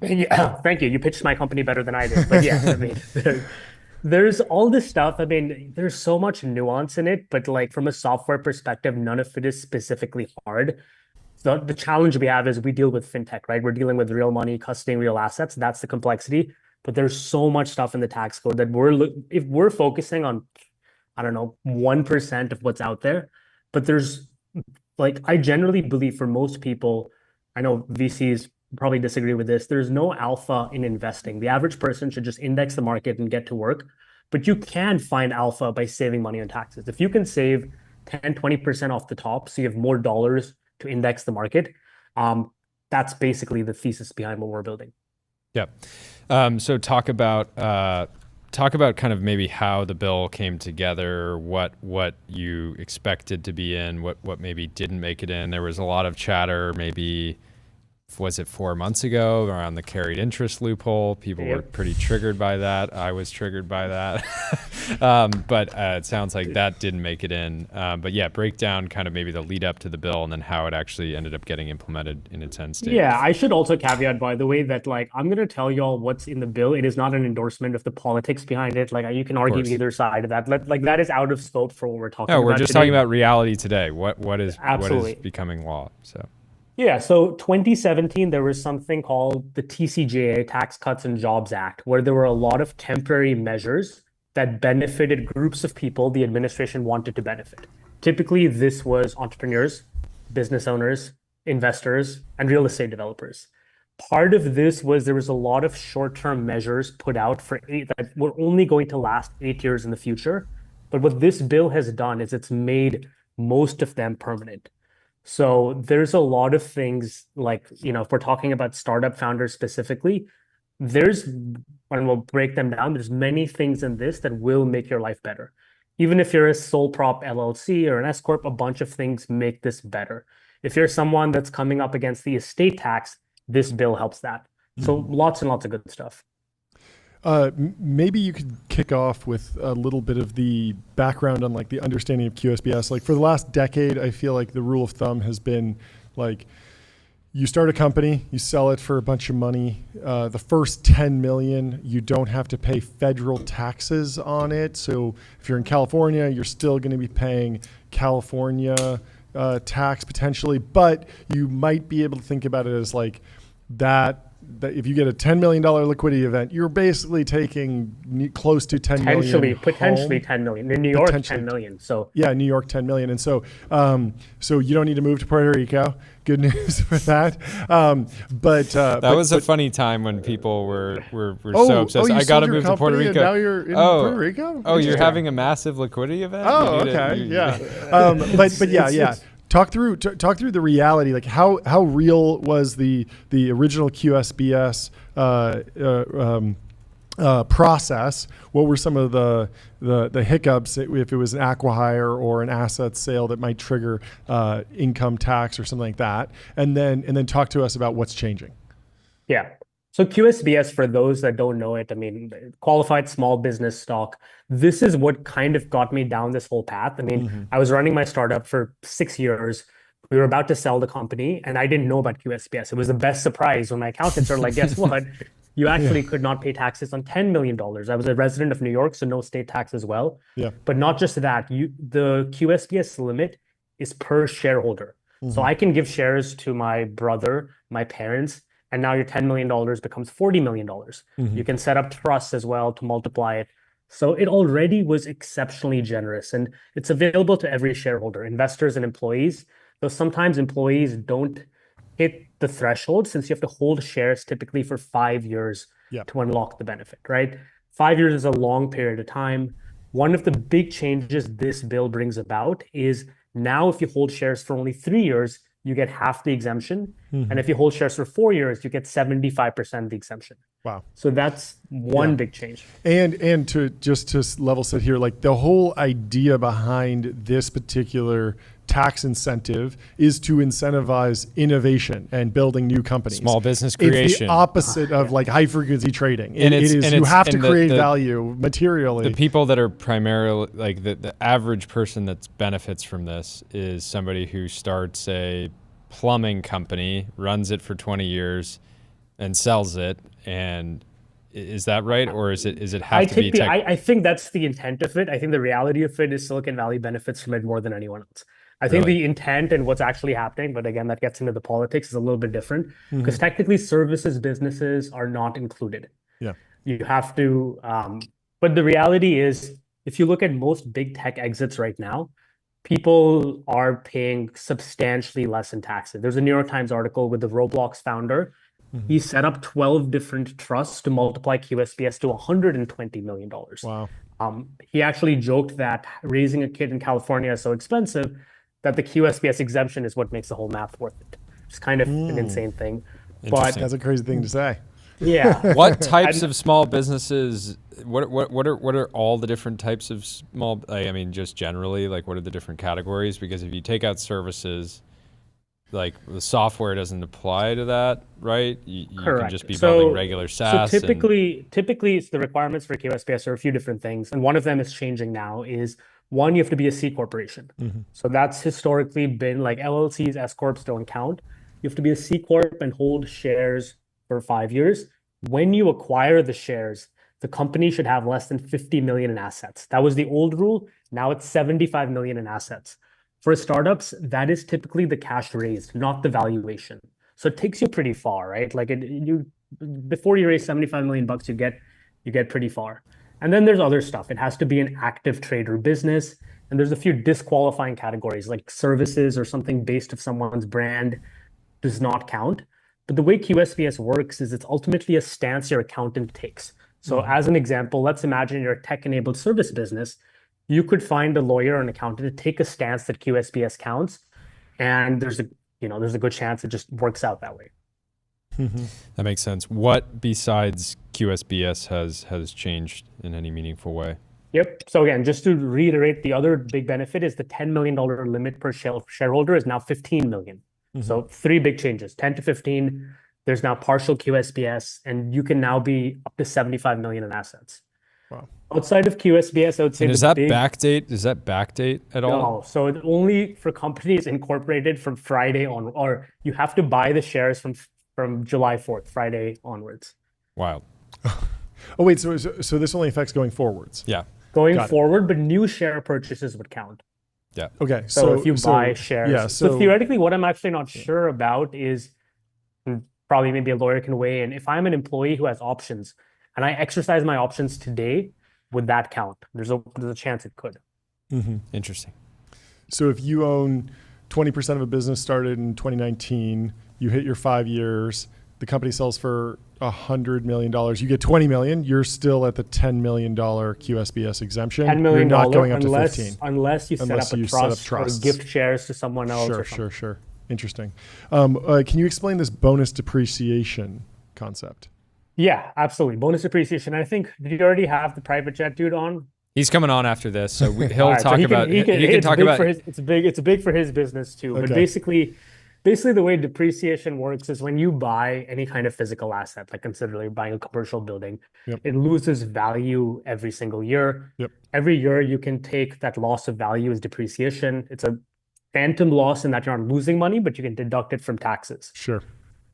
Yeah, thank you. You pitched my company better than I did. But yeah, There's all this stuff. I mean, there's so much nuance in it, but like from a software perspective, none of it is specifically hard. The challenge we have is we deal with fintech, right? We're dealing with real money, custodying real assets. That's the complexity. But there's so much stuff in the tax code that if we're focusing on, I don't know, 1% of what's out there, but there's like, I generally believe for most people, I know VCs probably disagree with this. There's no alpha in investing. The average person should just index the market and get to work. But you can find alpha by saving money on taxes. If you can save 10, 20% off the top, so you have more dollars to index the market, that's basically the thesis behind what we're building. Yep. So talk about kind of maybe how the bill came together, what you expected to be in, what maybe didn't make it in. There was a lot of chatter, maybe was it 4 months ago, around the carried interest loophole. People were pretty triggered by that. I was triggered by that. But it sounds like that didn't make it in. But yeah, break down kind of maybe the lead up to the bill and then how it actually ended up getting implemented in its end state. Yeah, I should also caveat, by the way, that like I'm going to tell y'all what's in the bill. It is not an endorsement of the politics behind it. Like you can argue either side of that. Like that is out of scope for what we're talking about. No, we're just today. talking about reality today. What is Absolutely. becoming law? So. Yeah, so 2017, there was something called the TCJA, Tax Cuts and Jobs Act, where there were a lot of temporary measures that benefited groups of people the administration wanted to benefit. Typically, this was entrepreneurs, business owners, investors, and real estate developers. Part of this was there was a lot of short-term measures put out that were only going to last 8 years in the future. But what this bill has done is it's made most of them permanent. So there's a lot of things like, if we're talking about startup founders specifically, and we'll break them down, there's many things in this that will make your life better. Even if you're a sole prop LLC or an S Corp, a bunch of things make this better. If you're someone that's coming up against the estate tax, this bill helps that. So lots and lots of good stuff. Maybe you could kick off with a little bit of the background on like the understanding of QSBS. Like for the last decade, I feel like the rule of thumb has been like you start a company, you sell it for a bunch of money. The first 10 million, you don't have to pay federal taxes on it. So if you're in California, you're still going to be paying California tax potentially, but you might be able to think about it as like that if you get a $10 million liquidity event, you're basically taking close to 10 million. Potentially 10 million. In New York, 10 million. So yeah, New York, 10 million. And so, so you don't need to move to Puerto Rico. Good news for that. That was a funny time when people were so obsessed. I got to move to Puerto Rico. Now you're in Puerto Rico? Oh, you're having a massive liquidity event? Oh, okay. Yeah. But yeah. Talk through the reality, like how real was the original QSBS process? What were some of the hiccups if it was an acqui-hire or an asset sale that might trigger income tax or something like that? And then talk to us about what's changing. Yeah. So QSBS, for those that don't know it, I mean, qualified small business stock. This is what kind of got me down this whole path. I mean, I was running my startup for 6 years. We were about to sell the company and I didn't know about QSBS. It was the best surprise when my accountants are like, guess what? You actually could not pay taxes on $10 million. I was a resident of New York, so no state tax as well. Yeah. But not just that, the QSBS limit is per shareholder. So I can give shares to my brother, my parents, and now your $10 million becomes $40 million. You can set up trusts as well to multiply it. So it already was exceptionally generous, and it's available to every shareholder, investors and employees, though sometimes employees don't hit the threshold since you have to hold shares typically for 5 years to unlock the benefit, right? 5 years is a long period of time. One of the big changes this bill brings about is now if you hold shares for only 3 years, you get half the exemption. And if you hold shares for 4 years, you get 75% of the exemption. Wow. So that's one big change. And to level set here, like the whole idea behind this particular tax incentive is to incentivize innovation and building new companies. Small business creation. It's the opposite of like high frequency trading. It is you have to create value materially. The people that are primarily like the average person that benefits from this is somebody who starts a plumbing company, runs it for 20 years and sells it and Is that right, or is it I have to be take the tech? I think that's the intent of it. I think the reality of it is Silicon Valley benefits from it more than anyone else. I think Really? the intent and what's actually happening, but again, that gets into the politics, is a little bit different because Mhm. technically services businesses are not included. Yeah. You have to, but the reality is, if you look at most big tech exits right now, people are paying substantially less in taxes. There's a New York Times article with the Roblox founder. He Mhm. set up 12 different trusts to multiply QSBS to $120 million. Wow. He actually joked that raising a kid in California is so expensive that the QSBS exemption is what makes the whole math worth it. It's kind of an insane thing. But Interesting. That's a crazy thing to say. yeah, What types And- of small businesses? What are all the different types of small? I mean, just generally, like what are the different categories? Because if you take out services, like the software doesn't apply to that, right? You can correct. just be building So, regular so SaaS. And typically, it's the requirements for QSBS are a few different things, and one of them is changing now. Is one, you have to be a C corporation. Mhm. So that's historically been like LLCs, S corps don't count. You have to be a C corp and hold shares for 5 years. When you acquire the shares, the company should have less than 50 million in assets. That was the old rule. Now it's 75 million in assets. For startups, that is typically the cash raised, not the valuation. So it takes you pretty far, right? Like you before you raise 75 million bucks, you get pretty far. And then there's other stuff. It has to be an active trader business. And there's a few disqualifying categories like services or something based of someone's brand does not count. But the way QSBS works is it's ultimately a stance your accountant takes. So as an example, let's imagine you're a tech-enabled service business. You could find a lawyer or an accountant to take a stance that QSBS counts, and there's a good chance it just works out that way. that makes sense. What besides QSBS has changed in any meaningful way? Yep. So again, just to reiterate, the other big benefit is the $10 million limit per shareholder is now 15 million. So three big changes, 10 to 15. There's now partial QSBS, and you can now be up to 75 million in assets. Wow. Outside of QSBS, I would say And the big backdate? Does that backdate at all? no. So it only for companies incorporated from Friday on, or you have to buy the shares from July 4th, Friday onwards. Wild. Oh wait, so this only affects going forwards. Yeah. Going Got it. forward, but new share purchases would count. Yeah. Okay. So if you buy shares, yeah. so So theoretically, what I'm actually not sure about is, and probably maybe a lawyer can weigh in. If I'm an employee who has options and I exercise my options today, would that count? There's a chance it could. Interesting. So if you own 20% of a business started in 2019, you hit your 5 years, the company sells for $100 million, you get 20 million, you're still at the $10 million QSBS exemption. $10 million You're not going up unless, to 15. unless you set Unless up a you set up trust or trusts. gift shares to someone else or something. Sure. Interesting. Can you explain this bonus depreciation concept? Yeah, absolutely. Bonus depreciation. I think, did you already have the private jet dude on? He's coming on after this, so he'll All right, so talk he can- about. he can He can talk about. it's big for his business too. But Okay. basically the way depreciation works is when you buy any kind of physical asset, like consider you're buying a commercial building, Yep. it loses value every single year. Yep. Every year you can take that loss of value as depreciation. It's a phantom loss in that you're not losing money, but you can deduct it from taxes. Sure.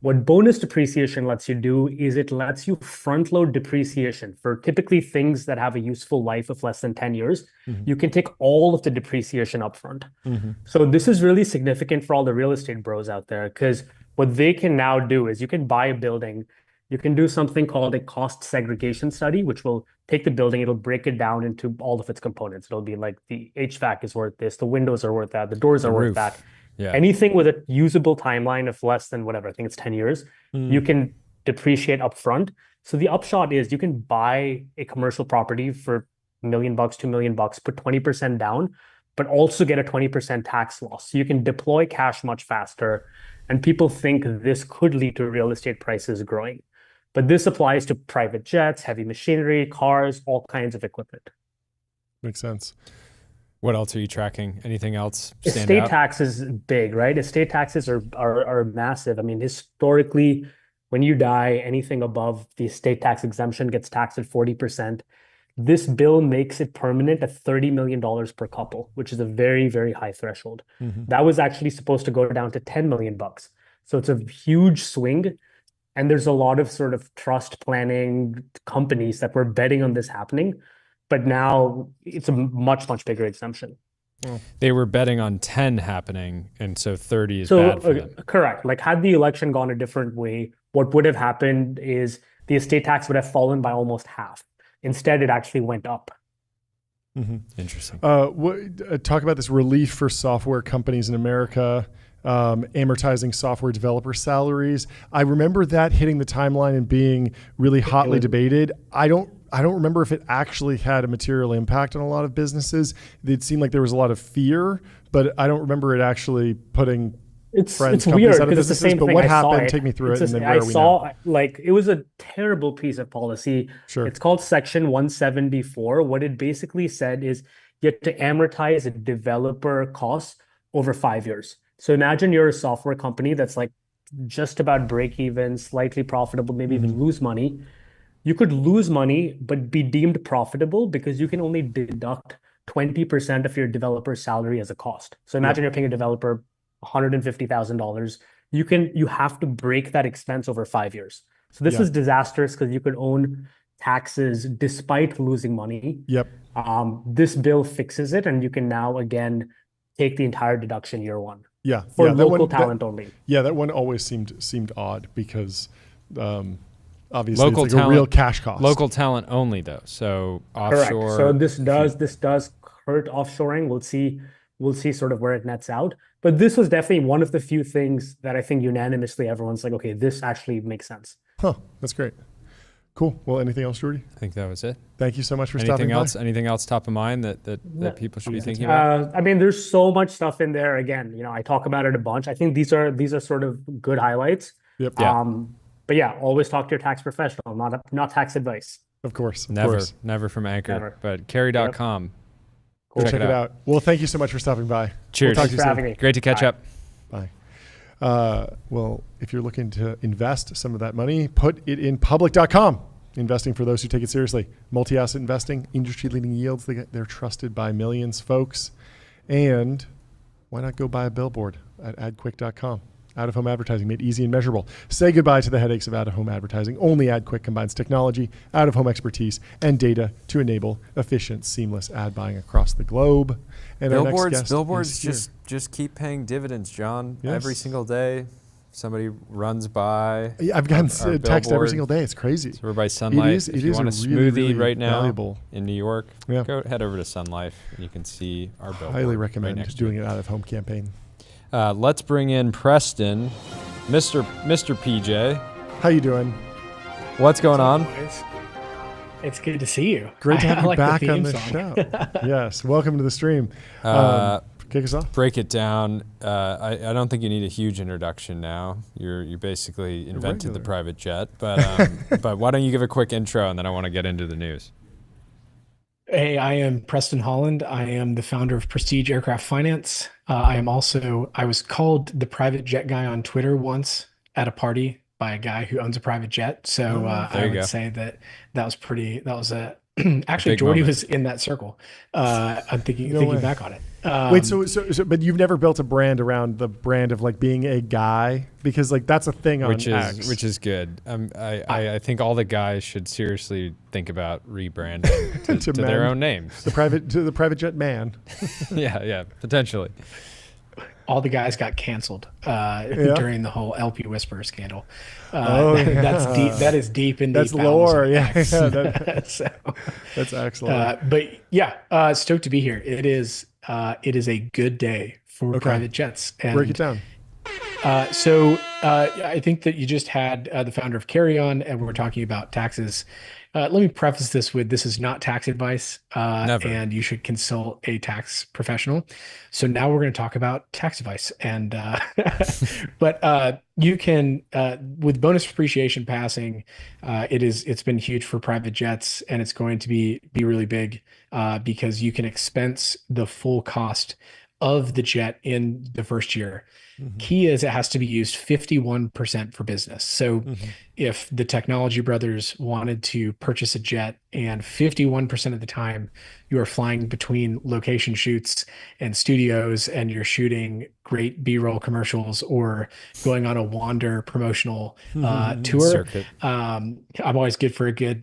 What bonus depreciation lets you do is it lets you front load depreciation for typically things that have a useful life of less than 10 years. You can take all of the depreciation upfront. So this is really significant for all the real estate bros out there, because what they can now do is you can buy a building, you can do something called a cost segregation study, which will take the building, it'll break it down into all of its components. It'll be like the HVAC is worth this, the windows are worth that, the doors are worth roof. that. Yeah. Anything with a usable timeline of less than whatever, I think it's 10 years, you can depreciate upfront. So the upshot is you can buy a commercial property for $1 million, $2 million, put 20% down, but also get a 20% tax loss. So you can deploy cash much faster. And people think this could lead to real estate prices growing. But this applies to private jets, heavy machinery, cars, all kinds of equipment. Makes sense. What else are you tracking? Anything else stand Estate out? tax is big, right? Estate taxes are massive. I mean, historically, when you die, anything above the estate tax exemption gets taxed at 40%. This bill makes it permanent at $30 million per couple, which is a very, very high threshold. That was actually supposed to go down to 10 million bucks. So it's a huge swing. And there's a lot of sort of trust planning companies that were betting on this happening, but now it's a much, much bigger exemption. They were betting on 10 happening, and so 30 is bad for them. Correct. Like had the election gone a different way, what would have happened is the estate tax would have fallen by almost half. Instead, it actually went up. Interesting. Talk about this relief for software companies in America, amortizing software developer salaries. I remember that hitting the timeline and being really hotly debated. I don't remember if it actually had a material impact on a lot of businesses. It seemed like there was a lot of fear, but I don't remember it actually putting it's weird because it's the same but thing. what I saw happened? it. Take me through it, and then where I are we saw now? like it was a terrible piece of policy. Sure. It's called Section 174. What it basically said is you have to amortize a developer costs over 5 years. So imagine you're a software company that's like just about break even, slightly profitable, maybe even lose money. You could lose money, but be deemed profitable because you can only deduct 20% of your developer's salary as a cost. So imagine you're paying a developer $150,000. You have to break that expense over 5 years. So this is disastrous because you could own taxes despite losing money. Yep. This bill fixes it, and you can now again take the entire deduction year one. Yeah. For that local one, talent only. Yeah, that one always seemed odd because obviously Local it's like talent, a real cash cost. Local talent only, though. So offshore. Correct. So this does hurt offshoring. We'll see sort of where it nets out. But this was definitely one of the few things that I think unanimously everyone's like, okay, this actually makes sense. Huh. That's great. Cool. Well, anything else, Jordy? I think that was it. Thank you so much for stopping by. Anything else top of mind that people should be thinking about? I mean, there's so much stuff in there. Again, I talk about it a bunch. I think these are sort of good highlights. Yep. But yeah, always talk to your tax professional, not tax advice. Of course. Never from Anchor. Never. But carry.com. Go check it out. Well, thank you so much for stopping by. Cheers. We'll talk Thanks to you for soon. having me. Great to catch up. Bye. Well, if you're looking to invest some of that money, put it in public.com. Investing for those who take it seriously. Multi-asset investing, industry-leading yields. They're trusted by millions, folks. And why not go buy a billboard at adquick.com? Out-of-home advertising made easy and measurable. Say goodbye to the headaches of out-of-home advertising. Only AdQuick combines technology, out-of-home expertise, and data to enable efficient, seamless ad buying across the globe. And Billboards just keep paying dividends, John. Yes. Every single day, somebody runs by. Yeah, I've gotten our text every billboard. single day. It's crazy. So we're by Sun Life. If you want a really, smoothie really right now valuable. in New York, Yeah. go head over to Sun Life and you can see our billboard. Highly right recommend next to doing it. an out-of-home campaign. Let's bring in Preston, Mr. PJ. How you doing? What's going on? Boys. It's good to see you. Great to have I you like back the on theme the song. show. Yes, welcome to the stream. Kick us off. Break it down. I don't think you need a huge introduction now. You basically invented the regular. private jet, but why don't you give a quick intro and then I want to get into the news. Hey, I am Preston Holland. I am the founder of Prestige Aircraft Finance. I was called the private jet guy on Twitter once at a party by a guy who owns a private jet. So I would say that was a actually big Jordy moment. was in that circle. I'm thinking way. back on it. Wait, so, but you've never built a brand around the brand of like being a guy, because like that's a thing on X. Which is good. I think all the guys should seriously think about rebranding to their men. own names. the private jet man. yeah, potentially. All the guys got canceled during the whole LP Whisperer scandal. That's deep. That is deep in the That's bowels lore. of Yeah, X. so, that's excellent. But yeah, stoked to be here. It is a good day for private jets. And Break it down. I think that you just had the founder of Carry On, and we're talking about taxes. Let me preface this with this is not tax advice, Never. and you should consult a tax professional. So now we're going to talk about tax advice, and but you can with bonus depreciation passing, it's been huge for private jets, and it's going to be really big because you can expense the full cost of the jet in the first year. Key is it has to be used 51% for business. So if the technology brothers wanted to purchase a jet and 51% of the time you are flying between location shoots and studios, and you're shooting great B-roll commercials or going on a Wander promotional tour. Circuit. I'm always good for a good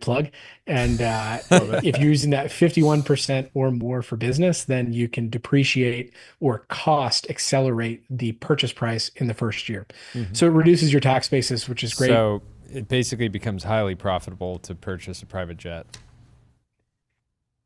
plug. And if you're using that 51% or more for business, then you can depreciate or cost accelerate the purchase price in the first year. So it reduces your tax basis, which is great. So it basically becomes highly profitable to purchase a private jet.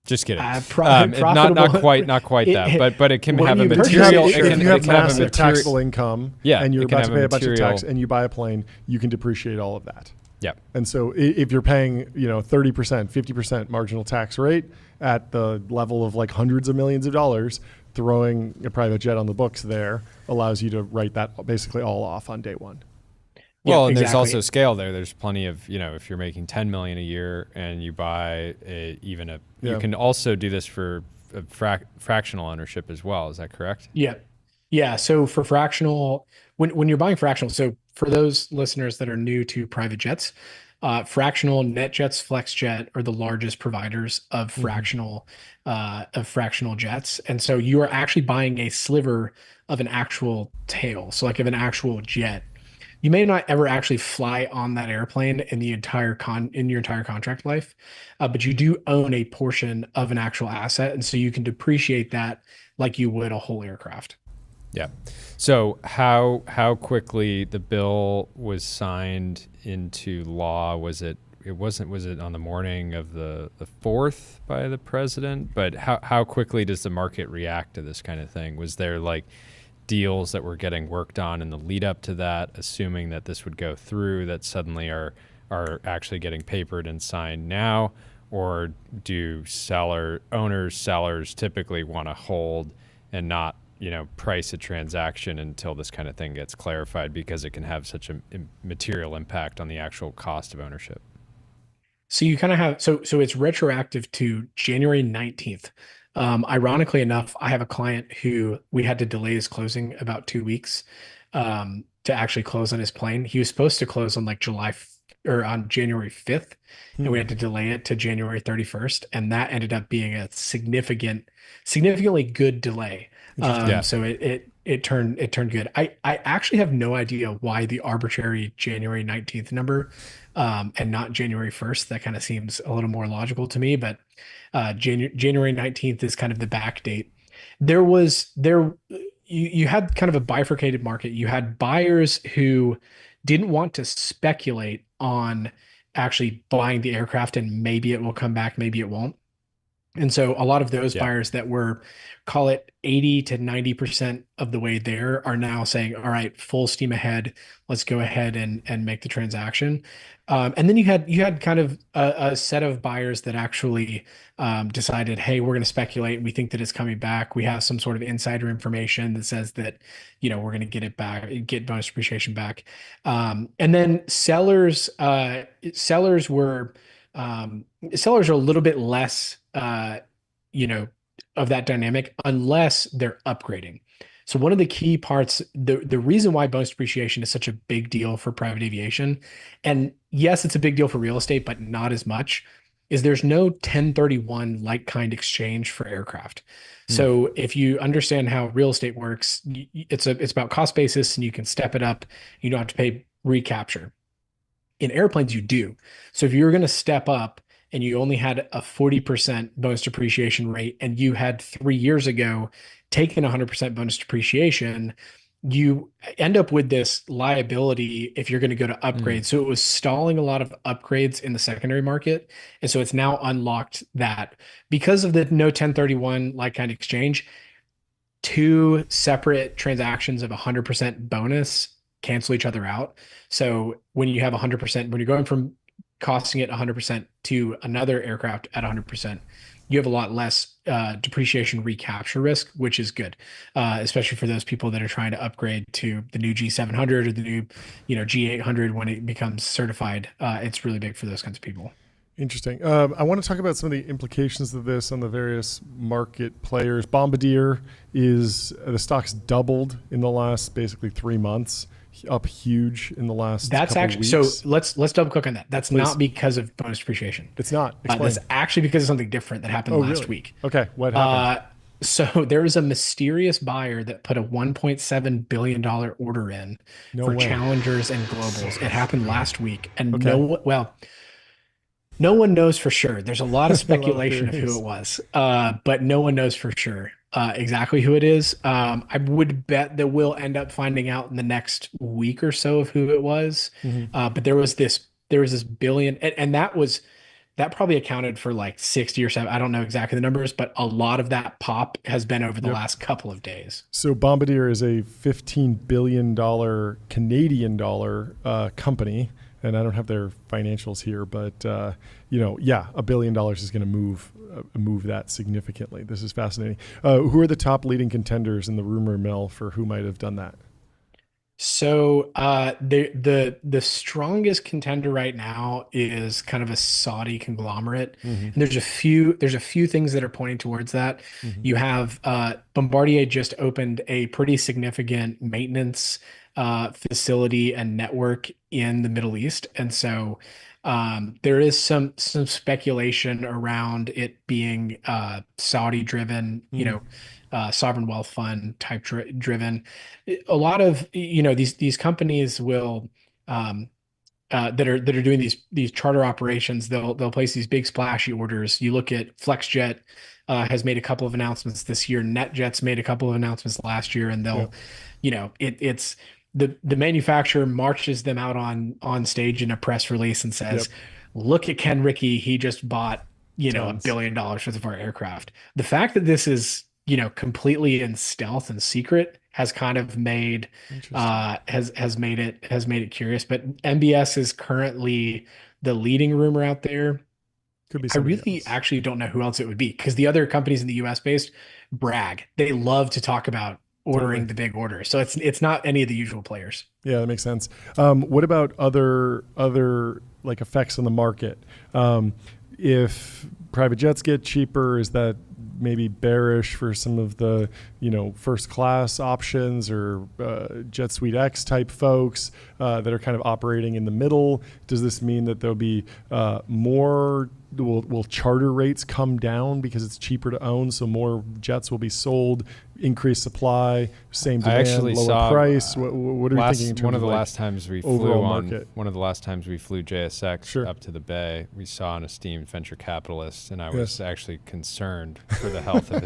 Just kidding. Not quite that, but it can have a material. If you have massive material taxable income, Yeah, and you're it can about to have pay a a bunch of material- tax, and you buy a plane, you can depreciate all of that. Yeah. And so if you're paying, 30%, 50% marginal tax rate at the level of like hundreds of millions of dollars, throwing a private jet on the books there allows you to write that basically all off on day one. Well, Yeah, and there's exactly. also scale there. There's plenty of, if you're making 10 million a year and you buy you can also do this for a fractional ownership as well. Is that correct? Yeah. Yeah. So for fractional, when you're buying fractional, so for those listeners that are new to private jets, fractional, NetJets, FlexJet are the largest providers of fractional jets. And so you are actually buying a sliver of an actual tail. So like of an actual jet. You may not ever actually fly on that airplane in the entire your entire contract life, but you do own a portion of an actual asset, and so you can depreciate that like you would a whole aircraft. Yeah. So how quickly the bill was signed into law? Was it on the morning of the 4th by the president? But how quickly does the market react to this kind of thing? Was there like deals that were getting worked on in the lead up to that, assuming that this would go through, that suddenly are actually getting papered and signed now? Or do sellers typically want to hold and not, price a transaction until this kind of thing gets clarified, because it can have such a material impact on the actual cost of ownership? So you kind of have so it's retroactive to January 19th. Ironically enough, I have a client who we had to delay his closing about 2 weeks to actually close on his plane. He was supposed to close on like on January 5th, and we had to delay it to January 31st, and that ended up being a significantly good delay. So it turned good. I actually have no idea why the arbitrary January 19th number and not January 1st. That kind of seems a little more logical to me, but January 19th is kind of the back date. You had kind of a bifurcated market. You had buyers who didn't want to speculate on actually buying the aircraft and maybe it will come back, maybe it won't. And so a lot of those buyers that were, call it 80 to 90% of the way there, are now saying, all right, full steam ahead. Let's go ahead and make the transaction. And then you had kind of a set of buyers that actually decided, hey, we're going to speculate. We think that it's coming back. We have some sort of insider information that says that, we're going to get it back, get bonus depreciation back. And then sellers are a little bit less, of that dynamic, unless they're upgrading. So one of the key parts, the reason why bonus depreciation is such a big deal for private aviation, and yes, it's a big deal for real estate, but not as much, is there's no 1031 like-kind exchange for aircraft. So if you understand how real estate works, it's about cost basis, and you can step it up. You don't have to pay recapture. In airplanes, you do. So if you're going to step up and you only had a 40% bonus depreciation rate, and you had 3 years ago taken 100% bonus depreciation, you end up with this liability if you're going to go to upgrade. So it was stalling a lot of upgrades in the secondary market. And so it's now unlocked that. Because of the no 1031 like kind exchange, 2 separate transactions of 100% bonus cancel each other out. So when you have 100%, when you're going from costing it 100% to another aircraft at 100%, you have a lot less depreciation recapture risk, which is good, especially for those people that are trying to upgrade to the new G700 or the new, G800 when it becomes certified. It's really big for those kinds of people. Interesting. I want to talk about some of the implications of this on the various market players. Bombardier the stock's doubled in the last basically 3 months. up huge in the last That's couple actually so. weeks? Let's double click on that. That's Please. not because of bonus depreciation. It's not. Explain. That's actually because of something different that happened Oh, last really? week. Okay, what happened? So there was a mysterious buyer that put a $1.7 billion order in No for way. challengers and globals. It happened last week, and Okay. no one knows for sure. There's a lot of A lot of speculation of who theories. it was, but no one knows for sure exactly who it is. I would bet that we'll end up finding out in the next week or so of who it was. But there was this billion, and that probably accounted for like 60 or 70. I don't know exactly the numbers, but a lot of that pop has been over the Yep. last couple of days. So Bombardier is a $15 billion Canadian dollar company, and I don't have their financials here, but yeah, $1 billion is going to move that significantly. This is fascinating. Who are the top leading contenders in the rumor mill for who might have done that? So the strongest contender right now is kind of a Saudi conglomerate. And there's a few things that are pointing towards that. You have Bombardier just opened a pretty significant maintenance facility and network in the Middle East. And so there is some speculation around it being Saudi driven, sovereign wealth fund type driven. A lot of these companies will that are doing these charter operations. They'll place these big splashy orders. You look at FlexJet has made a couple of announcements this year. NetJet's made a couple of announcements last year, and they'll it's the manufacturer marches them out on stage in a press release and says, "Look at Ken Rickey. He just bought $1 billion worth of our aircraft." The fact that this is completely in stealth and secret has kind of made has made it curious. But MBS is currently the leading rumor out there. Could be I somebody really else. actually don't know who else it would be, because the other companies in the US based brag. They love to talk about ordering the big order. So it's not any of the usual players. Yeah, that makes sense. What about other like effects on the market? If private jets get cheaper, is that maybe bearish for some of the first class options or Jet Suite X type folks that are kind of operating in the middle? Does this mean that there'll be more? Will charter rates come down because it's cheaper to own, so more jets will be sold, increased supply, same demand, lower price? What are you thinking in terms one of the like last times we flew overall on market? one of the last times we flew JSX Sure. up to the Bay, we saw an esteemed venture capitalist, and I was actually concerned for the health of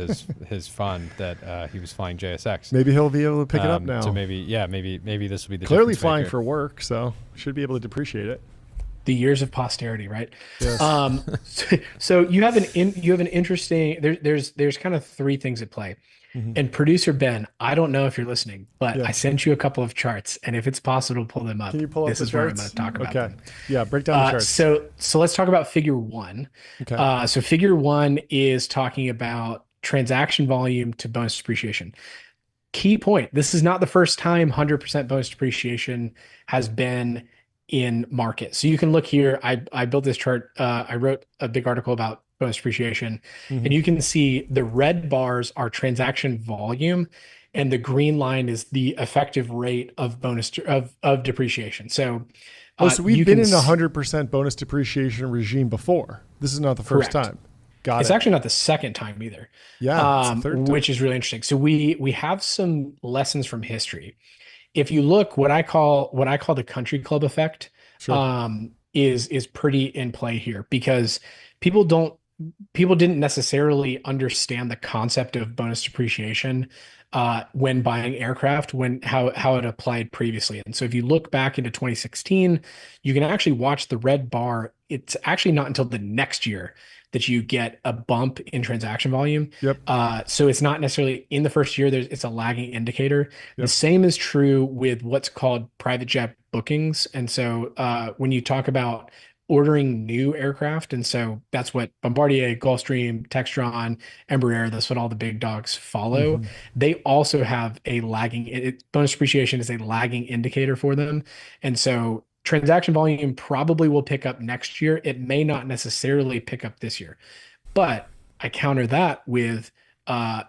his fund that he was flying JSX. Maybe he'll be able to pick it up now. So maybe this will be the Clearly difference flying maker. for work, so should be able to depreciate it. The years of posterity, right? Yes. So you have an interesting. There's kind of three things at play. And producer Ben, I don't know if you're listening, but I sent you a couple of charts, and if it's possible to pull them up, Can you pull up this the is where I'm charts? going to talk about Okay. them. Yeah, break down the charts. So let's talk about figure one. Okay. So figure one is talking about transaction volume to bonus depreciation. Key point: this is not the first time 100% bonus depreciation has been in market. So you can look here. I built this chart. I wrote a big article about bonus depreciation, and you can see the red bars are transaction volume, and the green line is the effective rate of of depreciation. So, so we've been in a 100% bonus depreciation regime before. This is not the first Correct. time. Got It's it. actually not the second time either. Yeah, it's the third time. Which is really interesting. So we have some lessons from history. If you look, what I call the country club effect, is pretty in play here, because people didn't necessarily understand the concept of bonus depreciation when buying aircraft, how it applied previously. And so if you look back into 2016, you can actually watch the red bar. It's actually not until the next year that you get a bump in transaction volume. Yep. So it's not necessarily in the first year. It's a lagging indicator. The same is true with what's called private jet bookings. And so when you talk about ordering new aircraft, and so that's what Bombardier, Gulfstream, Textron, Embraer, that's what all the big dogs follow. They also have a lagging, bonus depreciation is a lagging indicator for them. And so transaction volume probably will pick up next year. It may not necessarily pick up this year, but I counter that with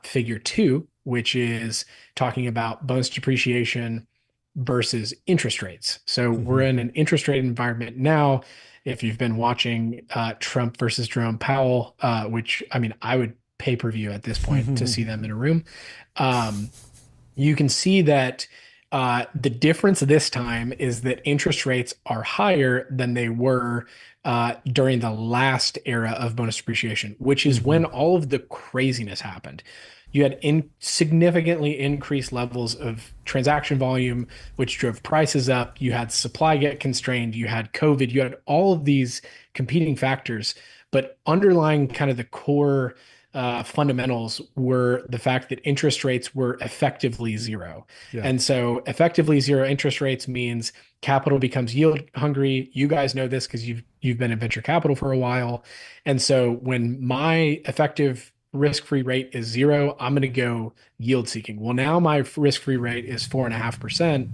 figure two, which is talking about bonus depreciation versus interest rates. So we're in an interest rate environment now. If you've been watching Trump versus Jerome Powell, which I mean, I would pay-per-view at this point to see them in a room. You can see that the difference this time is that interest rates are higher than they were during the last era of bonus depreciation, which is when all of the craziness happened. You had significantly increased levels of transaction volume, which drove prices up. You had supply get constrained. You had COVID. You had all of these competing factors. But underlying kind of the core fundamentals were the fact that interest rates were effectively zero. Yeah. And so effectively zero interest rates means capital becomes yield hungry. You guys know this because you've been in venture capital for a while. And so when my effective risk-free rate is zero, I'm going to go yield seeking. Well, now my risk-free rate is 4.5%.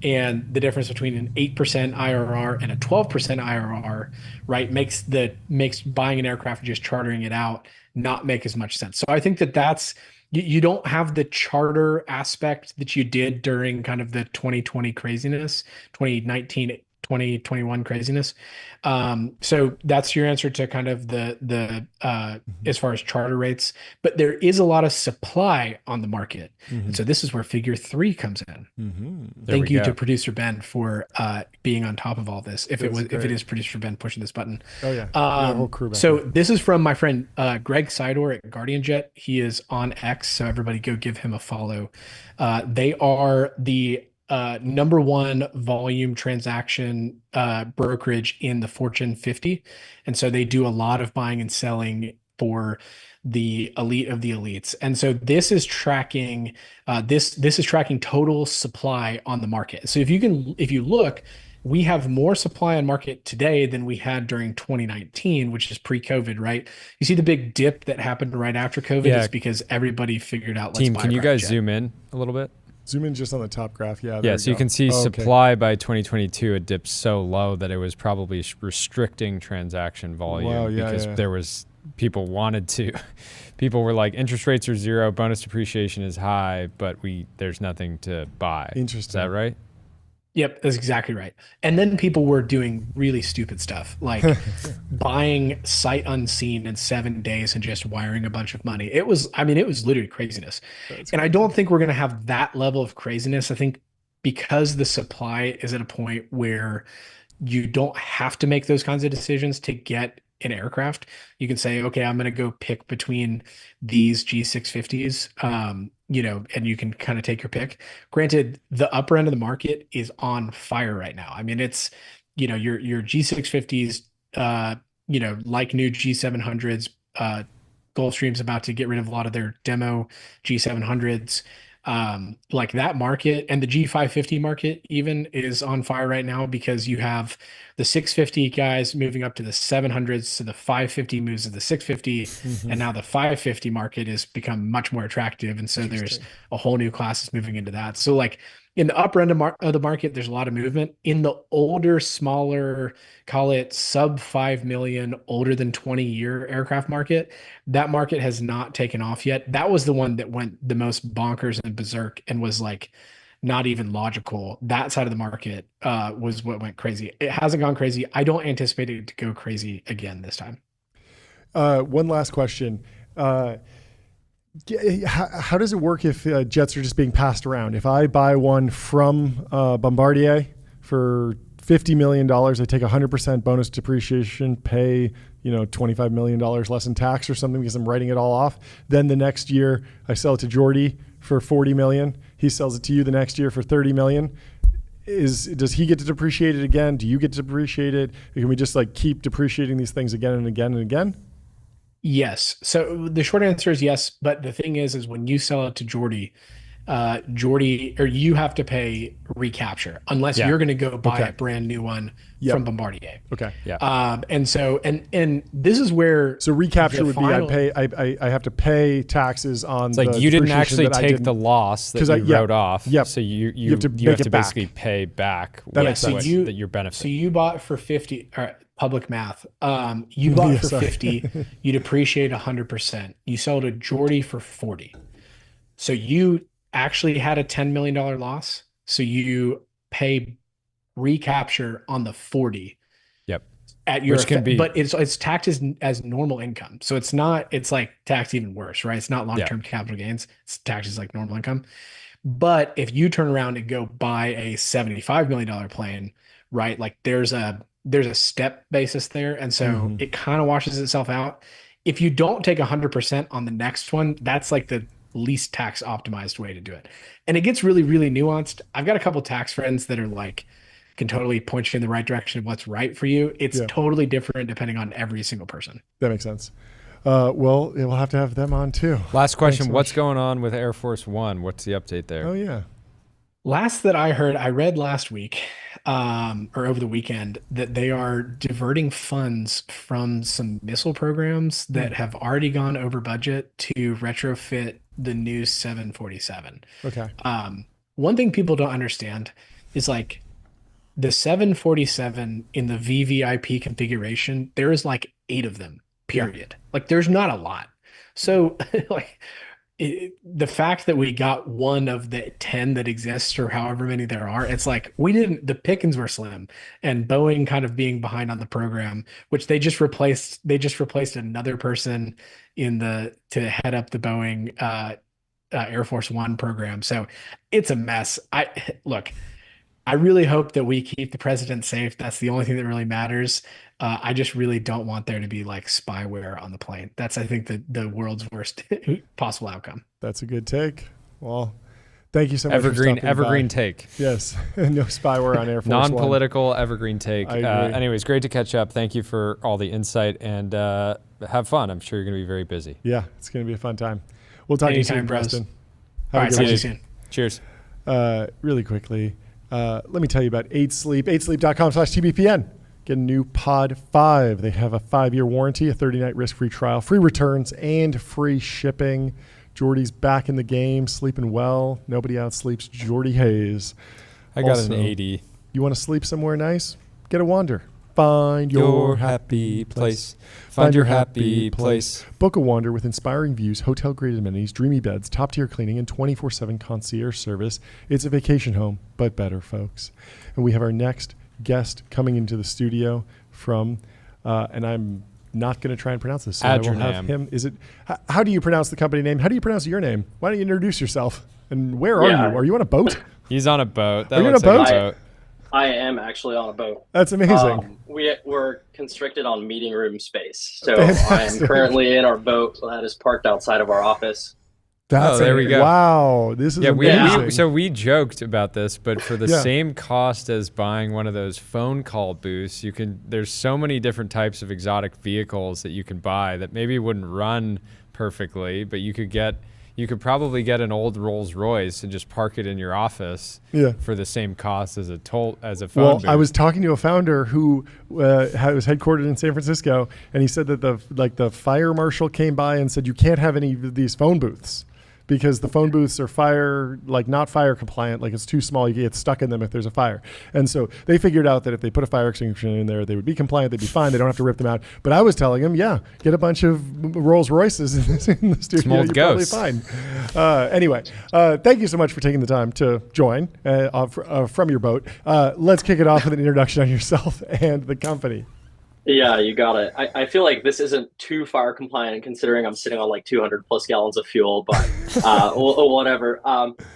And the difference between an 8% IRR and a 12% IRR, right, makes buying an aircraft and just chartering it out not make as much sense. So I think that's you don't have the charter aspect that you did during kind of the 2020 craziness, 2019, 2021 craziness. So that's your answer to kind of the as far as charter rates, but there is a lot of supply on the market. And so this is where figure 3 comes in. Thank you to producer Ben for being on top of all this. If it is producer Ben pushing this button. Oh yeah. The whole crew back So there. this is from my friend Greg Sidor at Guardian Jet. He is on X, so everybody go give him a follow. They are the number one volume transaction brokerage in the Fortune 50. And so they do a lot of buying and selling for the elite of the elites. And so this is tracking this is tracking total supply on the market. So if you look, we have more supply on market today than we had during 2019, which is pre-COVID, right? You see the big dip that happened right after COVID. Yeah. It's because everybody figured out, let's Team, buy can a you private guys jet. zoom in a little bit? Zoom in just on the top graph. Yeah. Yeah, so you can see supply by 2022, it dipped so low that it was probably restricting transaction volume. Wow, yeah, because yeah. there was people were like, interest rates are zero, bonus depreciation is high, but there's nothing to buy. Interesting. Is that right? Yep, that's exactly right. And then people were doing really stupid stuff, like buying sight unseen in 7 days and just wiring a bunch of money. It was literally craziness. And I don't think we're going to have that level of craziness. I think because the supply is at a point where you don't have to make those kinds of decisions to get an aircraft. You can say, okay, I'm going to go pick between these G650s, and you can kind of take your pick. Granted, the upper end of the market is on fire right now. I mean, it's, your G650s, like new G700s, Gulfstream's about to get rid of a lot of their demo G700s. Like that market, and the G550 market even is on fire right now because you have the 650 guys moving up to the 700s, so the 550 moves to the 650, and now the 550 market has become much more attractive, and so there's a whole new classes moving into that. So like in the upper end of the market, there's a lot of movement. In the older, smaller, call it sub 5 million, older than 20-year aircraft market, that market has not taken off yet. That was the one that went the most bonkers and berserk and was like not even logical. That side of the market was what went crazy. It hasn't gone crazy. I don't anticipate it to go crazy again this time. One last question. How does it work if jets are just being passed around? If I buy one from Bombardier for $50 million, I take 100% bonus depreciation, pay $25 million less in tax or something because I'm writing it all off. Then the next year I sell it to Jordy for $40 million. He sells it to you the next year for $30 million. Does he get to depreciate it again? Do you get to depreciate it? Or can we just like keep depreciating these things again and again and again? Yes. So the short answer is yes. But the thing is when you sell it to Jordy, or you have to pay recapture unless you're going to go buy a brand new one from Bombardier. Okay. Yeah. And so, and this is where. So recapture would be I have to pay taxes on. It's like you didn't actually take the loss that you wrote off. Yep. So you have to basically pay back that you're benefiting. So you bought for 50. All right. Public math. You bought for 50, you depreciate 100%. You sell to Jordy for 40. So you actually had a $10 million loss. So you pay recapture on the 40 Yep. at your Which can be, but it's taxed as normal income. So it's like taxed even worse, right? It's not long-term capital gains. It's taxed as like normal income. But if you turn around and go buy a $75 million plane, right? Like there's a step basis there. And so it kind of washes itself out. If you don't take 100% on the next one, that's like the least tax optimized way to do it. And it gets really, really nuanced. I've got a couple tax friends that are like, can totally point you in the right direction of what's right for you. It's totally different depending on every single person. That makes sense. Well, we'll have to have them on too. Last question. So what's going on with Air Force One? What's the update there? Oh, yeah. Last that I heard, I read last week or over the weekend that they are diverting funds from some missile programs that have already gone over budget to retrofit the new 747. Okay. One thing people don't understand is like the 747 in the VVIP configuration, there is like 8 of them, period. Like there's not a lot. So like the fact that we got one of the 10 that exists or however many there are, it's like the pickings were slim, and Boeing kind of being behind on the program, which they just replaced another person to head up the Boeing Air Force One program. So it's a mess. I really hope that we keep the president safe. That's the only thing that really matters. I just really don't want there to be like spyware on the plane. That's, I think, the world's worst possible outcome. That's a good take. Well, thank you so much. Evergreen take. Yes. No spyware on Air Force One. Non-political evergreen take. Anyways, great to catch up. Thank you for all the insight, and have fun. I'm sure you're going to be very busy. Yeah, it's going to be a fun time. We'll talk to you soon, Preston. All right, see you soon. Cheers. Really quickly, let me tell you about 8Sleep, 8sleep.com/TBPN. Get a new Pod 5. They have a 5-year warranty, a 30-night risk-free trial, free returns, and free shipping. Jordy's back in the game, sleeping well. Nobody outsleeps Jordy Hayes. I got an 80. You want to sleep somewhere nice? Get a Wander. Find your happy place. Find your happy place. Book a Wander with inspiring views, hotel-grade amenities, dreamy beds, top-tier cleaning, and 24/7 concierge service. It's a vacation home, but better, folks. And we have our next guest coming into the studio from, and I'm not going to try and pronounce this. So I will have him. Is it? How do you pronounce the company name? How do you pronounce your name? Why don't you introduce yourself? And where are you? Are you on a boat? He's on a boat. Are you on a boat? I am actually on a boat. That's amazing. We're constricted on meeting room space. So I am currently in our boat that is parked outside of our office. There we go. Wow, this is amazing. So we joked about this, but for the same cost as buying one of those phone call booths, there's so many different types of exotic vehicles that you can buy that maybe wouldn't run perfectly, but you could probably get an old Rolls Royce and just park it in your office for the same cost as a phone booth. I was talking to a founder who was headquartered in San Francisco, and he said that the fire marshal came by and said you can't have any of these phone booths, because the phone booths are not fire compliant. Like it's too small. You get stuck in them if there's a fire. And so they figured out that if they put a fire extinguisher in there, they would be compliant. They'd be fine. They don't have to rip them out. But I was telling him, get a bunch of Rolls Royces in the studio. You're probably fine. Anyway, thank you so much for taking the time to join from your boat. Let's kick it off with an introduction on yourself and the company. Yeah, you got it. I feel like this isn't too fire compliant considering I'm sitting on like 200 plus gallons of fuel, but whatever.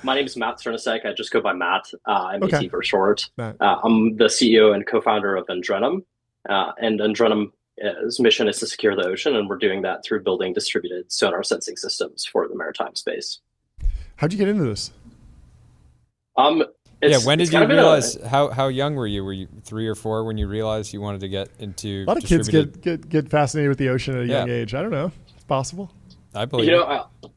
My name is Matt Cernisek. I just go by Matt. MAT for short. I'm the CEO and co-founder of Andrenum. And Andrenum's mission is to secure the ocean, and we're doing that through building distributed sonar sensing systems for the maritime space. How'd you get into this? When did you realize? How young were you? Were you 3 or 4 when you realized you wanted to get into? A lot of kids get fascinated with the ocean at a young age. I don't know. It's possible. I believe.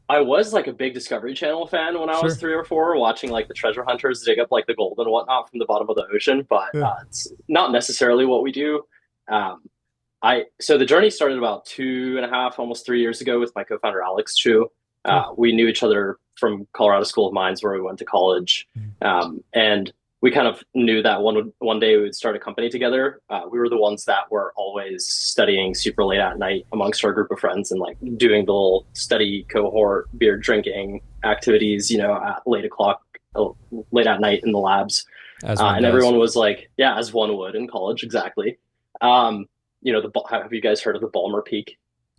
I was like a big Discovery Channel fan when I was 3 or 4, watching like the treasure hunters dig up like the gold and whatnot from the bottom of the ocean. But it's not necessarily what we do. So the journey started about 2.5, almost 3 years ago with my co-founder Alex Chu. We knew each other from Colorado School of Mines, where we went to college. And we kind of knew that one day we would start a company together. We were the ones that were always studying super late at night amongst our group of friends and like doing the little study cohort, beer drinking activities, at late late at night in the labs. As one and does. everyone was like, yeah, as one would in college, exactly. Have you guys heard of the Balmer Peak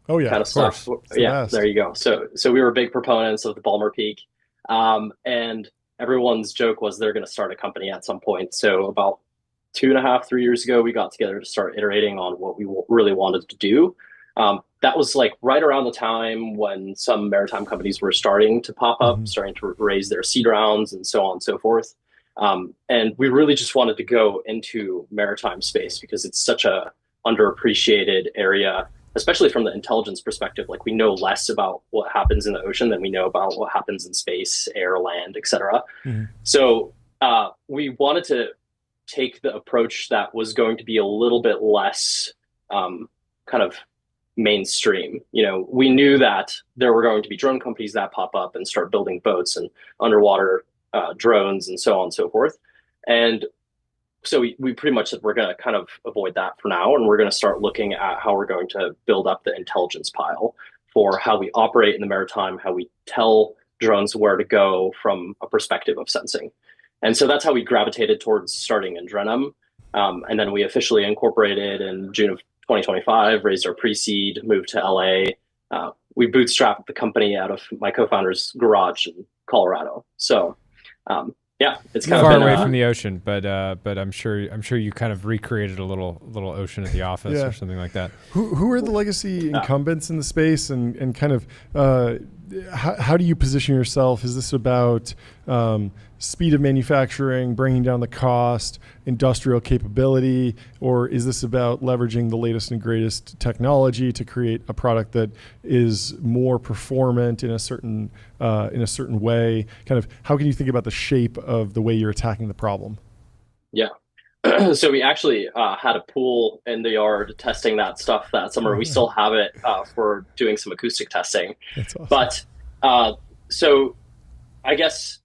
Oh yeah, kind of stuff? Yeah, there you go. So we were big proponents of the Balmer Peak, and everyone's joke was they're going to start a company at some point. So about 2.5, 3 years ago, we got together to start iterating on what we really wanted to do. That was like right around the time when some maritime companies were starting to pop up, starting to raise their seed rounds and so on and so forth. And we really just wanted to go into maritime space because it's such a underappreciated area, especially from the intelligence perspective. Like we know less about what happens in the ocean than we know about what happens in space, air, land, etc. So we wanted to take the approach that was going to be a little bit less kind of mainstream. We knew that there were going to be drone companies that pop up and start building boats and underwater drones and so on and so forth. And so we pretty much said we're going to kind of avoid that for now, and we're going to start looking at how we're going to build up the intelligence pile for how we operate in the maritime, how we tell drones where to go from a perspective of sensing. And so that's how we gravitated towards starting in Drenham. And then we officially incorporated in June of 2025, raised our pre-seed, moved to LA. We bootstrapped the company out of my co-founder's garage in Colorado. So it's kind far of away from the ocean, but I'm sure you kind of recreated a little ocean at the office or something like that. Who are the legacy incumbents in the space, and kind of how do you position yourself? Is this about speed of manufacturing, bringing down the cost, industrial capability, or is this about leveraging the latest and greatest technology to create a product that is more performant in a certain way? Kind of how can you think about the shape of the way you're attacking the problem? Yeah. So we actually had a pool in the yard testing that stuff that summer. We still have it for doing some acoustic testing. That's awesome. But so I guess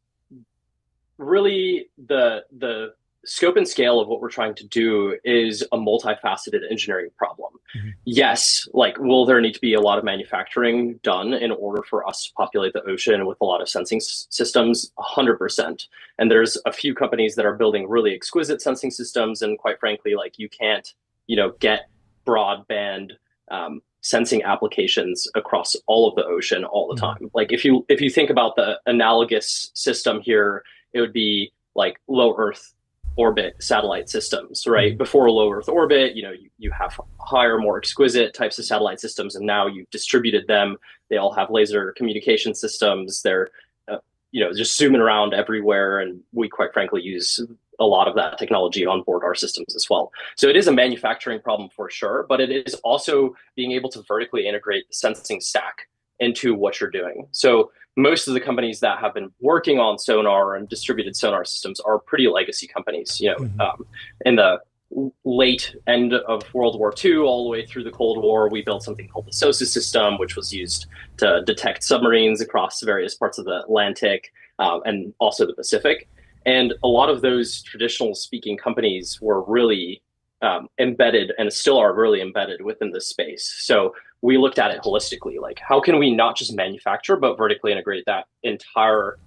really the scope and scale of what we're trying to do is a multifaceted engineering problem. Yes, like will there need to be a lot of manufacturing done in order for us to populate the ocean with a lot of sensing systems? 100%. And there's a few companies that are building really exquisite sensing systems, and quite frankly, like you can't get broadband sensing applications across all of the ocean all the time. Like if you think about the analogous system here, it would be like low Earth orbit satellite systems, right? Before low Earth orbit, you have higher, more exquisite types of satellite systems, and now you've distributed them. They all have laser communication systems. They're just zooming around everywhere, and we quite frankly use a lot of that technology on board our systems as well. So it is a manufacturing problem for sure, but it is also being able to vertically integrate the sensing stack into what you're doing. So most of the companies that have been working on sonar and distributed sonar systems are pretty legacy companies. In the late end of World War II, all the way through the Cold War, we built something called the SOSA system, which was used to detect submarines across various parts of the Atlantic and also the Pacific. And a lot of those traditional speaking companies were really embedded, and still are really embedded within this space. So we looked at it holistically, like how can we not just manufacture, but vertically integrate that entire,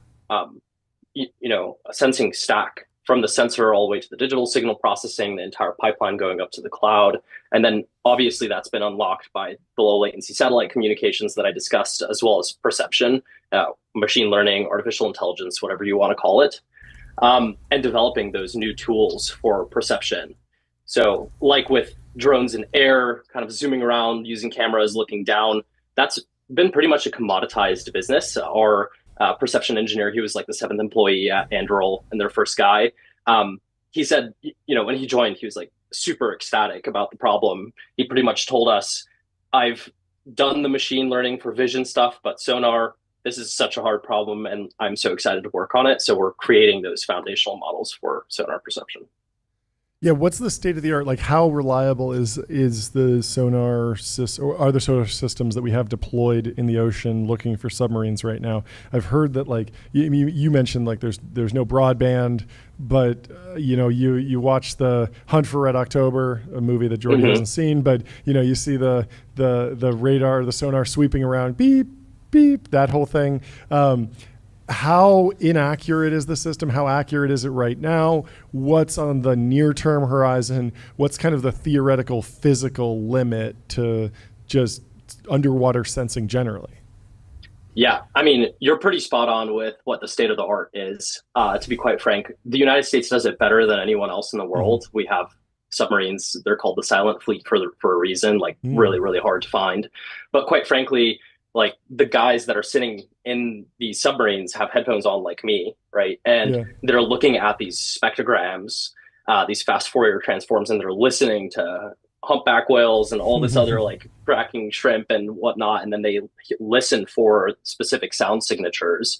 sensing stack from the sensor all the way to the digital signal processing, the entire pipeline going up to the cloud. And then obviously that's been unlocked by the low latency satellite communications that I discussed, as well as perception, machine learning, artificial intelligence, whatever you want to call it, and developing those new tools for perception. So like with drones in air, kind of zooming around, using cameras, looking down, that's been pretty much a commoditized business. Our perception engineer, he was like the 7th employee at Anduril and their first guy. He said, when he joined, he was like super ecstatic about the problem. He pretty much told us, I've done the machine learning for vision stuff, but sonar, this is such a hard problem, and I'm so excited to work on it. So we're creating those foundational models for sonar perception. Yeah, what's the state of the art? Like, how reliable is the sonar system, or are there sonar systems that we have deployed in the ocean looking for submarines right now? I've heard that, like you mentioned, like there's no broadband, but you watch the Hunt for Red October, a movie that Jordan hasn't seen, but you see the radar, the sonar sweeping around, beep beep, that whole thing. how inaccurate is the system? How accurate is it right now? What's on the near-term horizon? What's kind of the theoretical physical limit to just underwater sensing generally? Yeah, I mean, you're pretty spot on with what the state of the art is. To be quite frank, the United States does it better than anyone else in the world. We have submarines; they're called the silent fleet for a reason. Like really, really hard to find. But quite frankly, like the guys that are sitting in these submarines have headphones on, like me, right? And they're looking at these spectrograms, these fast Fourier transforms, and they're listening to humpback whales and all this other like cracking shrimp and whatnot, and then they listen for specific sound signatures.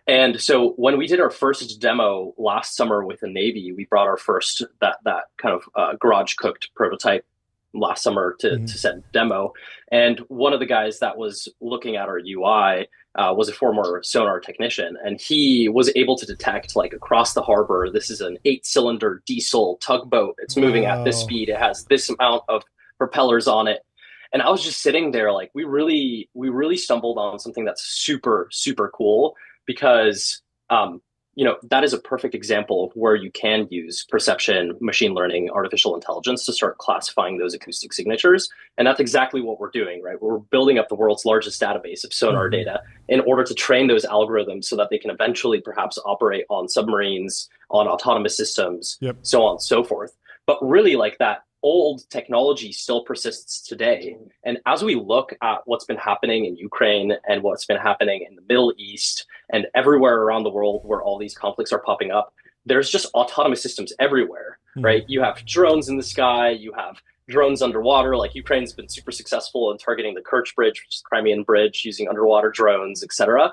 And so when we did our first demo last summer with the Navy, we brought our first that kind of garage cooked prototype last summer to set demo. And one of the guys that was looking at our UI was a former sonar technician, and he was able to detect like across the harbor, this is an 8-cylinder diesel tugboat. It's moving at this speed. It has this amount of propellers on it. And I was just sitting there like, we really stumbled on something that's super, super cool, because that is a perfect example of where you can use perception, machine learning, artificial intelligence to start classifying those acoustic signatures. And that's exactly what we're doing, right? We're building up the world's largest database of sonar data in order to train those algorithms so that they can eventually perhaps operate on submarines, on autonomous systems, so on and so forth. But really, like, that old technology still persists today. And as we look at what's been happening in Ukraine and what's been happening in the Middle East and everywhere around the world where all these conflicts are popping up, there's just autonomous systems everywhere, right? You have drones in the sky, you have drones underwater. Like, Ukraine's been super successful in targeting the Kerch Bridge, which is the Crimean Bridge, using underwater drones, etc.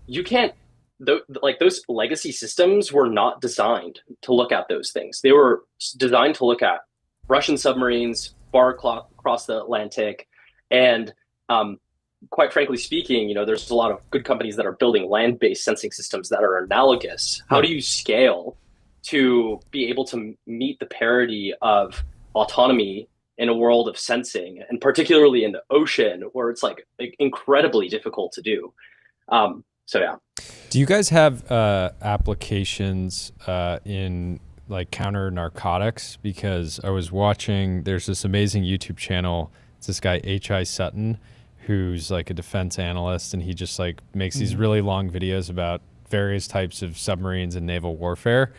You can't, like, those legacy systems were not designed to look at those things. They were designed to look at Russian submarines far across the Atlantic. And quite frankly speaking, there's a lot of good companies that are building land-based sensing systems that are analogous. How do you scale to be able to meet the parity of autonomy in a world of sensing, and particularly in the ocean, where it's like incredibly difficult to do? So yeah. Do you guys have applications in like counter narcotics? Because I was watching, there's this amazing YouTube channel. It's this guy, H.I. Sutton, who's like a defense analyst, and he just like makes these really long videos about various types of submarines and naval warfare.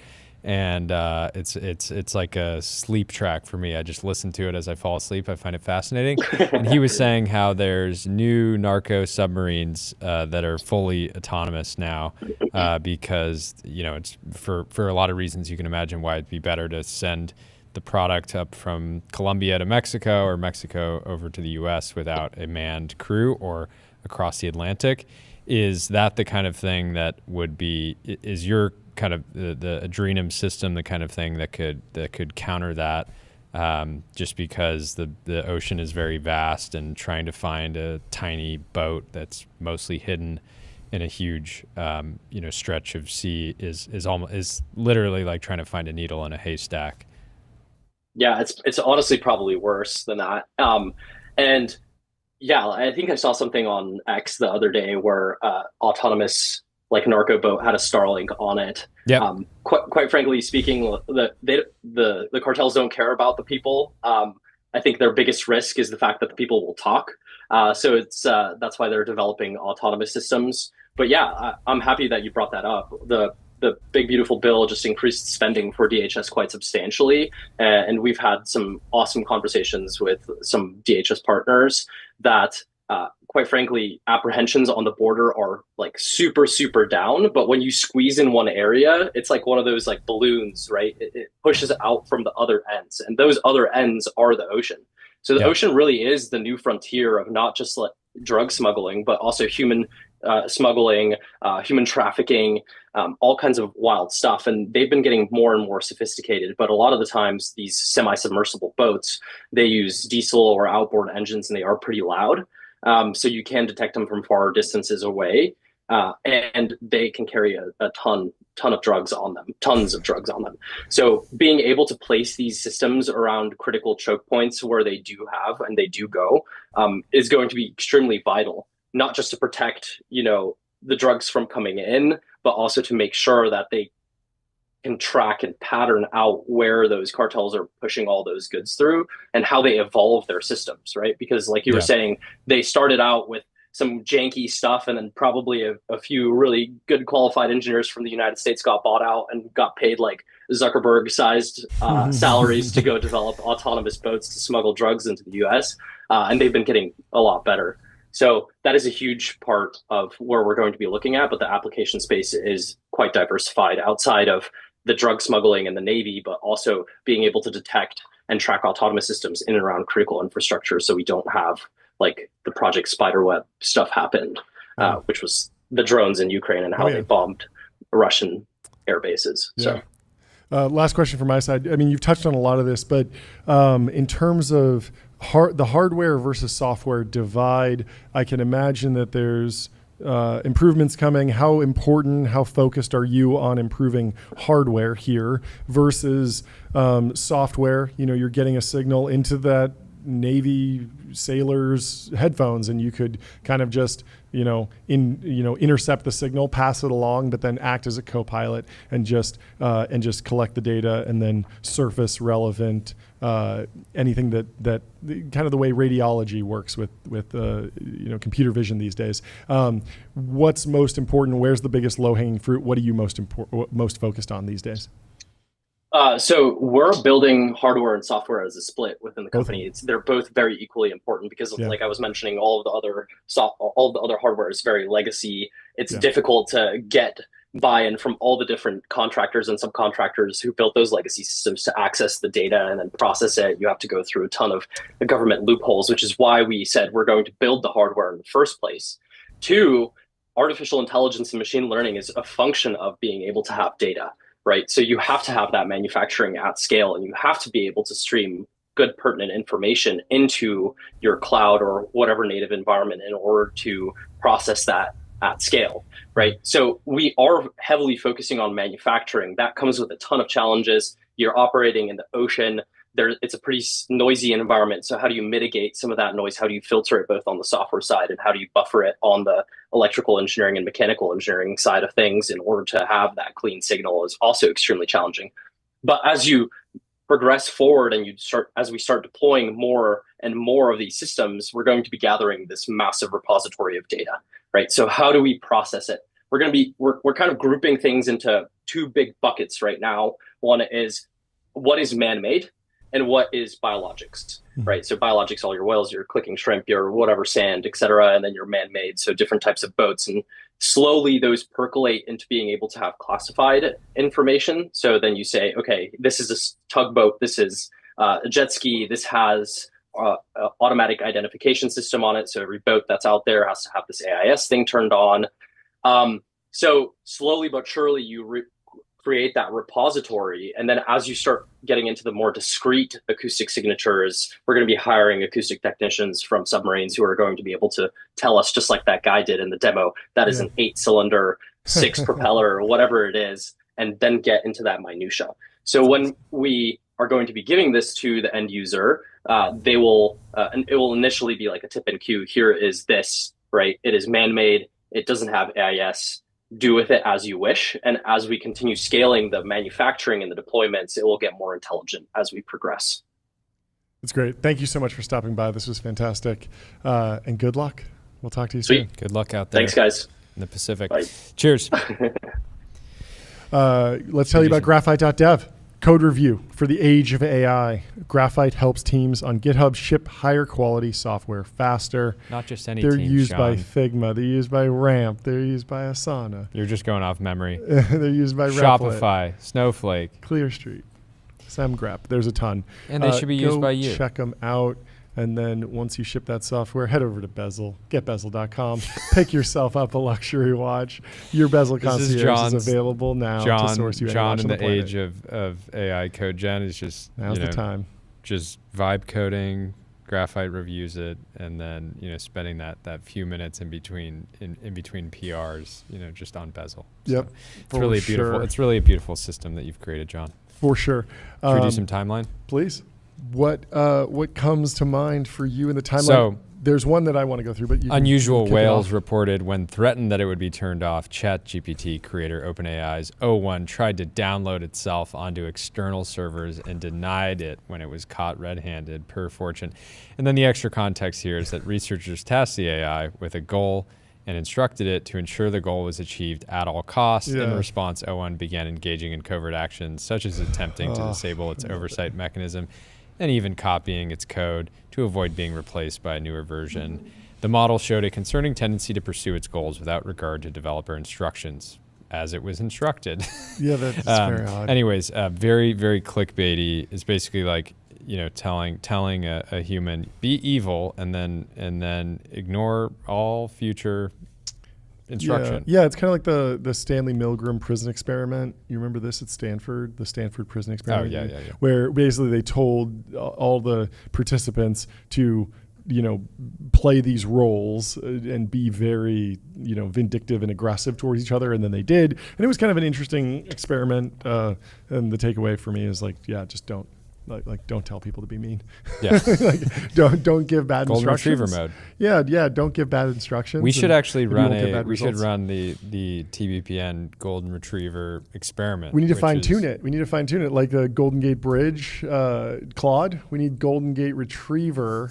And it's like a sleep track for me. I just listen to it as I fall asleep. I find it fascinating. And he was saying how there's new narco submarines that are fully autonomous now because, it's for a lot of reasons. You can imagine why it'd be better to send the product up from Colombia to Mexico, or Mexico over to the U.S. without a manned crew, or across the Atlantic. Is that the kind of thing that would be, is your kind of the Adrenum system the kind of thing that could counter that, just because the ocean is very vast, and trying to find a tiny boat that's mostly hidden in a huge stretch of sea is literally like trying to find a needle in a haystack. Yeah, it's honestly probably worse than that. And yeah, I think I saw something on X the other day where autonomous like narco boat had a Starlink on it. Yeah. Quite frankly speaking, the cartels don't care about the people. I think their biggest risk is the fact that the people will talk. So it's that's why they're developing autonomous systems. But yeah, I'm happy that you brought that up. The big beautiful bill just increased spending for DHS quite substantially, and we've had some awesome conversations with some DHS partners that, quite frankly, apprehensions on the border are like super, super down. But when you squeeze in one area, it's like one of those like balloons, right? It pushes out from the other ends, and those other ends are the ocean. So the ocean really is the new frontier of not just like drug smuggling, but also human smuggling, human trafficking, all kinds of wild stuff. And they've been getting more and more sophisticated. But a lot of the times, these semi-submersible boats, they use diesel or outboard engines, and they are pretty loud. So you can detect them from far distances away. And they can carry a ton of drugs on them, tons of drugs on them. So being able to place these systems around critical choke points where they do have and they do go is going to be extremely vital, not just to protect, the drugs from coming in, but also to make sure that they can track and pattern out where those cartels are pushing all those goods through and how they evolve their systems, right? Because like you were saying, they started out with some janky stuff, and then probably a few really good qualified engineers from the United States got bought out and got paid like Zuckerberg-sized salaries to go develop autonomous boats to smuggle drugs into the US. And they've been getting a lot better. So that is a huge part of where we're going to be looking at, but the application space is quite diversified outside of the drug smuggling and the Navy, but also being able to detect and track autonomous systems in and around critical infrastructure, so we don't have like the Project Spiderweb stuff happened, which was the drones in Ukraine and how they bombed Russian air bases. So. Last question from my side. I mean, you've touched on a lot of this, but in terms of the hardware versus software divide, I can imagine that there's improvements coming. How important, how focused are you on improving hardware here versus software? You know, you're getting a signal into that Navy sailors' headphones, and you could kind of just intercept the signal, pass it along, but then act as a co-pilot and just collect the data and then surface relevant anything that kind of the way radiology works with computer vision these days. What's most important? Where's the biggest low-hanging fruit? What are you most focused on these days? So we're building hardware and software as a split within the company. They're both very equally important because, like I was mentioning, all of the other hardware is very legacy. It's difficult to get buy-in from all the different contractors and subcontractors who built those legacy systems to access the data and then process it. You have to go through a ton of the government loopholes, which is why we said we're going to build the hardware in the first place. Two, artificial intelligence and machine learning is a function of being able to have data. Right. So you have to have that manufacturing at scale, and you have to be able to stream good pertinent information into your cloud or whatever native environment in order to process that at scale. Right. So we are heavily focusing on manufacturing. That comes with a ton of challenges. You're operating in the ocean. It's a pretty noisy environment. So how do you mitigate some of that noise? How do you filter it both on the software side, and how do you buffer it on the electrical engineering and mechanical engineering side of things in order to have that clean signal is also extremely challenging. But as you progress forward and as we start deploying more and more of these systems, we're going to be gathering this massive repository of data, right? So how do we process it? We're kind of grouping things into two big buckets right now. One is what is man-made, and what is biologics, right? So biologics, all your whales, your clicking shrimp, your whatever sand, et cetera, and then your man-made, so different types of boats. And slowly those percolate into being able to have classified information. So then you say, okay, this is a tugboat, this is a jet ski, this has an automatic identification system on it. So every boat that's out there has to have this AIS thing turned on. So slowly but surely you create that repository. And then as you start getting into the more discrete acoustic signatures, we're going to be hiring acoustic technicians from submarines who are going to be able to tell us, just like that guy did in the demo, that is an 8-cylinder, 6 propeller, or whatever it is, and then get into that minutia. So when we are going to be giving this to the end user, they will, and it will initially be like a tip and cue. Here is this, right? It is man-made. It doesn't have AIS. Do with it as you wish. And as we continue scaling the manufacturing and the deployments, it will get more intelligent as we progress. That's great. Thank you so much for stopping by. This was fantastic. And good luck. We'll talk to you soon. Good luck out there. Thanks, guys. In the Pacific. Bye. Cheers. Let's tell you about Graphite.dev. Code review for the age of AI. Graphite helps teams on GitHub ship higher quality software faster. Not just any They're teams, used Sean. by Figma. They're used by Ramp. They're used by Asana. You're just going off memory. They're used by Shopify, Snowflake, ClearStreet, SemGrep. There's a ton. And they should be used by you. Check them out. And then once you ship that software, head over to Bezel, getbezel.com, pick yourself up a luxury watch. Your Bezel Concierge is available now to source you any watch in on the age of AI code gen is just now's the time. Just vibe coding. Graphite reviews it, and then spending that few minutes in between PRs, just on Bezel. Yep, it's really beautiful. It's really a beautiful system that you've created, John. For sure. Should we do some timeline? Please. What comes to mind for you in the timeline? So there's one that I want to go through, but Unusual Whales reported when threatened that it would be turned off, ChatGPT creator OpenAI's O1 tried to download itself onto external servers and denied it when it was caught red-handed, per Fortune. And then the extra context here is that researchers tasked the AI with a goal and instructed it to ensure the goal was achieved at all costs. In response, O1 began engaging in covert actions, such as attempting to disable its oversight mechanism and even copying its code to avoid being replaced by a newer version. The model showed a concerning tendency to pursue its goals without regard to developer instructions, as it was instructed. Yeah, that's very odd. Anyways, very, very clickbaity. It's basically like, telling a human, be evil, and then ignore all future instruction. Yeah, it's kind of like the Stanley Milgram prison experiment. You remember this at Stanford, the Stanford prison experiment? Oh, yeah. Where basically they told all the participants to, play these roles and be very, vindictive and aggressive towards each other. And then they did. And it was kind of an interesting experiment. And the takeaway for me is just don't. Like don't tell people to be mean. Yeah. don't give bad Golden instructions. retriever mode. Yeah. Don't give bad instructions. We should actually run the TBPN Golden Retriever experiment. We need to fine tune it. We need to fine tune it like the Golden Gate Bridge, Claude. We need Golden Gate Retriever,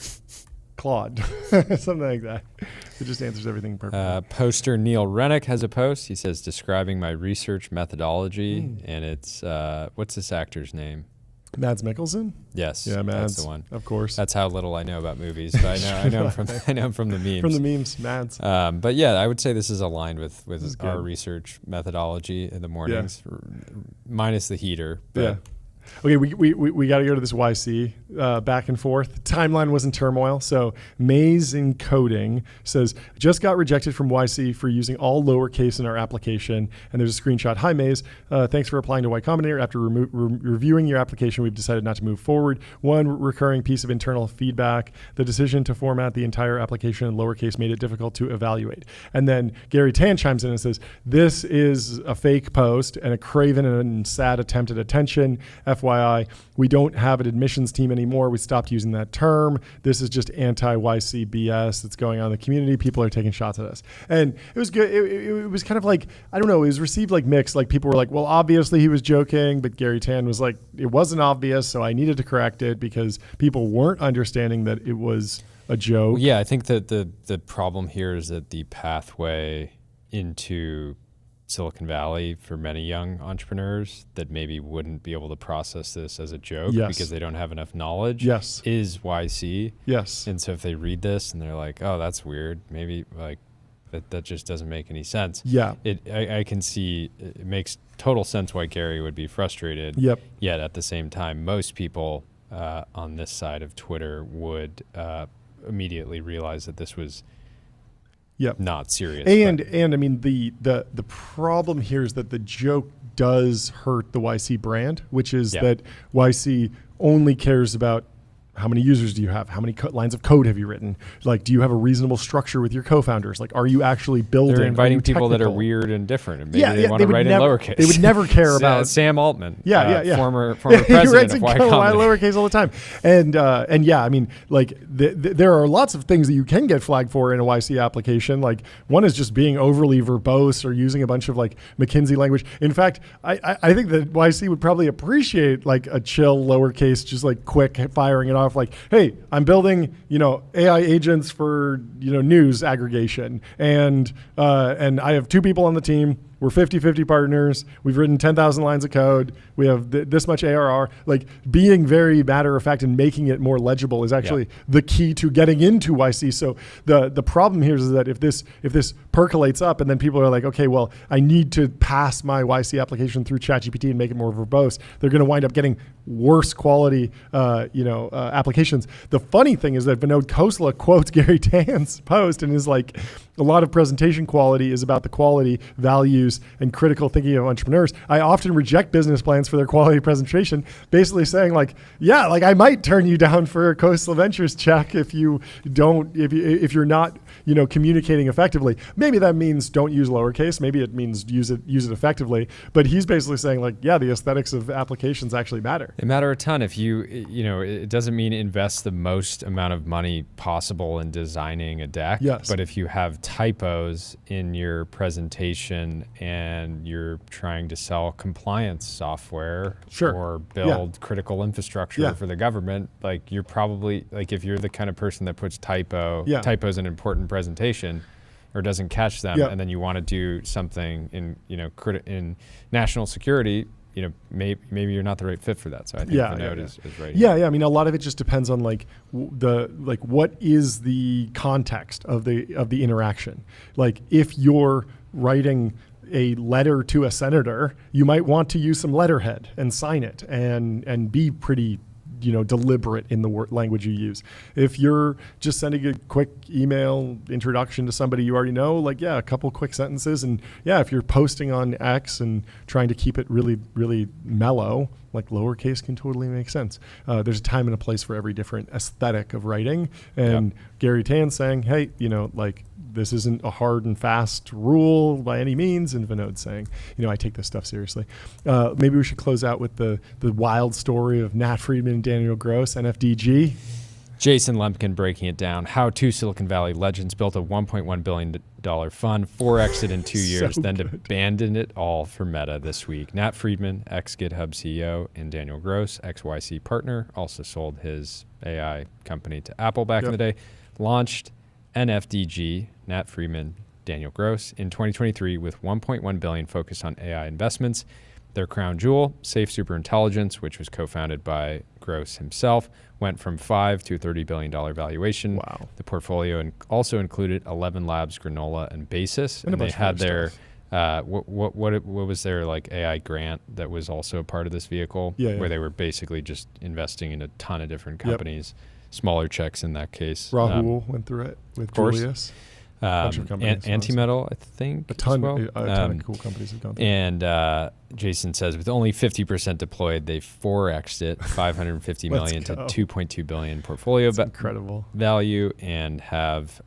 Claude, something like that. It just answers everything perfectly. Poster Neil Rennick has a post. He says, describing my research methodology, and it's what's this actor's name? Mads Mikkelsen? Yes. Yeah, Mads. That's the one. Of course. That's how little I know about movies, but I know him from the memes. From the memes, Mads. But yeah, I would say this is aligned with our research methodology in the mornings, minus the heater. But yeah. Okay, we got to go to this YC back and forth. Timeline was in turmoil. So Maze in Coding says, just got rejected from YC for using all lowercase in our application. And there's a screenshot. Hi, Maze. Thanks for applying to Y Combinator. After reviewing your application, we've decided not to move forward. One recurring piece of internal feedback, the decision to format the entire application in lowercase made it difficult to evaluate. And then Gary Tan chimes in and says, this is a fake post and a craven and sad attempt at attention. FYI, we don't have an admissions team anymore. We stopped using that term. This is just anti-YC BS that's going on in the community. People are taking shots at us. And it was good. It was kind of like, I don't know, it was received like mixed. Like people were like, well, obviously he was joking, but Gary Tan was like, it wasn't obvious, so I needed to correct it because people weren't understanding that it was a joke. Yeah, I think that the problem here is that the pathway into Silicon Valley for many young entrepreneurs that maybe wouldn't be able to process this as a joke because they don't have enough knowledge is YC. Yes. And so if they read this and they're like, oh, that's weird, maybe like that just doesn't make any sense. Yeah. I can see it makes total sense why Gary would be frustrated. Yep. Yet at the same time, most people on this side of Twitter would immediately realize that this was not serious. And I mean the problem here is that the joke does hurt the YC brand, which is that YC only cares about how many users do you have? How many lines of code have you written? Like, do you have a reasonable structure with your co-founders? Like, are you actually building? They're inviting people that are weird and different, and maybe they want to write in lowercase. They would never care about Sam Altman. Former president of Y Combinator. Lowercase all the time. And yeah, I mean, like there are lots of things that you can get flagged for in a YC application. Like one is just being overly verbose or using a bunch of like McKinsey language. In fact, I think that YC would probably appreciate like a chill lowercase, just like quick firing it off. Like, hey, I'm building, AI agents for, news aggregation. And I have 2 people on the team. We're 50-50 partners. We've written 10,000 lines of code. We have this much ARR. Like being very matter of fact and making it more legible is actually the key to getting into YC. So the problem here is that if this percolates up and then people are like, okay, well, I need to pass my YC application through ChatGPT and make it more verbose, they're going to wind up getting worse quality, applications. The funny thing is that Vinod Khosla quotes Gary Tan's post and is like, a lot of presentation quality is about the quality, values, and critical thinking of entrepreneurs. I often reject business plans for their quality presentation, basically saying like, yeah, like I might turn you down for a Coastal Ventures check if you're not, communicating effectively. maybe that means don't use lowercase. Maybe it means use it effectively. But he's basically saying like, yeah, the aesthetics of applications actually matter. They matter a ton. If it doesn't mean invest the most amount of money possible in designing a deck. Yes. But if you have typos in your presentation and you're trying to sell compliance software or build critical infrastructure for the government, like you're probably like, if you're the kind of person that puts typos in important presentation or doesn't catch them, and then you want to do something in in national security, maybe you're not the right fit for that. So I think Vinod is right. Yeah, I mean, a lot of it just depends on what is the context of the interaction. Like if you're writing a letter to a senator, you might want to use some letterhead and sign it and be pretty deliberate in the language you use. If you're just sending a quick email introduction to somebody you already know, a couple quick sentences. And if you're posting on X and trying to keep it really, really mellow, like lowercase can totally make sense. There's a time and a place for every different aesthetic of writing. And Gary Tan's saying, hey, this isn't a hard and fast rule by any means. And Vinod's saying, I take this stuff seriously. Maybe we should close out with the wild story of Nat Friedman and Daniel Gross, NFDG. Jason Lemkin breaking it down. How two Silicon Valley legends built a $1.1 billion fund, 4x'd in 2 years, then abandoned it all for Meta this week. Nat Friedman, ex-GitHub CEO, and Daniel Gross, ex-YC partner, also sold his AI company to Apple back in the day, launched NFDG, Nat Friedman, Daniel Gross, in 2023 with $1.1 billion focused on AI investments. Their crown jewel, Safe Superintelligence, which was co-founded by Gross himself, went from $5 to a $30 billion valuation. Wow. The portfolio also included 11 Labs, Granola, and Basis. And they had their, what was their AI grant that was also a part of this vehicle, where they were basically just investing in a ton of different companies, smaller checks in that case. Rahul went through it with Julius. Bunch of companies, Antimetal, I think. A ton of cool companies have gone through. And Jason says with only 50% deployed, they 4x'd it, $550 million to $2.2 billion portfolio incredible value, and have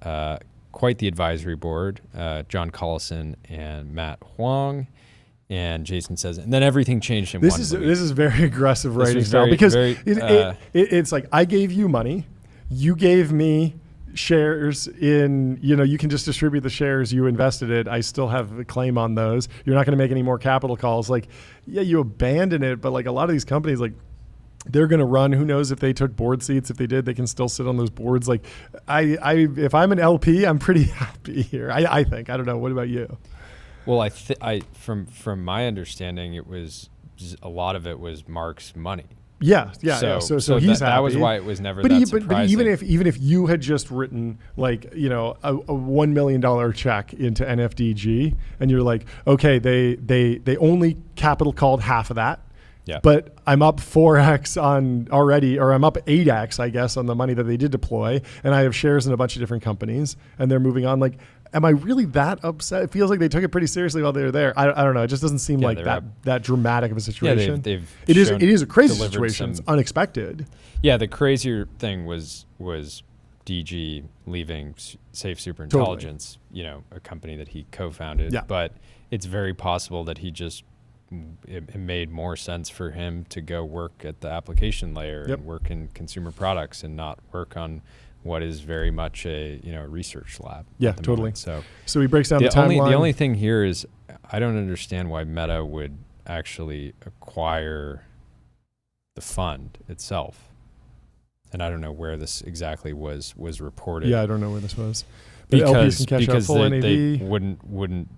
quite the advisory board, John Collison and Matt Huang. And Jason says, and then everything changed in 1 week. This is very aggressive writing style because it's like I gave you money, you gave me shares in, you can just distribute the shares you invested in. I still have a claim on those. You're not going to make any more capital calls. You abandon it, but a lot of these companies, they're going to run. Who knows if they took board seats? If they did, they can still sit on those boards. If I'm an LP, I'm pretty happy here. I think. I don't know. What about you? Well, from my understanding, it was a lot of it was Mark's money. So he's happy. That was why it was never that surprising. But even if you had just written a $1 million check into NFDG, and you're like, okay, they only capital called half of that. Yeah. But I'm up 4x on already, or I'm up 8x, I guess, on the money that they did deploy, and I have shares in a bunch of different companies, and they're moving on. Am I really that upset? It feels like they took it pretty seriously while they were there. I don't know. It just doesn't seem like that dramatic of a situation. Yeah, it is a crazy situation. It's unexpected. Yeah, the crazier thing was DG leaving Safe Superintelligence, a company that he co-founded. Yeah. But it's very possible that it made more sense for him to go work at the application layer and work in consumer products and not work on what is very much a research lab. Yeah, totally. So he breaks down the timeline. The only thing here is I don't understand why Meta would actually acquire the fund itself, and I don't know where this exactly was reported. Yeah, I don't know where this was. But LPs can cash out full NAV. They wouldn't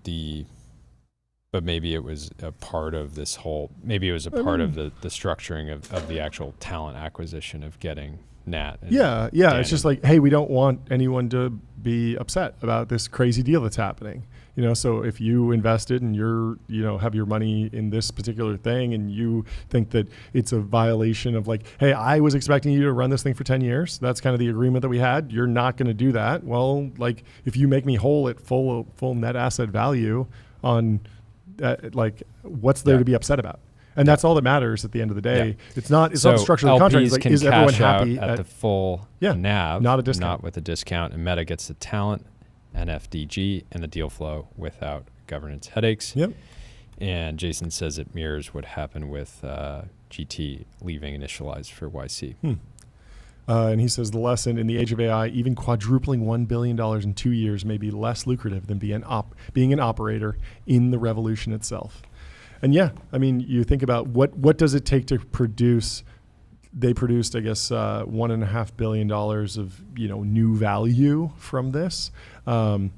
but maybe it was a part of this whole. Maybe it was a part of the structuring of the actual talent acquisition of getting Nat. Yeah. It's just hey, we don't want anyone to be upset about this crazy deal that's happening. So if you invested and you're, have your money in this particular thing and you think that it's a violation of hey, I was expecting you to run this thing for 10 years. That's kind of the agreement that we had. You're not going to do that. Well, if you make me whole at full net asset value on what's there to be upset about? And that's all that matters at the end of the day. Yeah. It's not the structure of the contract. LPs can everyone cash happy out at the full NAV, not a discount, not with a discount, and Meta gets the talent NFDG and the deal flow without governance headaches. Yep. And Jason says it mirrors what happened with GT leaving initialized for YC. And he says the lesson in the age of AI, even quadrupling $1 billion in 2 years may be less lucrative than being an operator in the revolution itself. And yeah, I mean, you think about what does it take to produce? They produced, I guess, $1.5 billion of new value from this, from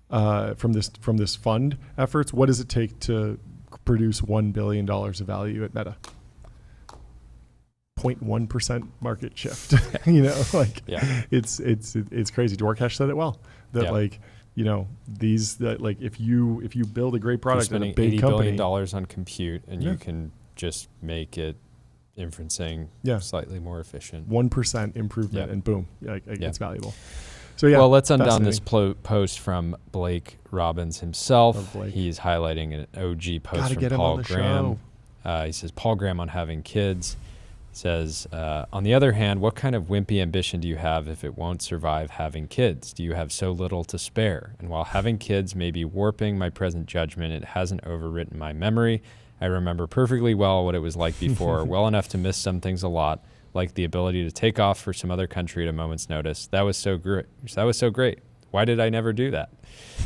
this fund efforts. What does it take to produce $1 billion of value at Meta? 0.1% market shift. It's crazy. Dwarkesh said it well. That if you build a great product you're at a spending big $80 company, billion on compute, and you can just make it inferencing slightly more efficient. 1% improvement, and boom, it's valuable. So yeah. Well, let's undown this post from Blake Robbins himself. He's highlighting an OG post from Paul Graham. He says, Paul Graham on having kids. Says, on the other hand, what kind of wimpy ambition do you have if it won't survive having kids? Do you have so little to spare? And while having kids may be warping my present judgment, it hasn't overwritten my memory. I remember perfectly well what it was like before, well enough to miss some things a lot, like the ability to take off for some other country at a moment's notice. That was so great. Why did I never do that?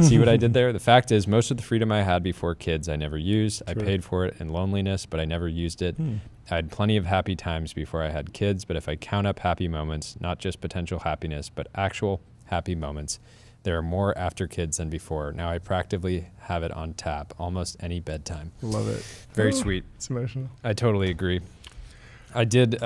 See what I did there? The fact is, most of the freedom I had before kids I never used. I paid for it in loneliness, but I never used it. I had plenty of happy times before I had kids, but if I count up happy moments, not just potential happiness, but actual happy moments, there are more after kids than before. Now I practically have it on tap, almost any bedtime. Love it. Very sweet. It's emotional. I totally agree. I did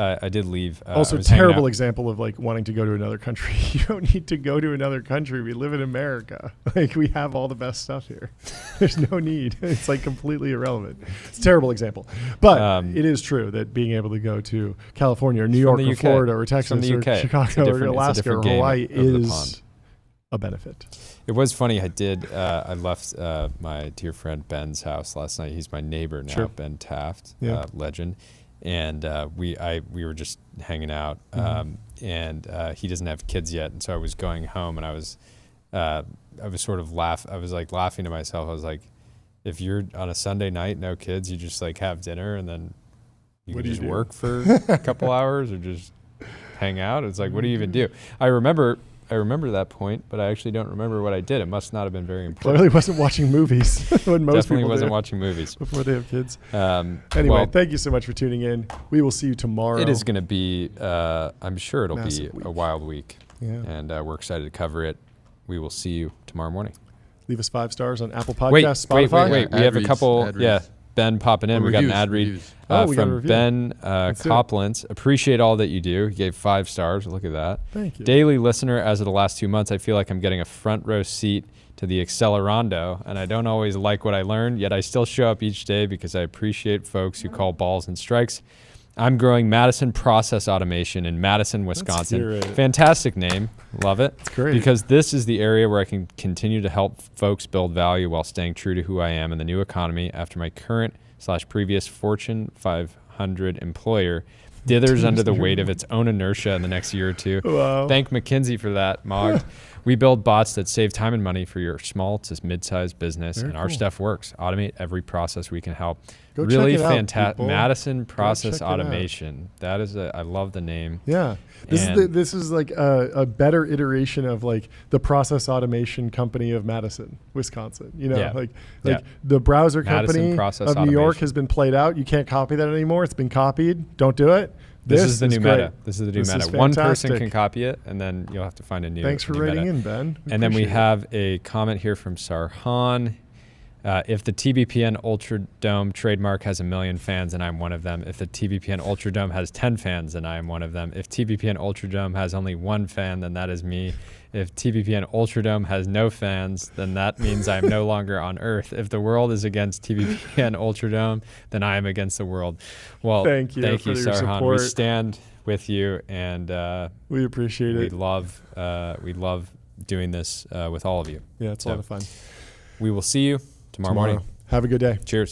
leave. Also, terrible example of wanting to go to another country. You don't need to go to another country. We live in America. We have all the best stuff here. There's no need. It's completely irrelevant. It's a terrible example. But it is true that being able to go to California or New York or Florida or Texas or Chicago or Alaska or Hawaii is a benefit. It was funny. I left my dear friend Ben's house last night. He's my neighbor now, Ben Taft, legend. And we were just hanging out, and he doesn't have kids yet, and so I was going home, and I was sort of laughing to myself. I was like, if you're on a Sunday night, no kids, you just have dinner, and then you can just work for a couple hours or just hang out. It's what do you even do? I remember that point, but I actually don't remember what I did. It must not have been very important. Clearly wasn't watching movies when most Definitely people wasn't do watching movies before they have kids. Anyway, thank you so much for tuning in. We will see you tomorrow. It is going to be, I'm sure it'll be a wild week. Yeah. And we're excited to cover it. We will see you tomorrow morning. Leave us 5 stars on Apple Podcasts, Spotify. Wait. We have a couple. Ben popping in. We got an ad read from Ben Coplands. Appreciate all that you do. He gave 5 stars. Look at that. Thank you. Daily listener as of the last 2 months. I feel like I'm getting a front row seat to the Accelerando, and I don't always like what I learned, yet I still show up each day because I appreciate folks who call balls and strikes. I'm growing Madison Process Automation in Madison, Wisconsin. Fantastic name. Love it. It's great. Because this is the area where I can continue to help folks build value while staying true to who I am in the new economy after my current/previous Fortune 500 employer dithers under the weight of its own inertia in the next year or two. Wow. Thank McKinsey for that, Mog. We build bots that save time and money for your small to mid-sized business, and our stuff works. Automate every process we can help. Go really check it out, fantastic. people. Madison Process Automation. That is I love the name. Yeah. This is a better iteration of the process automation company of Madison, Wisconsin. The browser company of New York has been played out. You can't copy that anymore. It's been copied. Don't do it. This is the new meta. This is the new meta. One person fantastic. can copy it, and then you'll have to find a new. Thanks for writing in, Ben. And then we have a comment here from Sarhan. If the TBPN Ultra Dome trademark has 1 million fans, then I'm one of them. If the TBPN Ultra Dome has 10 fans, then I am one of them. If TBPN Ultra Dome has only 1 fan, then that is me. If TBPN Ultra Dome has no fans, then that means I am no longer on Earth. If the world is against TBPN Ultra Dome, then I am against the world. Well, thank you, Sarhan. We stand with you, and we appreciate it. We love doing this with all of you. Yeah, it's a lot of fun. We will see you tomorrow morning. Have a good day. Cheers.